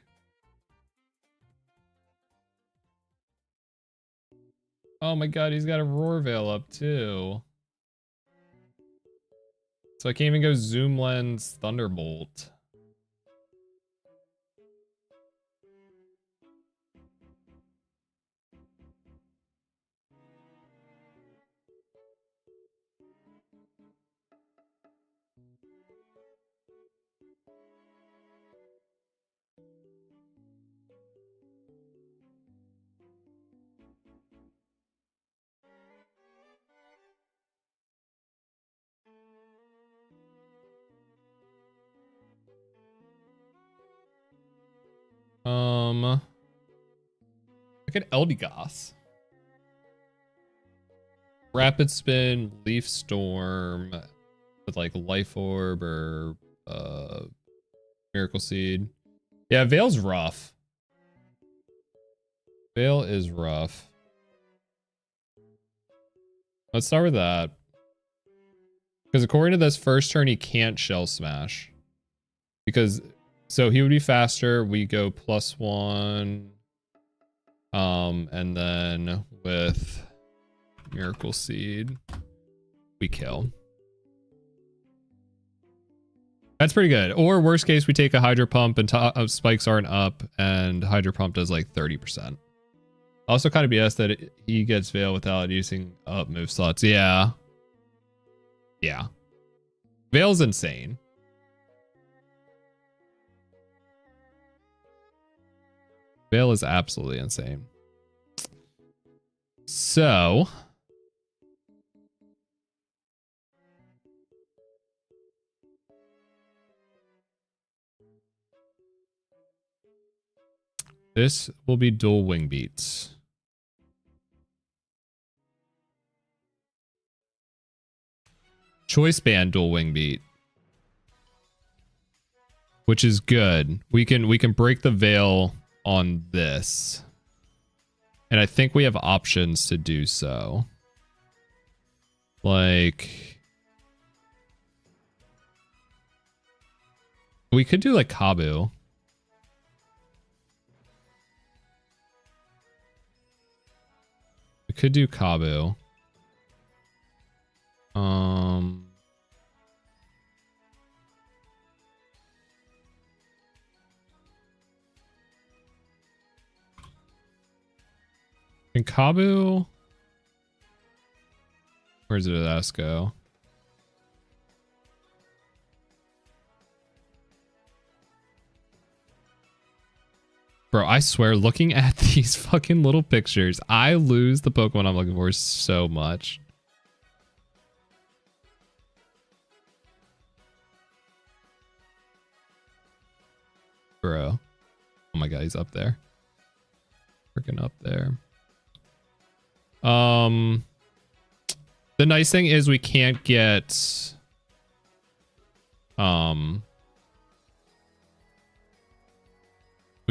Oh my god, he's got a Roar Veil up too. So I can't even go Zoom Lens, Thunderbolt. Look at Eldegoss. Rapid Spin, Leaf Storm with like Life Orb or Miracle Seed. Yeah, Veil's rough. Veil is rough. Let's start with that. Because according to this first turn, he can't Shell Smash. Because, so he would be faster. We go +1. And then with Miracle Seed, we kill. That's pretty good. Or worst case, we take a Hydro Pump and spikes aren't up, and Hydro Pump does like 30%. Also kind of BS that he gets Veil without using up move slots. Yeah. Yeah. Veil's insane. Veil is absolutely insane. So this will be dual wing beats. Choice Band dual wing beat, which is good. We can break the Veil on this, and I think we have options to do so. Like, we could do like Kabu. We could do Kabu. In Kabu, where's it at Esco? Bro, I swear, looking at these fucking little pictures, I lose the Pokemon I'm looking for so much. Bro. Oh my god, he's up there. Freaking up there. The nice thing is we can't get we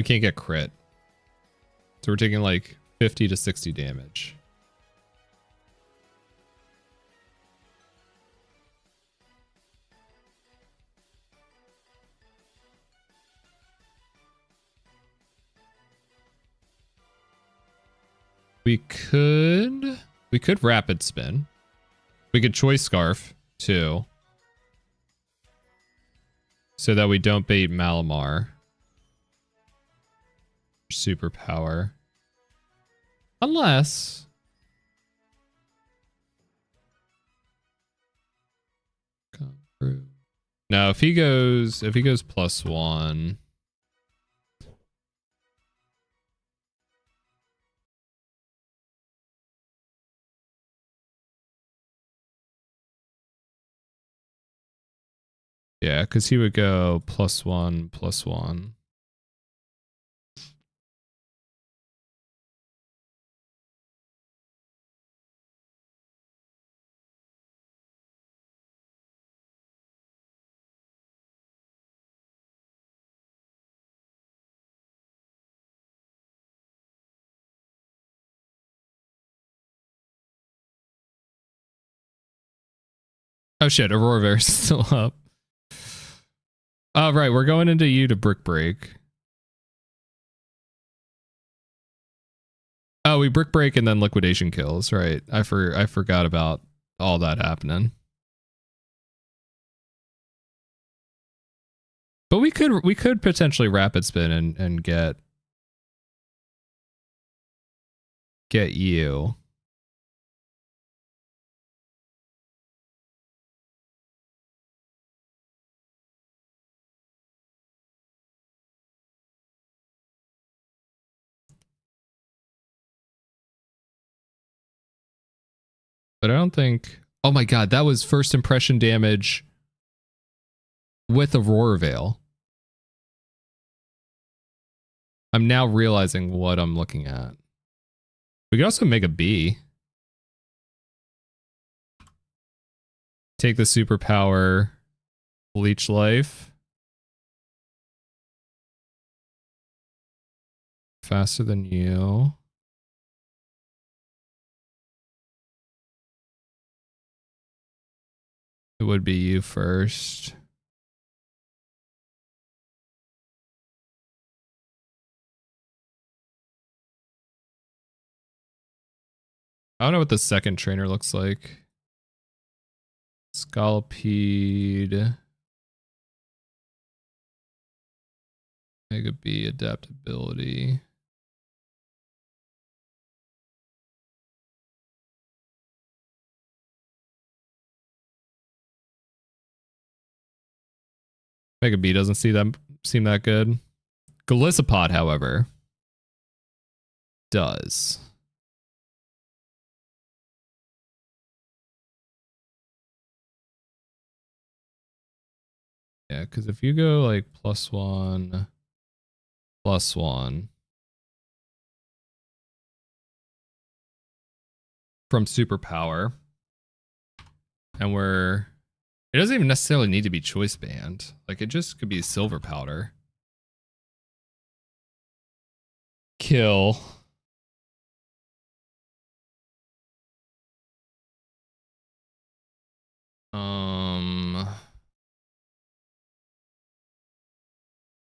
can't get crit. So we're taking like 50 to 60 damage. We could Rapid Spin. We could Choice Scarf too, so that we don't bait Malamar. Superpower. Unless... Come through. No, if he goes +1. Yeah, because he would go +1, +1. Oh shit, Aurora Bear's still up. Oh, right, we're going into you to Brick Break. Oh, we Brick Break and then Liquidation kills, right. I forgot about all that happening. But we could potentially Rapid Spin and get you. But I don't think... Oh my god, that was first impression damage with Aurora Veil. I'm now realizing what I'm looking at. We could also make a B. Take the superpower, leech life. Faster than you. It would be you first. I don't know what the second trainer looks like. Scalpede. Mega B adaptability. Mega B doesn't seem that good. Golisopod, however, does. Yeah, because if you go like +1, +1 from superpower, and it doesn't even necessarily need to be choice band. Like it just could be silver powder. Kill.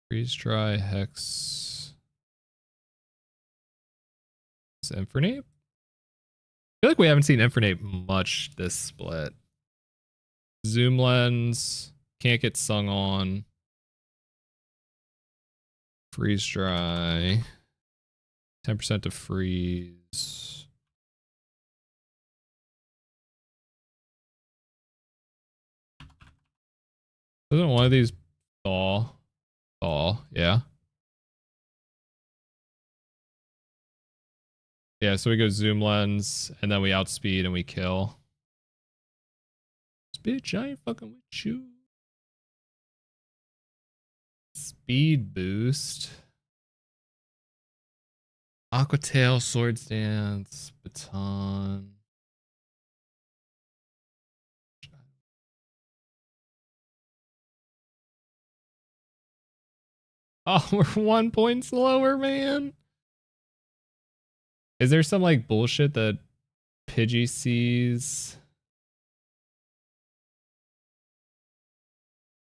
Freeze dry hex. Is Infernate? I feel like we haven't seen Infernate much this split. Zoom lens. Can't get sung on. Freeze dry. 10% to freeze. Doesn't one of these thaw? Thaw, yeah. Yeah, so we go zoom lens, and then we outspeed and we kill. Bitch, I ain't fucking with you. Speed boost. Aquatail, Swords Dance, Baton. Oh, we're 1 point slower, man. Is there some like bullshit that Pidgey sees?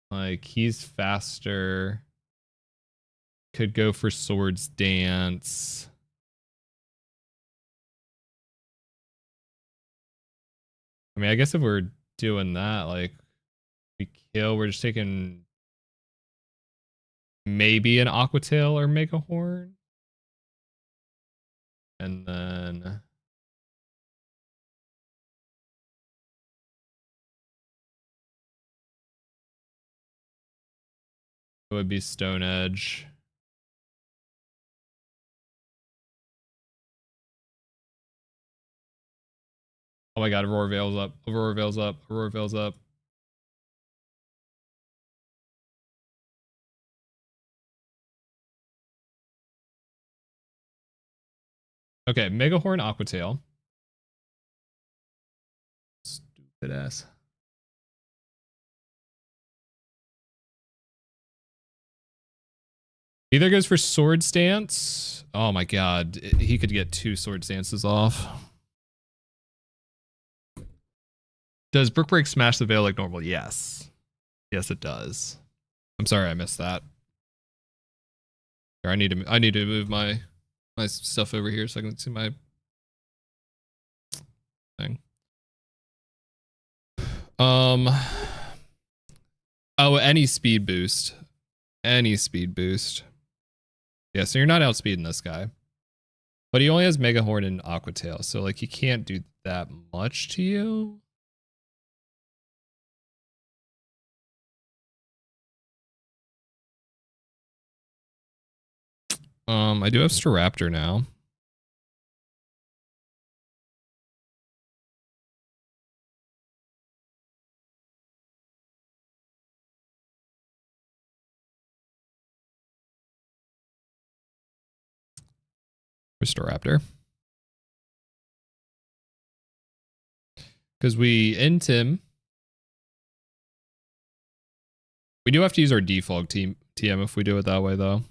Like he's faster. Could go for Swords Dance. I mean, I guess if we're doing that, like we kill, we're just taking maybe an Aquatail or Mega Horn. And then it would be Stone Edge. Oh my god, Aurora Veil's up. Aurora Veil's up. Aurora Veil's up. Okay, Megahorn Aquatail. Stupid ass. Either goes for Sword Stance. Oh my god, he could get 2 Sword Stances off. Does Brick Break smash the Veil like normal? Yes. Yes, it does. I'm sorry I missed that. I need to move my stuff over here so I can see my thing. Oh, any speed boost. Any speed boost. Yeah, so you're not outspeeding this guy. But he only has Megahorn and Aquatail, so like he can't do that much to you. I do have Staraptor now. Staraptor. Because we int him. We do have to use our default TM if we do it that way, though.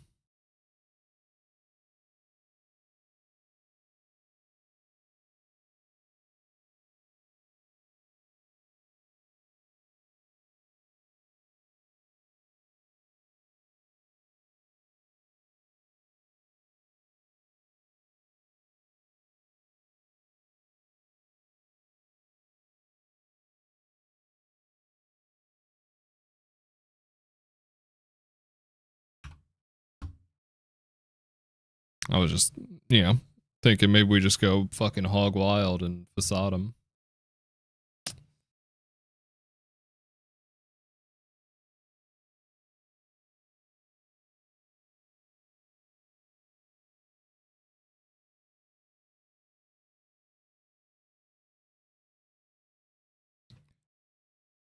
I was just, you know, thinking maybe we just go fucking hog wild and facade him.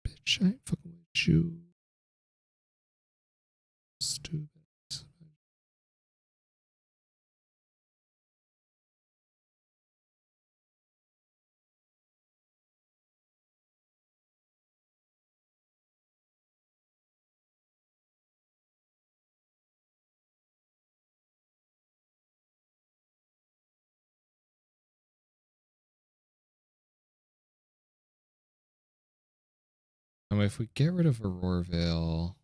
Bitch, I ain't fucking with you. Stupid. If we get rid of Aurora Veil,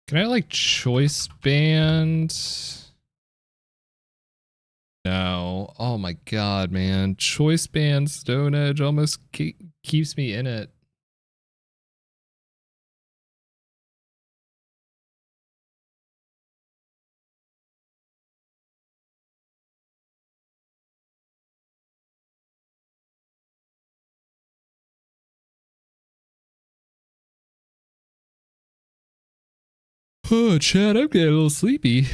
can I like choice band? No. Oh my god, man. Choice band Stone Edge almost keeps me in it. Oh, Chad, I'm getting a little sleepy.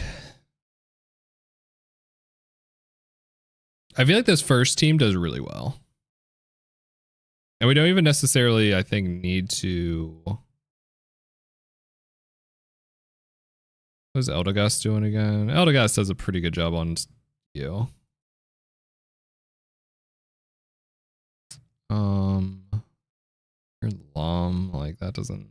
I feel like this first team does really well. And we don't even necessarily, I think, need to... What's Eldegoss doing again? Eldegoss does a pretty good job on you. Your Lum, like, that doesn't...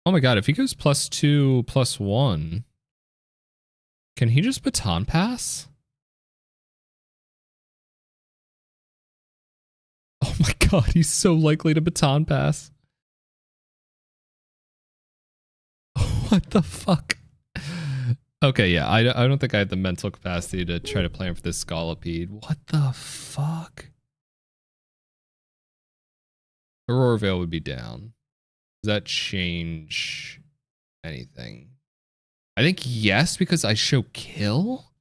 Oh my god, if he goes +2, +1, can he just baton pass? Oh my god, he's so likely to baton pass. What the fuck? Okay, yeah, I don't think I have the mental capacity to try to plan for this Scallopede. What the fuck? Aurora Veil would be down. Does that change anything? I think yes, because I show kill.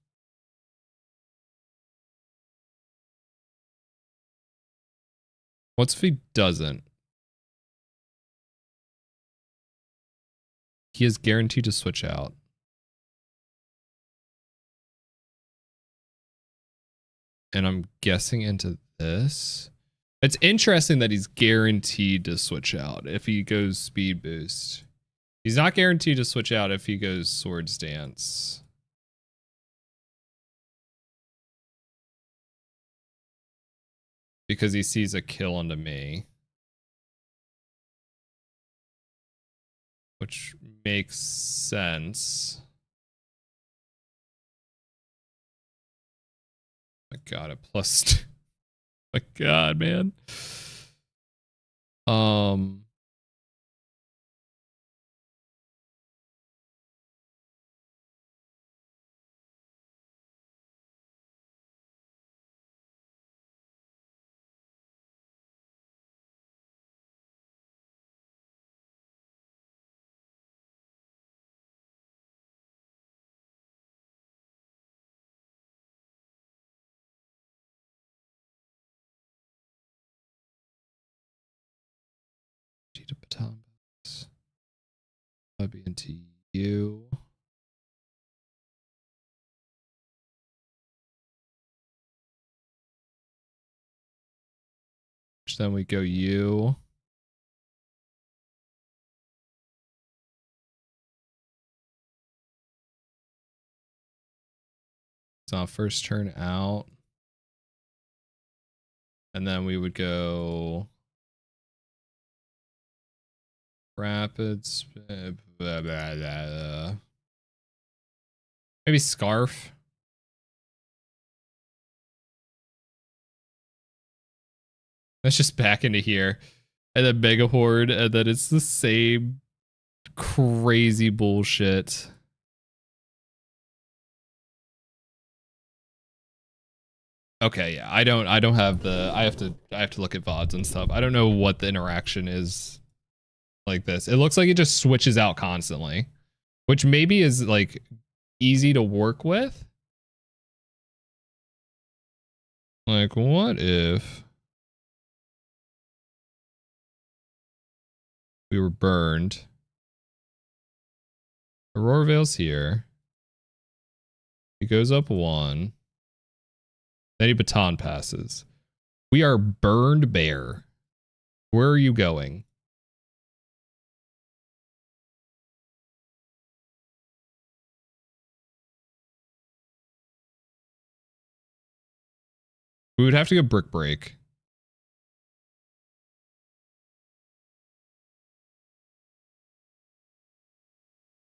What's if he doesn't? He is guaranteed to switch out. And I'm guessing into this. It's interesting that he's guaranteed to switch out if he goes speed boost. He's not guaranteed to switch out if he goes swords dance. Because he sees a kill onto me. Which makes sense. My god, a plus. My god, man. Baton pass. I'll be into you. Then we go you. So first turn out. And then we would go rapids. Blah, blah, blah. Maybe scarf. That's just back into here. And then Mega Horde, and then it's the same crazy bullshit. Okay, yeah. I don't have the I have to look at VODs and stuff. I don't know what the interaction is like this. It looks like it just switches out constantly, which maybe is like easy to work with. Like, what if we were burned? Aurora Veil's here. He goes up one. Then he baton passes. We are burned bare. Where are you going? We would have to go brick break.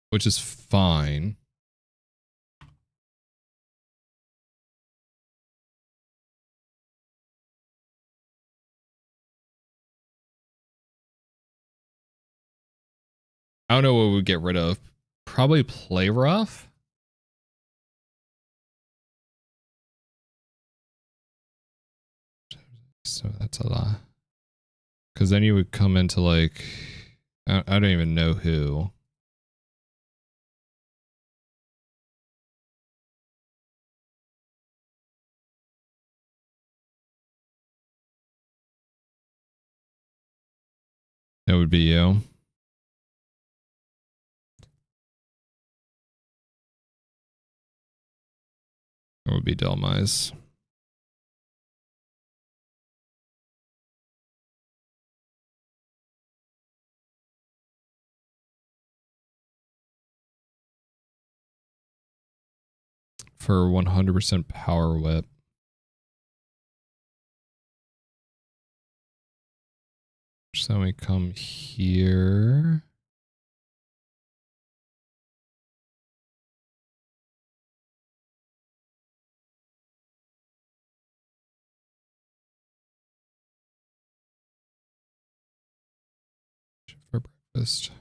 Which is fine. I don't know what we'd get rid of. Probably play rough. So that's a lot. Because then you would come into like, I don't even know who. That would be you. That would be Delmise. For 100% power whip. So we come here. For breakfast.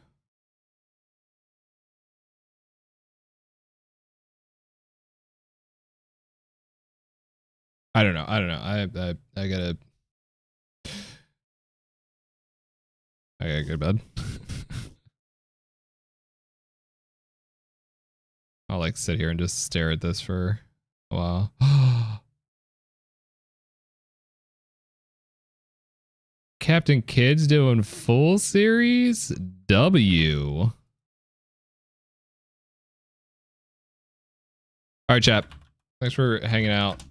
I don't know. I gotta go to bed. I'll like sit here and just stare at this for a while. Captain Kidd's doing full series? W. All right, chap. Thanks for hanging out.